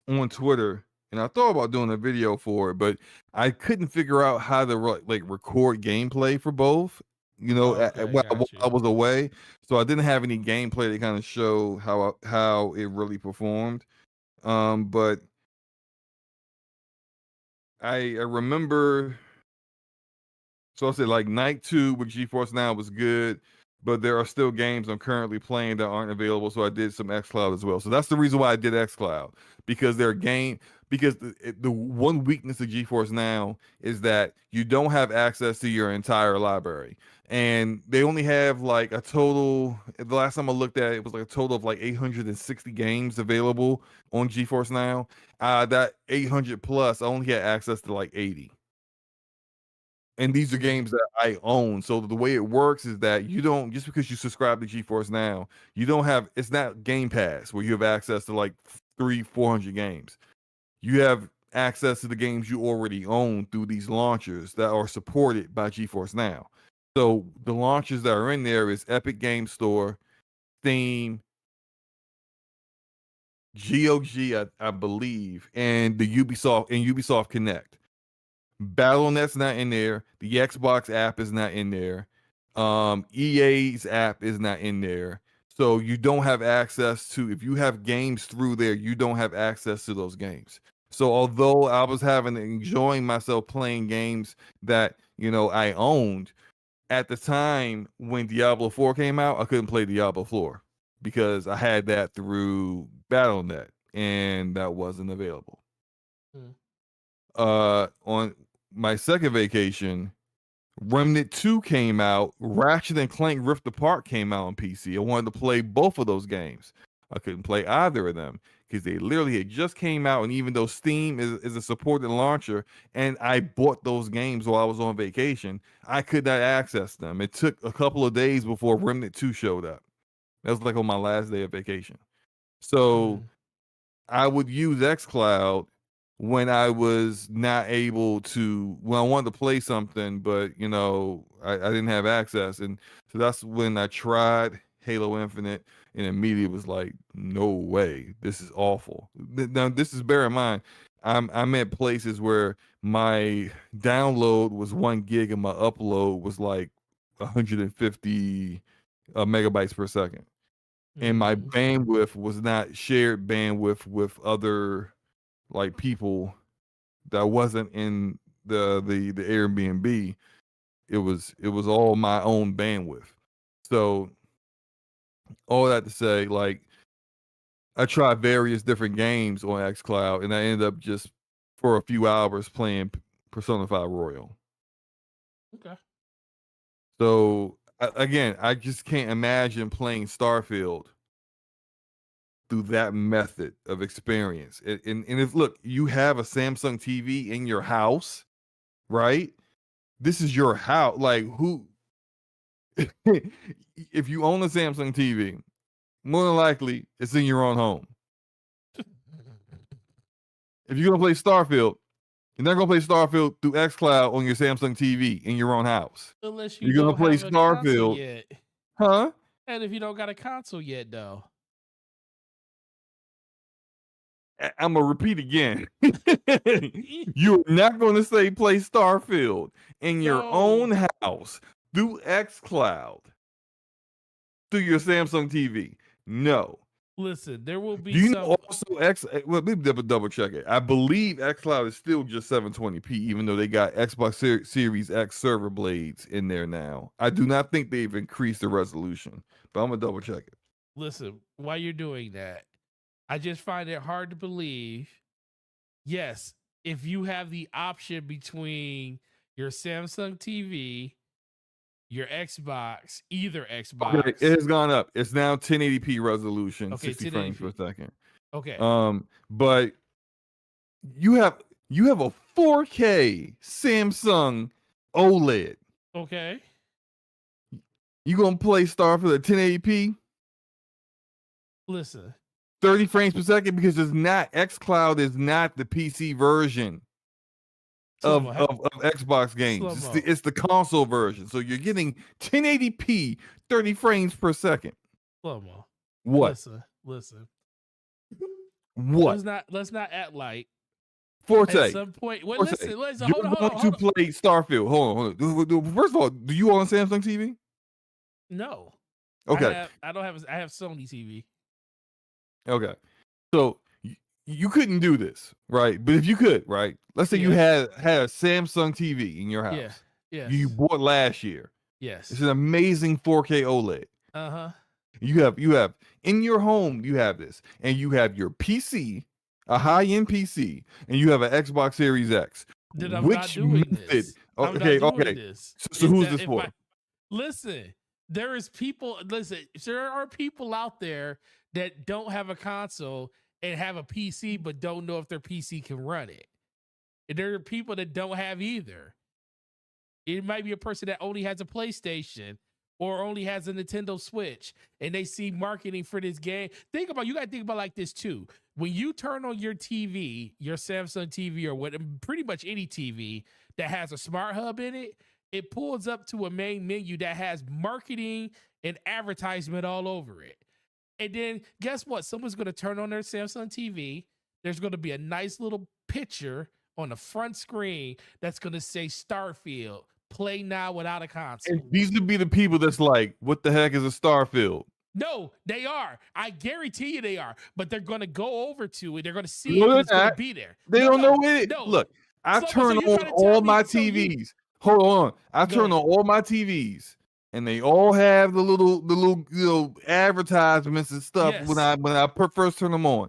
on Twitter, and I thought about doing a video for it, but I couldn't figure out how to record gameplay for both. Okay, While got you. I was away, so I didn't have any gameplay to kind of show how it really performed. But I remember. So I said like Night 2 with GeForce Now was good, but there are still games I'm currently playing that aren't available. So I did some xCloud as well. So that's the reason why I did xCloud, because the one weakness of GeForce Now is that you don't have access to your entire library. And they only have like a total, the last time I looked at it, it was like a total of like 860 games available on GeForce Now. That 800 plus, I only had access to like 80. And these are games that I own. So the way it works is that you don't, just because you subscribe to GeForce Now, you don't have, it's not Game Pass where you have access to like 400 games. You have access to the games you already own through these launchers that are supported by GeForce Now. So the launchers that are in there is Epic Game Store, Steam, GOG, I believe, and Ubisoft Connect. BattleNet's not in there. The Xbox app is not in there. EA's app is not in there. So you don't have access to, if you have games through there, you don't have access to those games. So although I was enjoying myself playing games that, I owned, at the time when Diablo 4 came out, I couldn't play Diablo 4 because I had that through BattleNet and that wasn't available. Hmm. On my second vacation, Remnant 2 came out. Ratchet and Clank Rift Apart came out on PC. I wanted to play both of those games. I couldn't play either of them because they literally had just came out. And even though Steam is a supported launcher, and I bought those games while I was on vacation, I could not access them. It took a couple of days before Remnant 2 showed up. That was like on my last day of vacation. So I would use xCloud when I was not able to, when I wanted to play something, but I didn't have access. And so that's when I tried Halo Infinite and immediately was like, no way, this is awful. Now, this is, bear in mind, I'm at places where my download was 1 gig and my upload was like 150 megabytes per second. And my bandwidth was not shared bandwidth with other like people that wasn't in the Airbnb. It was all my own bandwidth. So all that to say, like, I tried various different games on xCloud and I ended up just for a few hours playing Persona 5 Royal. Okay. So again, I just can't imagine playing Starfield through that method of experience. And if look, you have a Samsung TV in your house, right? This is your house. Like who if you own a Samsung TV, more than likely it's in your own home. If you're gonna play Starfield, you're not gonna play Starfield through xCloud on your Samsung TV in your own house. Unless you You're gonna don't play have a console Starfield, yet. huh? And if you don't got a console yet, though. I'm gonna repeat again. You're not gonna say play Starfield in your own house through xCloud through your Samsung TV. No. Listen, there will be Do you some. know also well, let me double check it. I believe xCloud is still just 720p, even though they got Xbox Series X server blades in there now. I do not think they've increased the resolution, but I'm gonna double check it. Listen, while you're doing that, I just find it hard to believe. Yes, if you have the option between your Samsung TV, your Xbox, either Xbox. Okay, it has gone up. It's now 1080p resolution, Okay, 60 frames per second. Okay. But you have a 4K Samsung OLED. Okay. You gonna play Starfield at 1080p? Listen. 30 frames per second because it's not xCloud is not the PC version of Xbox games. It's the console version. So you're getting 1080p, 30 frames per second. Slow-mo. What? Listen. What? Let's not act like Forte. at some point. Well, listen, hold on. Play Starfield. Hold on. First of all, do you own a Samsung TV? No. Okay. I have Sony TV. Okay. So you couldn't do this, right? But if you could, right? Let's say you had a Samsung TV in your house. Yeah. You bought last year. Yes. It's an amazing 4K OLED. Uh-huh. You have in your home, you have this, and you have your PC, a high-end PC, and you have an Xbox Series X. Then I'm not doing this. Okay. So who's this for? Listen, there are people out there that don't have a console and have a PC but don't know if their PC can run it. And there are people that don't have either. It might be a person that only has a PlayStation or only has a Nintendo Switch and they see marketing for this game. You got to think about like this too. When you turn on your TV, your Samsung TV or pretty much any TV that has a smart hub in it, it pulls up to a main menu that has marketing and advertisement all over it. And then guess what? Someone's going to turn on their Samsung TV. There's going to be a nice little picture on the front screen that's going to say Starfield, play now without a console. And these would be the people that's like, what the heck is a Starfield? No, they are. I guarantee you they are. But they're going to go over to it. They're going to see it. It's going to be there. They don't know it. No. Look, I turn on all my TVs. Hold on. I turn on all my TVs. And they all have the little advertisements and stuff when I first turn them on.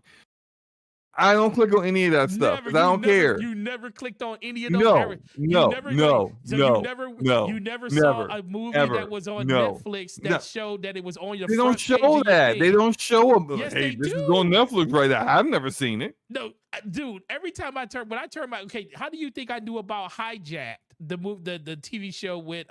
I don't click on any of that stuff because I don't care. You never clicked on any of those. No. You never saw a movie that was on Netflix that showed that it was on your. They don't show that. They don't show them. Yes, hey, they this do. is on Netflix right now. I've never seen it. No, dude. Every time when I turn my how do you think I knew about Hijacked, the TV show with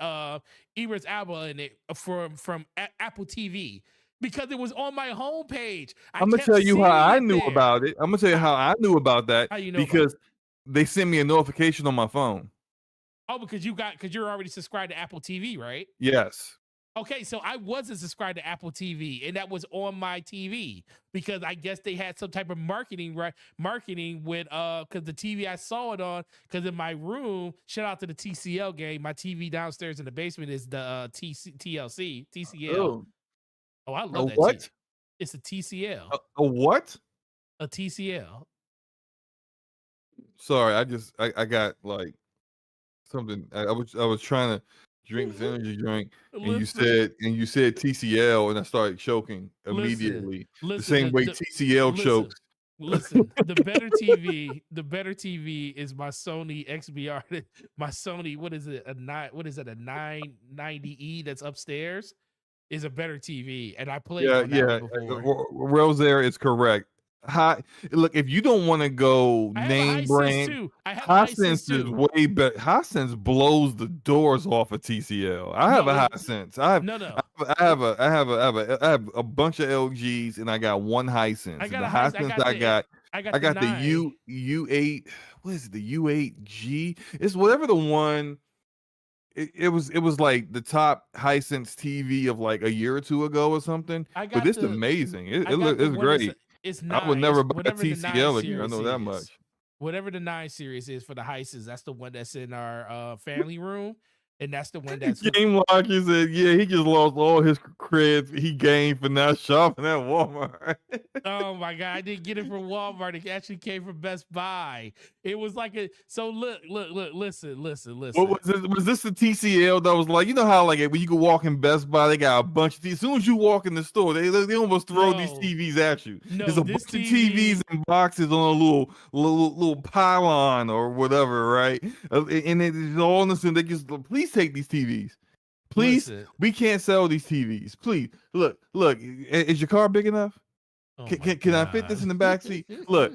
Idris Elba in it from Apple TV? Because it was on my homepage. I'm gonna tell you how I knew about it. I'm gonna tell you how I knew about that. How you know? Because they sent me a notification on my phone. Oh, because you're already subscribed to Apple TV, right? Yes. Okay, so I wasn't subscribed to Apple TV, and that was on my TV because I guess they had some type of marketing with because the TV I saw it on, because in my room, shout out to the TCL game, my TV downstairs in the basement is the TCL. Oh, I love that. What? It's a TCL. A what? A TCL. Sorry, I got like something. I was trying to drink this energy drink, and you said TCL, and I started choking immediately. The same way TCL chokes Listen, the better TV is my Sony XBR. My Sony, what is it? A 990E that's upstairs is a better TV, and I played Yeah, on that yeah. one before. Rosaire is correct. High, look, if you don't want to go I have a name Hisense brand, too. I have a Hisense Hisense is too. way better. Hisense blows the doors off of TCL. I have No, a Hisense. I have, no. I have a bunch of LGs, and I got one Hisense. I And got the a Hisense. Hisense I got I the got the 9. U8. What is it? The U8G? It's whatever the one. It was like the top Hisense TV of like a year or two ago or something. I But got it's the amazing. I got the It's one that's great. it's I would 9. It's never buy a whatever the 9 TCL again. I series know that is. much. Whatever the 9 series is for the Hisense, that's the one that's in our family room, and that's the one that's hooked. Game Locker said, yeah, he just lost all his creds he gained for not shopping at Walmart. Oh my god, I didn't get it from Walmart. It actually came from Best Buy. It was like a look, listen. What was this the TCL that was like, you know how like when you go walk in Best Buy, they got a bunch of as soon as you walk in the store, they almost throw these No, TVs at you. There's no, a this bunch of TVs TV. and boxes on a little pylon or whatever, right? And it's all in the same. They just please take these TVs. Please, Listen. we can't sell these TVs. Please, look. Is your car big enough? Oh Can I fit this in the back seat? Look,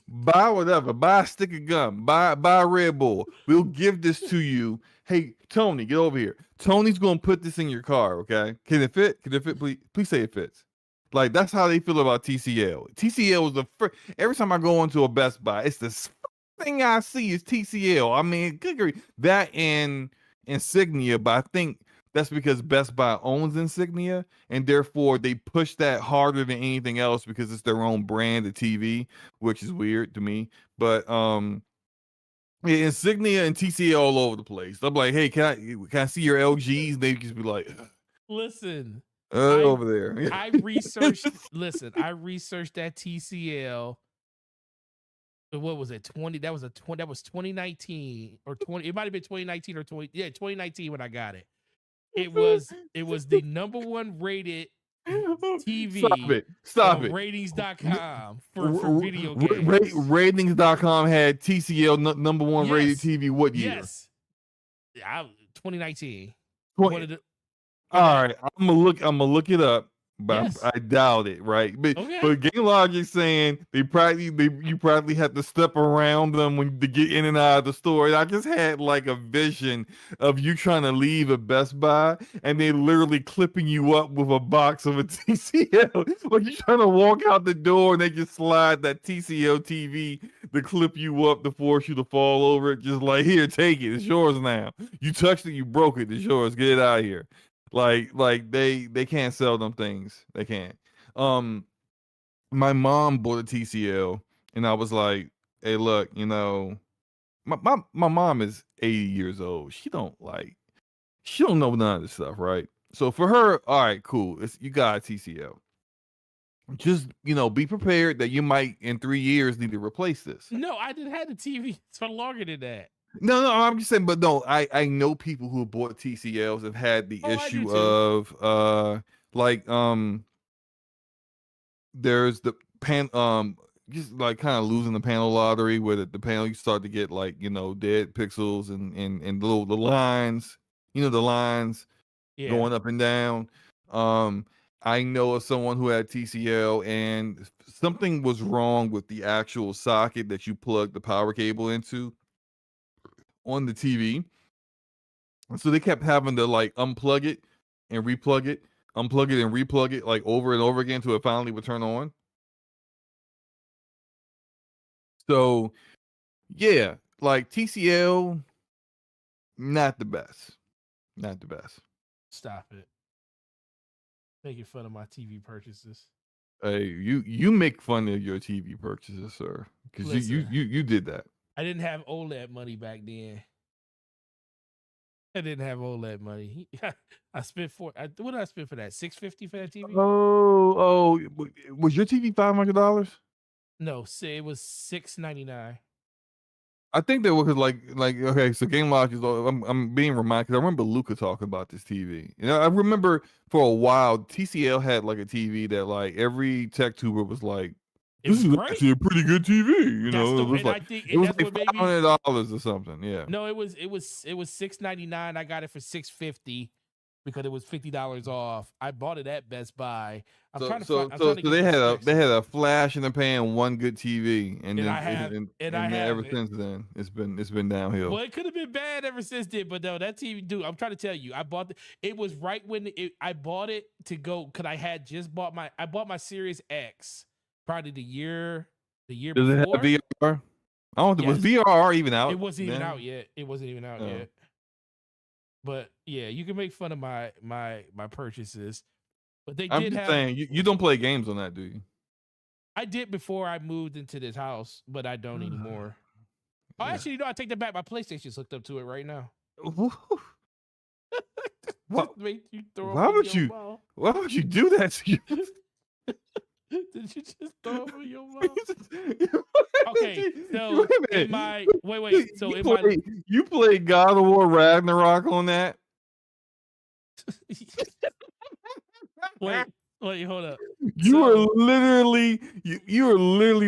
buy whatever, buy a stick of gum, buy a Red Bull. We'll give this to you. Hey, Tony, get over here. Tony's gonna put this in your car, okay? Can it fit? Can it fit? Please say it fits. Like that's how they feel about TCL. TCL is the first. Every time I go into a Best Buy, it's the first thing I see is TCL. I mean, good grief, that and Insignia, but I think that's because Best Buy owns Insignia, and therefore they push that harder than anything else because it's their own brand of TV, which is weird to me. But yeah, Insignia and TCL all over the place. I'm like, hey, can I see your LGs? They just be like, Listen, over there. I researched. Listen, I researched that TCL. What was it? 20. That was 2019 or 20. It might have been 2019 or 20. Yeah, 2019 when I got it. It was the number one rated TV. Stop on it. Ratings.com for video games. Ratings.com had TCL number one rated TV what year? Yes. 2019. 20, all right, I'm gonna look it up, but Yes. I doubt it, right? But Okay. Game Logic saying you probably have to step around them to get in and out of the store. And I just had like a vision of you trying to leave a Best Buy and they literally clipping you up with a box of a TCL. Like you're trying to walk out the door and they just slide that TCL TV to clip you up to force you to fall over it. Just like, here, take it. It's yours now. You touched it, you broke it. It's yours. Get it out of here. Like they can't sell them things. They can't. My mom bought a TCL and I was like, hey, look, my mom is 80 years old. She don't know none of this stuff, right? So for her, all right, cool. You got a TCL. Just, be prepared that you might in 3 years need to replace this. No, I didn't have the TV for longer than that. No, I'm just saying, but no, I know people who bought TCLs have had the issue of there's the just like kind of losing the panel lottery where the panel you start to get like dead pixels and the lines, the lines going up and down. I know of someone who had TCL and something was wrong with the actual socket that you plug the power cable into on the TV. So they kept having to like unplug it and replug it, unplug it and replug it like over and over again until it finally would turn on. So yeah, like TCL, not the best. Not the best. Stop it. Making fun of my TV purchases. Hey, you make fun of your TV purchases, sir. Because you did that. I didn't have OLED money back then. I didn't have OLED money. I spent what did I spend for that? $650 for that TV? Oh, was your TV $500? No, say it was $699. I think that was like okay, so Game Logic is. I'm being reminded because I remember Luca talking about this TV. I remember for a while TCL had like a TV that like every tech tuber was like this is great. actually a pretty good TV. You know, it was like $500 or something. Yeah. No, it was $6.99. I got it for $6.50 because it was $50 off. I bought it at Best Buy. So they had a flash in the pan, one good TV, and then ever since then it's been downhill. Well, it could have been bad ever since then, but no, that TV, dude. I'm trying to tell you, it was right when I bought it to go because I had just bought my Series X probably the year before. Does it have VR? I don't think was VR even out. It wasn't even out yet. Yet. But yeah, you can make fun of my purchases. But I'm just saying, you don't play games on that, do you? I did before I moved into this house, but I don't anymore. Oh, actually, I take that back. My PlayStation's hooked up to it right now. Why would you do that to you? Did you just throw up in your mouth? Okay, so you played God of War Ragnarok on that? Wait, hold up. You are literally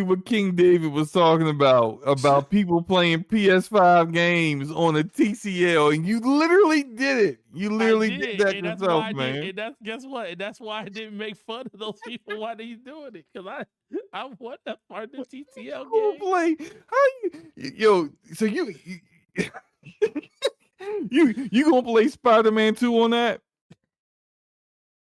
what King David was talking about people playing PS5 games on a TCL, and you literally did it. You literally did that yourself, man. Guess what? And that's why I didn't make fun of those people while they doing it, because I want that part of the TCL game. So you gonna play Spider-Man 2 on that?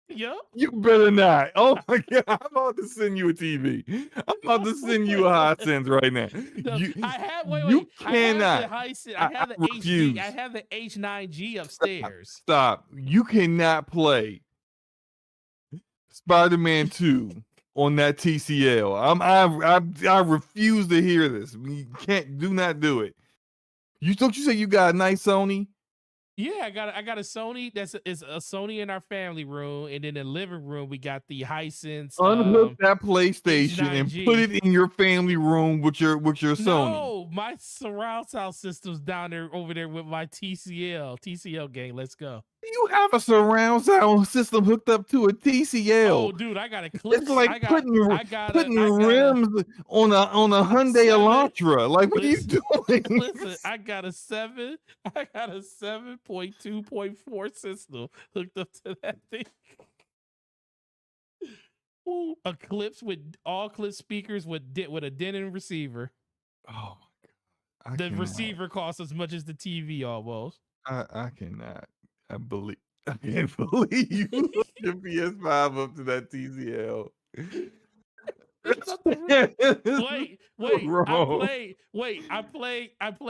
Yep. You better not. Oh my God. I'm about to send you a TV. I'm about to send you a Hisense right now. No, you cannot. I have the HD. I have the H9G upstairs. Stop. You cannot play Spider-Man 2 on that TCL. I refuse to hear this. You do not do it. Don't you say you got a nice Sony? Yeah, I got a Sony. Is a Sony in our family room, and in the living room we got the Hisense. Unhook that PlayStation H9G. And put it in your family room with your Sony. No, my surround sound system's down there over there with my TCL gang. Let's go. You have a surround sound system hooked up to a TCL. Oh, dude, I got a clip. It's like putting rims on a Hyundai Elantra. Like, what are you doing? Listen, I got a 7.2.4 system hooked up to that thing. Ooh, all clip speakers with a Denon receiver. Oh my God! The receiver costs as much as the TV almost. I cannot. I can't believe you hooked your PS5 up to that TCL.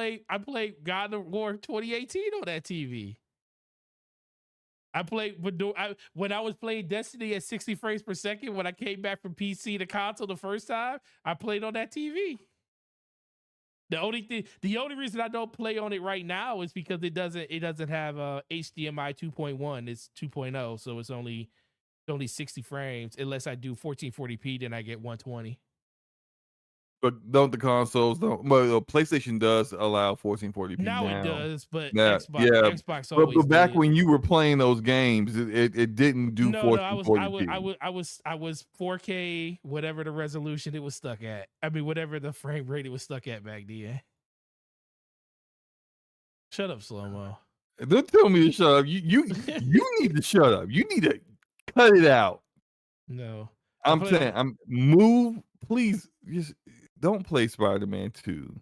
I played God of War 2018 on that TV. I played when I was playing Destiny at 60 frames per second. When I came back from PC to console the first time, I played on that TV. The only reason I don't play on it right now is because it doesn't have HDMI 2.1. It's 2.0, so it's only 60 frames unless I do 1440p. Then I get 120. But don't the consoles don't? Well, PlayStation does allow 1440p now. It does, but Xbox always. But back when you were playing those games, it didn't do 1440p. I was 4K, whatever the resolution it was stuck at. I mean, whatever the frame rate it was stuck at back then. Shut up, Slow-Mo. Don't tell me to shut up. You need to shut up. You need to cut it out. No, I'm saying, move. Please, just don't play Spider-Man 2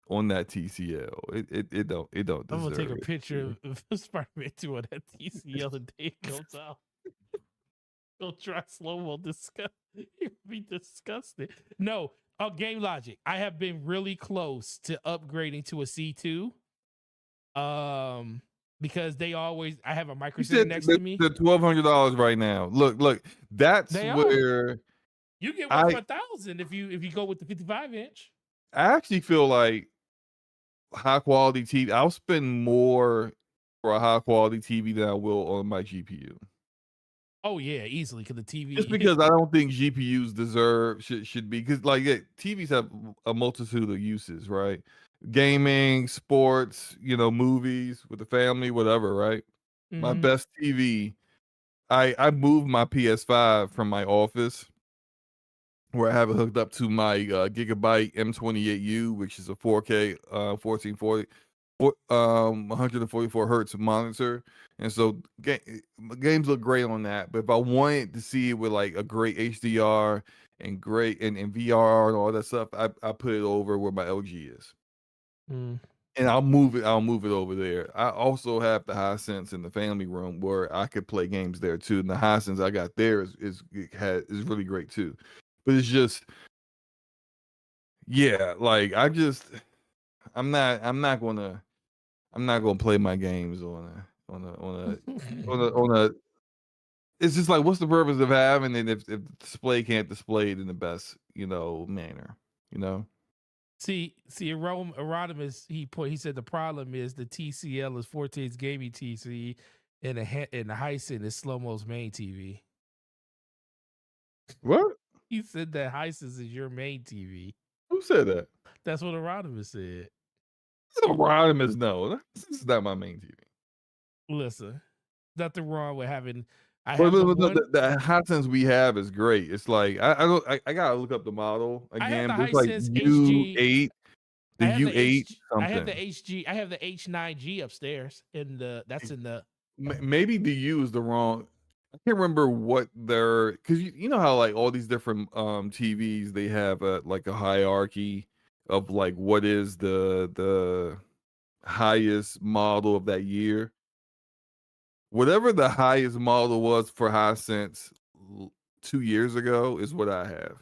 on that TCL. It don't deserve. I'm gonna take a picture of Spider-Man 2 on that TCL the day it comes out. Go try Slow-Mo. You'll be disgusted. No, Game Logic. I have been really close to upgrading to a C2. Because I have a micro sitting next to me. They're $1,200 right now. Look, that's where. You get one for $1,000 if you go with the 55-inch. I actually feel like high quality TV. I'll spend more for a high quality TV than I will on my GPU. Oh yeah, easily because the TV. Just because I don't think GPUs should be, because TVs have a multitude of uses, right? Gaming, sports, movies with the family, whatever, right? Mm-hmm. My best TV. I moved my PS5 from my office where I have it hooked up to my Gigabyte M28U, which is a 4K 1440 144 hertz monitor, and so games look great on that. But if I wanted to see it with like a great HDR and great and VR and all that stuff, I put it over where my LG is. Mm. And I'll move it over there. I also have the Hisense in the family room where I could play games there too. And the Hisense I got there is really great too. But it's just, yeah, like I'm not gonna play my games on a it's just like, what's the purpose of having it if the display can't display it in the best, manner, you know? See, Erodimus, he said the problem is the TCL is 14's gaming TC, and the Hisense is Slow-Mo's main TV. What? He said that Hisense is your main TV. Who said that? That's what Erodimus said. Rodimus, no. This is not my main TV. Listen, nothing wrong with having. I But have the but one. the Hisense we have is great. It's like I gotta look up the model I have again, the but it's like Hisense HG. U8, the I have the U8 I have the something. HG. I have the H9G upstairs. That's in the. Maybe the U is the wrong. I can't remember what they're because you know how like all these different TVs they have like a hierarchy of like what is the highest model of that year. Whatever the highest model was for Hisense 2 years ago is what I have.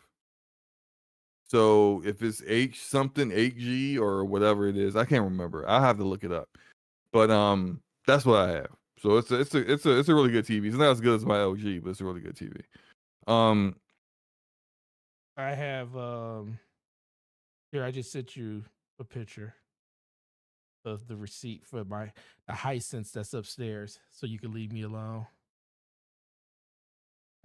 So if it's H something 8G or whatever it is, I can't remember. I have to look it up. But that's what I have. So it's a really good TV. It's not as good as my LG, but it's a really good TV. I have here. I just sent you a picture of the receipt for the Hisense that's upstairs, so you can leave me alone.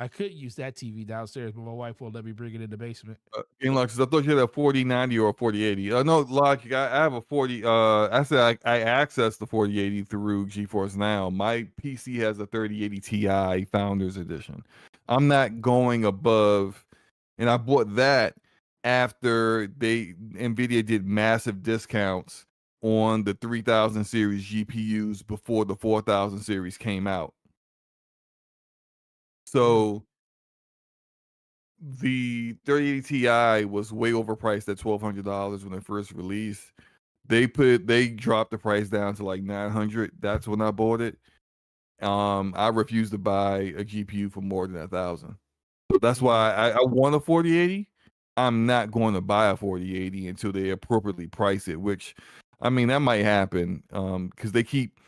I could use that TV downstairs, but my wife won't let me bring it in the basement. I thought you had a 4090 or a 4080. No, Logic, I have a 40. I said I access the 4080 through GeForce Now. My PC has a 3080 Ti Founders Edition. I'm not going above, and I bought that after Nvidia did massive discounts on the 3000 series GPUs before the 4000 series came out. So the 3080 Ti was way overpriced at $1,200 when it first released. They dropped the price down to like 900. That's when I bought it. I refused to buy a GPU for more than 1,000. So that's why I want a 4080. I'm not going to buy a 4080 until they appropriately price it, which I mean that might happen because I keep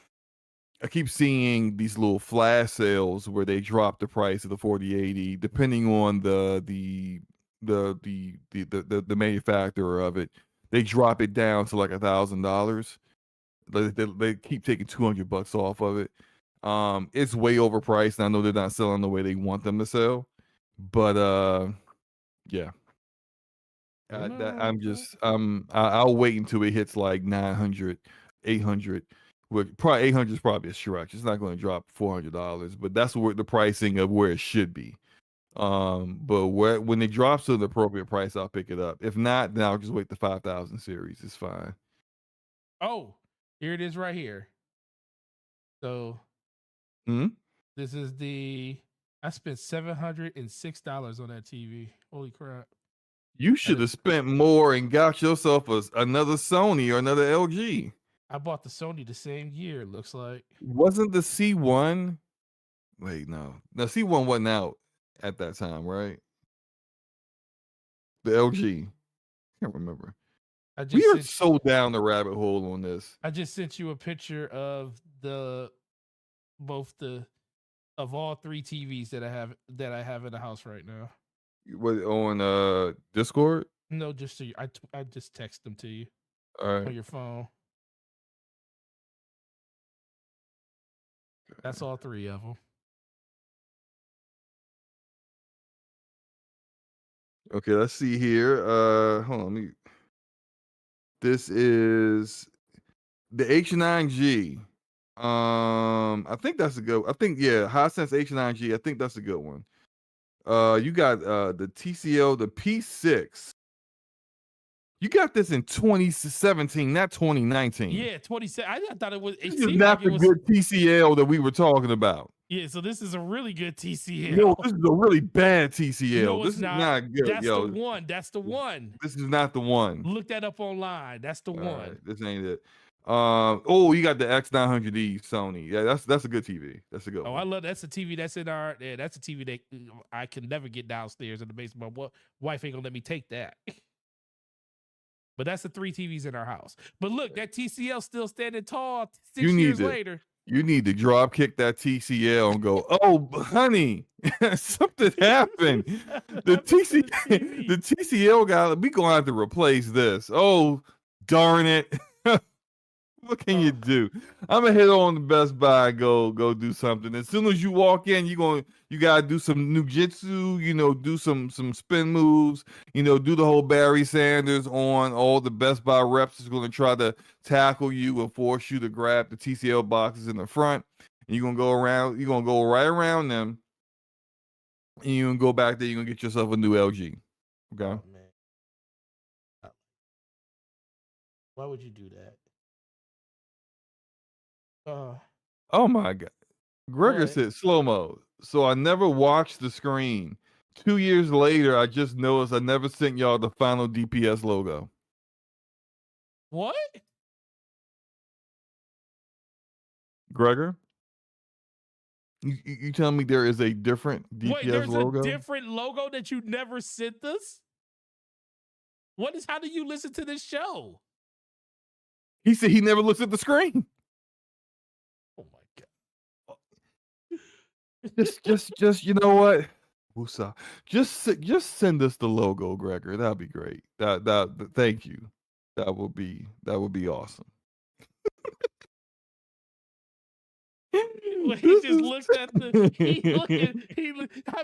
seeing these little flash sales where they drop the price of the 4080 depending on the manufacturer of it. They drop it down to like $1,000. They keep taking $200 off of it. It's way overpriced, and I know they're not selling the way they want them to sell. But yeah. I'll wait until it hits like 900, 800. Probably 800 is probably a stretch. It's not going to drop $400, but that's where the pricing of where it should be. But when it drops to the appropriate price, I'll pick it up. If not, then I'll just wait the 5000 series. It's fine. Oh, here it is right here. So this is I spent $706 on that TV. Holy crap. You should have spent more and got yourself another Sony or another LG. I bought the Sony the same year, it looks like. Wasn't the C1? Wait, no. The C1 wasn't out at that time, right? The LG. Can't remember. We are so down the rabbit hole on this. I just sent you a picture of of all three TVs that I have in the house right now. What, on Discord? No, just so you. I just text them to you. All right. On your phone. That's all three of them. Okay, let's see here. Hold on. This is the H9G. I think that's a good. I think Hisense H9G. I think that's a good one. You got the TCL, the P6. You got this in 2017, not 2019. Yeah, 27. I thought it was. It This is seemed not like it the was. good TCL that we were talking about. Yeah, so this is a really good TCL. Yo, this is a really bad TCL. No, This it's is not. not good. That's Yo, the one. That's the one. this is not the one. Look that up online. That's the All one. right, this ain't it. Oh, you got the X900E Sony. Yeah, that's a good TV. That's a good Oh, one. I love that's a TV that's in our. Yeah, that's a TV that I can never get downstairs in the basement. My wife ain't gonna let me take that. But that's the 3 TVs in our house. But look, that TCL still standing tall 6 years later. You need to drop kick that TCL and go, oh, honey, something happened. The TCL guy, we gonna have to replace this. Oh, darn it. What can you do? I'm gonna hit on the Best Buy, go do something. As soon as you walk in, you gotta do some ninjutsu, do some spin moves, do the whole Barry Sanders on all the Best Buy reps is gonna try to tackle you and force you to grab the TCL boxes in the front. And you're gonna go right around them, and you're gonna go back there, you're gonna get yourself a new LG. Okay. Oh, man. Why would you do that? Oh my God. Gregor What? said slow mo. So I never watched the screen. 2 years later, I just noticed I never sent y'all the final DPS logo. What? Gregor? You telling me there is a different DPS Wait, there's logo? a different logo that you never sent us? How do you listen to this show? He said he never looks at the screen. Oh my God. Just you know what? Woosah. Just send us the logo, Gregor. That'd be great. Thank you. That would be awesome. He just looked at I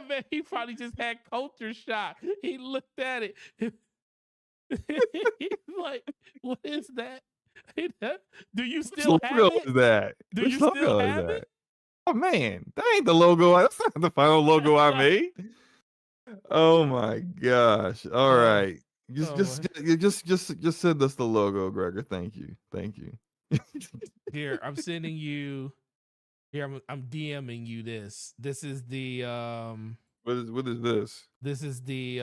bet he probably just had culture shock. He looked at it. He's like, what is that? Do you still have it? Do you still have it? Oh man, that ain't the logo. That's not the final logo I made. Oh my gosh. All right. Just send us the logo, Gregor. Thank you. Here, I'm sending you. Here, I'm DMing you this. This is the What is this? This is the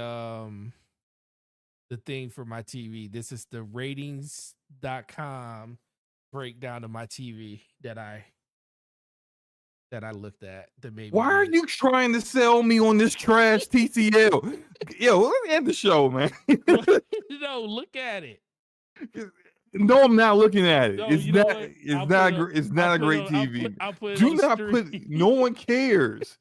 thing for my TV. This is the ratings.com breakdown of my TV that I looked at. That made Why are you trying to sell me on this trash TCL? Yo, let me end the show, man. No, look at it. No, I'm not looking at it. No, It's not a great TV. Do not put. No one cares.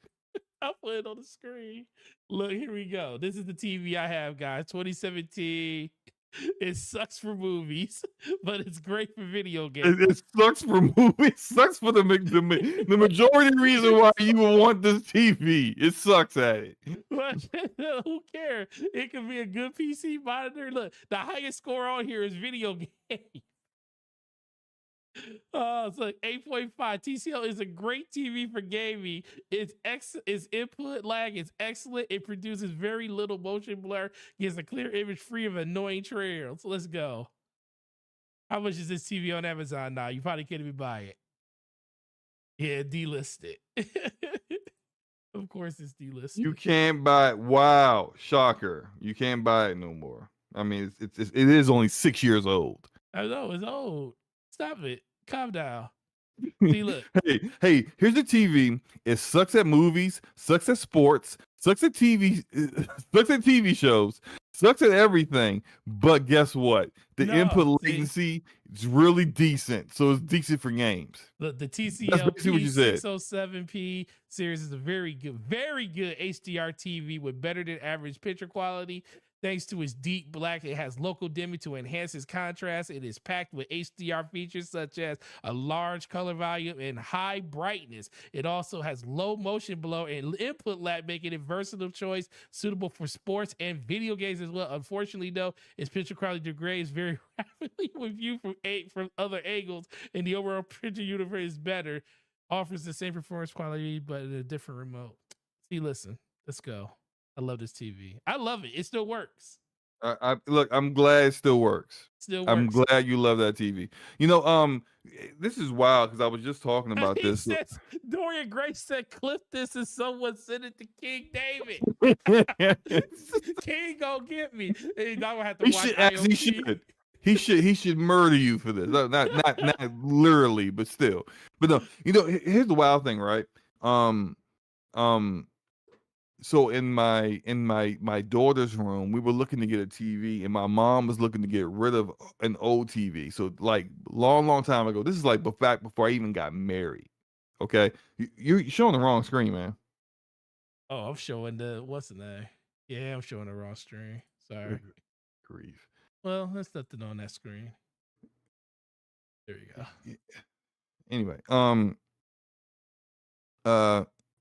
I'll put it on the screen. Look, here we go. This is the TV I have, guys. 2017. It sucks for movies, but it's great for video games. It sucks for movies. It sucks for the majority reason why you would want this TV. It sucks at it. Who cares? It could be a good PC monitor. Look, the highest score on here is video game. It's like 8.5. TCL is a great TV for gaming. Its input lag is excellent. It produces very little motion blur, gives a clear image free of annoying trails. So let's go. How much is this TV on Amazon now? You probably can't even buy it. Yeah, delisted. Of course it's delisted. You can't buy it. Wow, shocker. You can't buy it no more. I mean, it is only 6 years old. I know, it's old. Stop it. Calm down. See, look. Hey, here's the TV. It sucks at movies, sucks at sports, sucks at TV shows, sucks at everything. But guess what? The input latency is really decent. So it's decent for games. The TCL P607P series is a very good HDR TV with better than average picture quality. Thanks to its deep black, it has local dimming to enhance its contrast. It is packed with HDR features such as a large color volume and high brightness. It also has low motion blur and input lag, making it a versatile choice suitable for sports and video games as well. Unfortunately, though, its picture quality degrades very rapidly when viewed from other angles, and the overall picture universe is better. Offers the same performance quality, but in a different remote. See, listen, let's go. I love this TV. I love it. It still works. Look, I'm glad it still works. Still I'm works. glad you love that TV. You know, this is wild because I was just talking about He this. says Dorian Gray said, "Clip this and someone send it to King David." King gonna get me. He's not gonna have to He watch should, as he IOP. should. He should murder you for this. Not literally, but still. But no, you know, here's the wild thing, right? Um, um, so in my daughter's room, we were looking to get a TV, and my mom was looking to get rid of an old TV. So like long time ago. This is like back before I even got married. Okay, you're showing the wrong screen, man. Oh, I'm showing what's the name? Yeah, I'm showing the wrong screen. Sorry. Grief. Well, there's nothing on that screen. There you go. Anyway,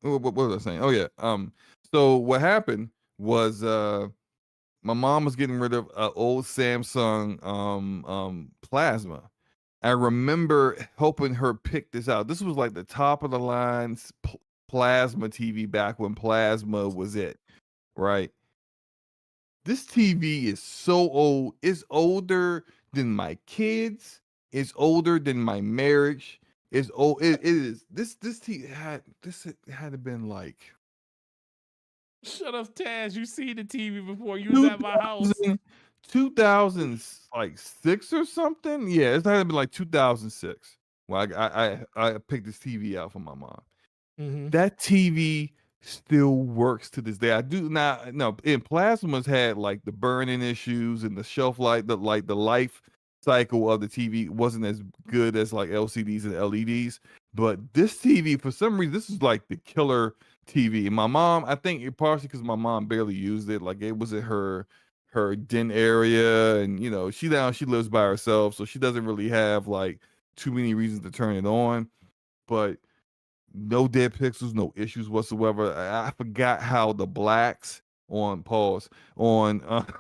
what was I saying? Oh yeah. So what happened was my mom was getting rid of an old Samsung plasma. I remember helping her pick this out. This was like the top of the line plasma TV back when plasma was it, right? This TV is so old. It's older than my kids. It's older than my marriage. It's old. It is. This TV had to been like Shut up, Taz. You seen the TV before. You was at my house. 2006 or something. Yeah, it's had to be like 2006. Well, I picked this TV out for my mom. Mm-hmm. That TV still works to this day. I do not no and plasmas had like the burning issues and the shelf life, the life cycle of the TV wasn't as good as like LCDs and LEDs. But this TV, for some reason, this is like the killer TV. My mom, I think it partially because my mom barely used it. Like it was in her den area, and you know, she lives by herself, so she doesn't really have like too many reasons to turn it on. But no dead pixels, no issues whatsoever. I forgot how the blacks on pause on on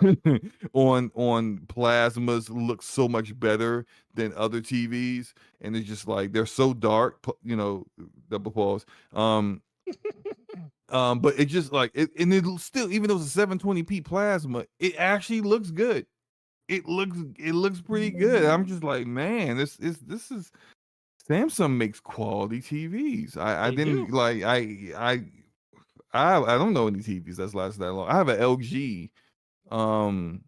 plasmas look so much better than other TVs, and it's just like they're so dark. You know, double pause. But it just like it, and it still, even though it's a 720p plasma, it actually looks good. It looks pretty good. I'm just like, man, this is Samsung makes quality TVs. I They do. didn't like I don't know any TVs that's lasted that long. I have an LG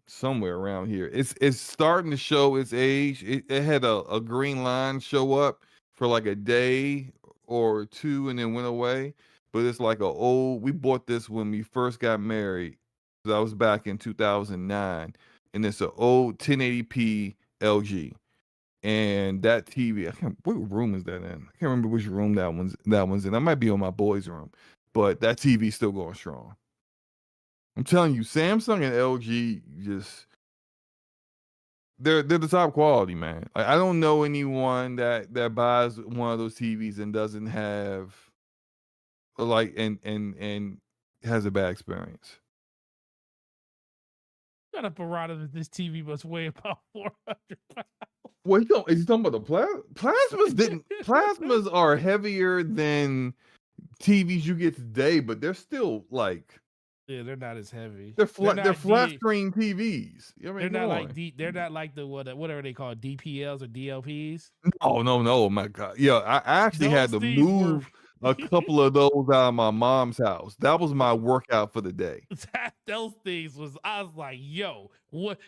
somewhere around here. It's starting to show its age. It had a green line show up for like a day or two and then went away. But it's like we bought this when we first got married. That was back in 2009. And it's an old 1080p LG. And that TV, what room is that in? I can't remember which room that one's in. That might be on my boys' room, but that TV's still going strong. I'm telling you, Samsung and LG just they're the top quality, man. Like, I don't know anyone that buys one of those TVs and doesn't have like and has a bad experience. Shut up, Barada. This TV must weigh about 400 pounds. Well, is he talking about the plasmas? Plasmas are heavier than TVs you get today, but they're still like they're not as heavy. they're flat screen TVs. I mean, they're not like they're not like the whatever they call DPLs or DLPs. Oh no, my God. Yeah, I actually had to things move a couple of those out of my mom's house. That was my workout for the day. Those things I was like, yo, what?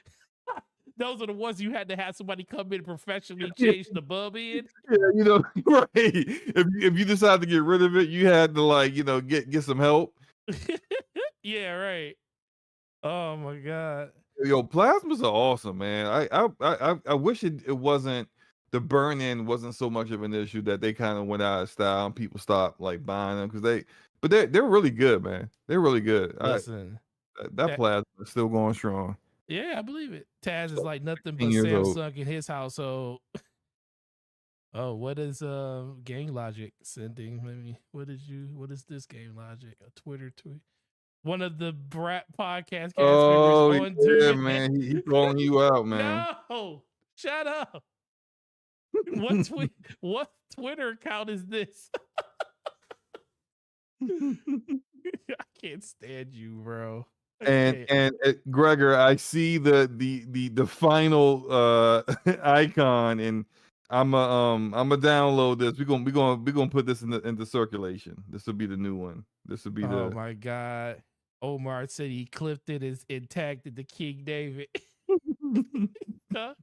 Those are the ones you had to have somebody come in and professionally change the bulb in. Yeah, you know, right. If you decide to get rid of it, you had to like, you know, get some help. Yeah, right. Oh my God. Yo, plasmas are awesome, man. I wish it wasn't the burn-in wasn't so much of an issue that they kind of went out of style and people stopped like buying them because they're really good, man. They're really good. Listen, That plasma is still going strong. yeah, I believe it. Taz is like nothing but 10 years old. Samsung in his household. Oh, what is Game Logic sending? Maybe what is this Game Logic? A Twitter tweet. One of the Brat podcast cast members on Twitter. Man, he's calling you out, man. No, shut up. What Twitter account is this? I can't stand you, bro. I And can't. Gregor, I see the final icon, and I'm a download this. We're gonna put this into circulation. This will be the new one. This will be Oh the my God. Omar said he clipped it and tagged it to King David. Huh?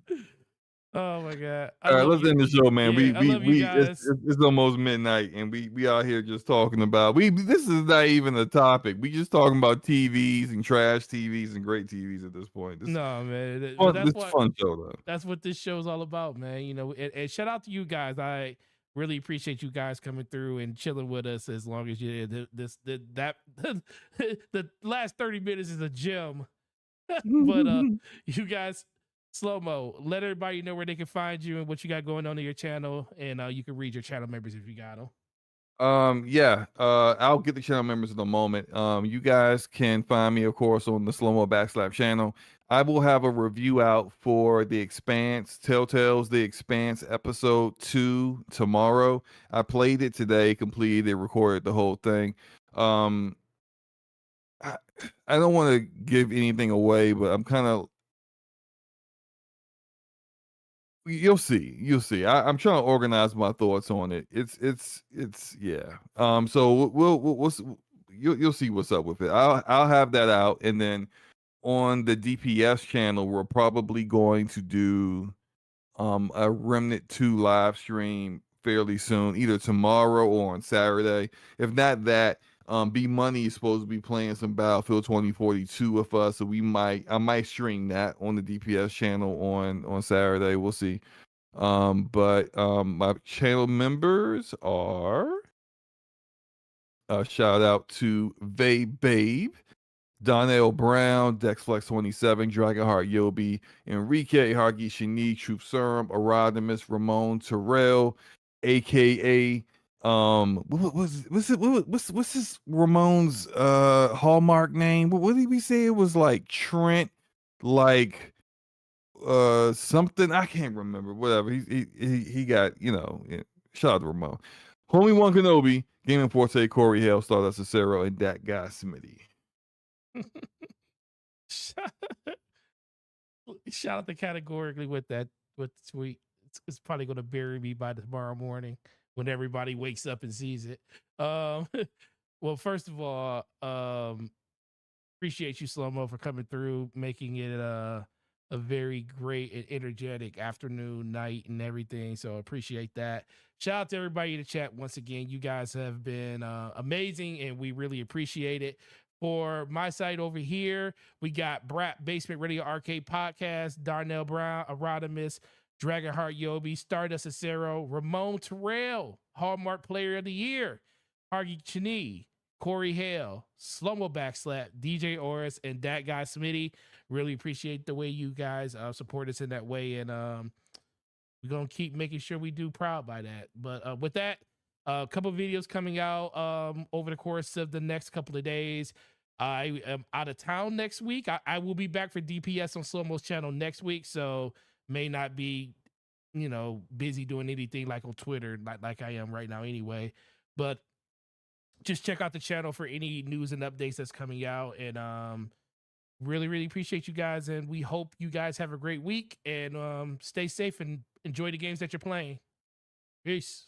Oh my God. I All right, love let's you. end the show, man. Yeah, I love you It's, guys. it's almost midnight, and we out here just talking about this is not even a topic. We just talking about TVs and trash TVs and great TVs at this point. No, man. But Fun, this fun show though. that's what this show's all about, man. You know, and shout out to you guys. I really appreciate you guys coming through and chilling with us as long as you did. The last 30 minutes is a gem. But you guys, slow mo, let everybody know where they can find you and what you got going on in your channel, and you can read your channel members if you got them. Yeah, I'll get the channel members in a moment. You guys can find me, of course, on the Slow Mo Backslap channel. I will have a review out for The Expanse, Telltale's The Expanse episode 2 tomorrow. I played it today, completed it, recorded the whole thing. I, I don't want to give anything away, but I'm kind of you'll see. I'm trying to organize my thoughts on it. It's yeah. So you'll see what's up with it. I'll have that out, and then on the DPS channel, we're probably going to do a Remnant 2 live stream fairly soon, either tomorrow or on Saturday. If not that, B Money is supposed to be playing some Battlefield 2042 with us, so I might stream that on the DPS channel on Saturday. We'll see. But my channel members are shout out to Vay Babe, Donnell Brown, DexFlex27, Dragonheart Yobi, Enrique, Hargi Shani, Troop Serum, Arodimus, Ramon Terrell, aka what's this Ramon's hallmark name? What did we say it was like Trent, like something I can't remember. Whatever. He got, yeah. Shout out to Ramon. Homie One Kenobi, Gaming Forte, Corey Hale, Stardust Cicero, and that guy Smitty. Shout out to categorically with that with the tweet. It's probably going to bury me by tomorrow morning when everybody wakes up and sees it. Well, first of all, appreciate you, Slow Mo, for coming through, making it a very great and energetic afternoon, night, and everything. So appreciate that. Shout out to everybody in the chat once again. You guys have been amazing, and we really appreciate it. For my site over here, we got Brat Basement Radio Arcade Podcast, Darnell Brown, Arodimus, Dragonheart Yobi, Stardust Acero, Ramon Terrell, Hallmark Player of the Year, Hargi Chani, Corey Hale, Slow-Mo Backslap, DJ Oris, and that guy Smitty. Really appreciate the way you guys support us in that way, and we're gonna keep making sure we do proud by that. But with that, a couple of videos coming out over the course of the next couple of days. I am out of town next week. I will be back for DPS on Slow Mo's channel next week, so may not be, busy doing anything like on Twitter, like I am right now anyway. But just check out the channel for any news and updates that's coming out. And really, really appreciate you guys. And we hope you guys have a great week and stay safe and enjoy the games that you're playing. Peace.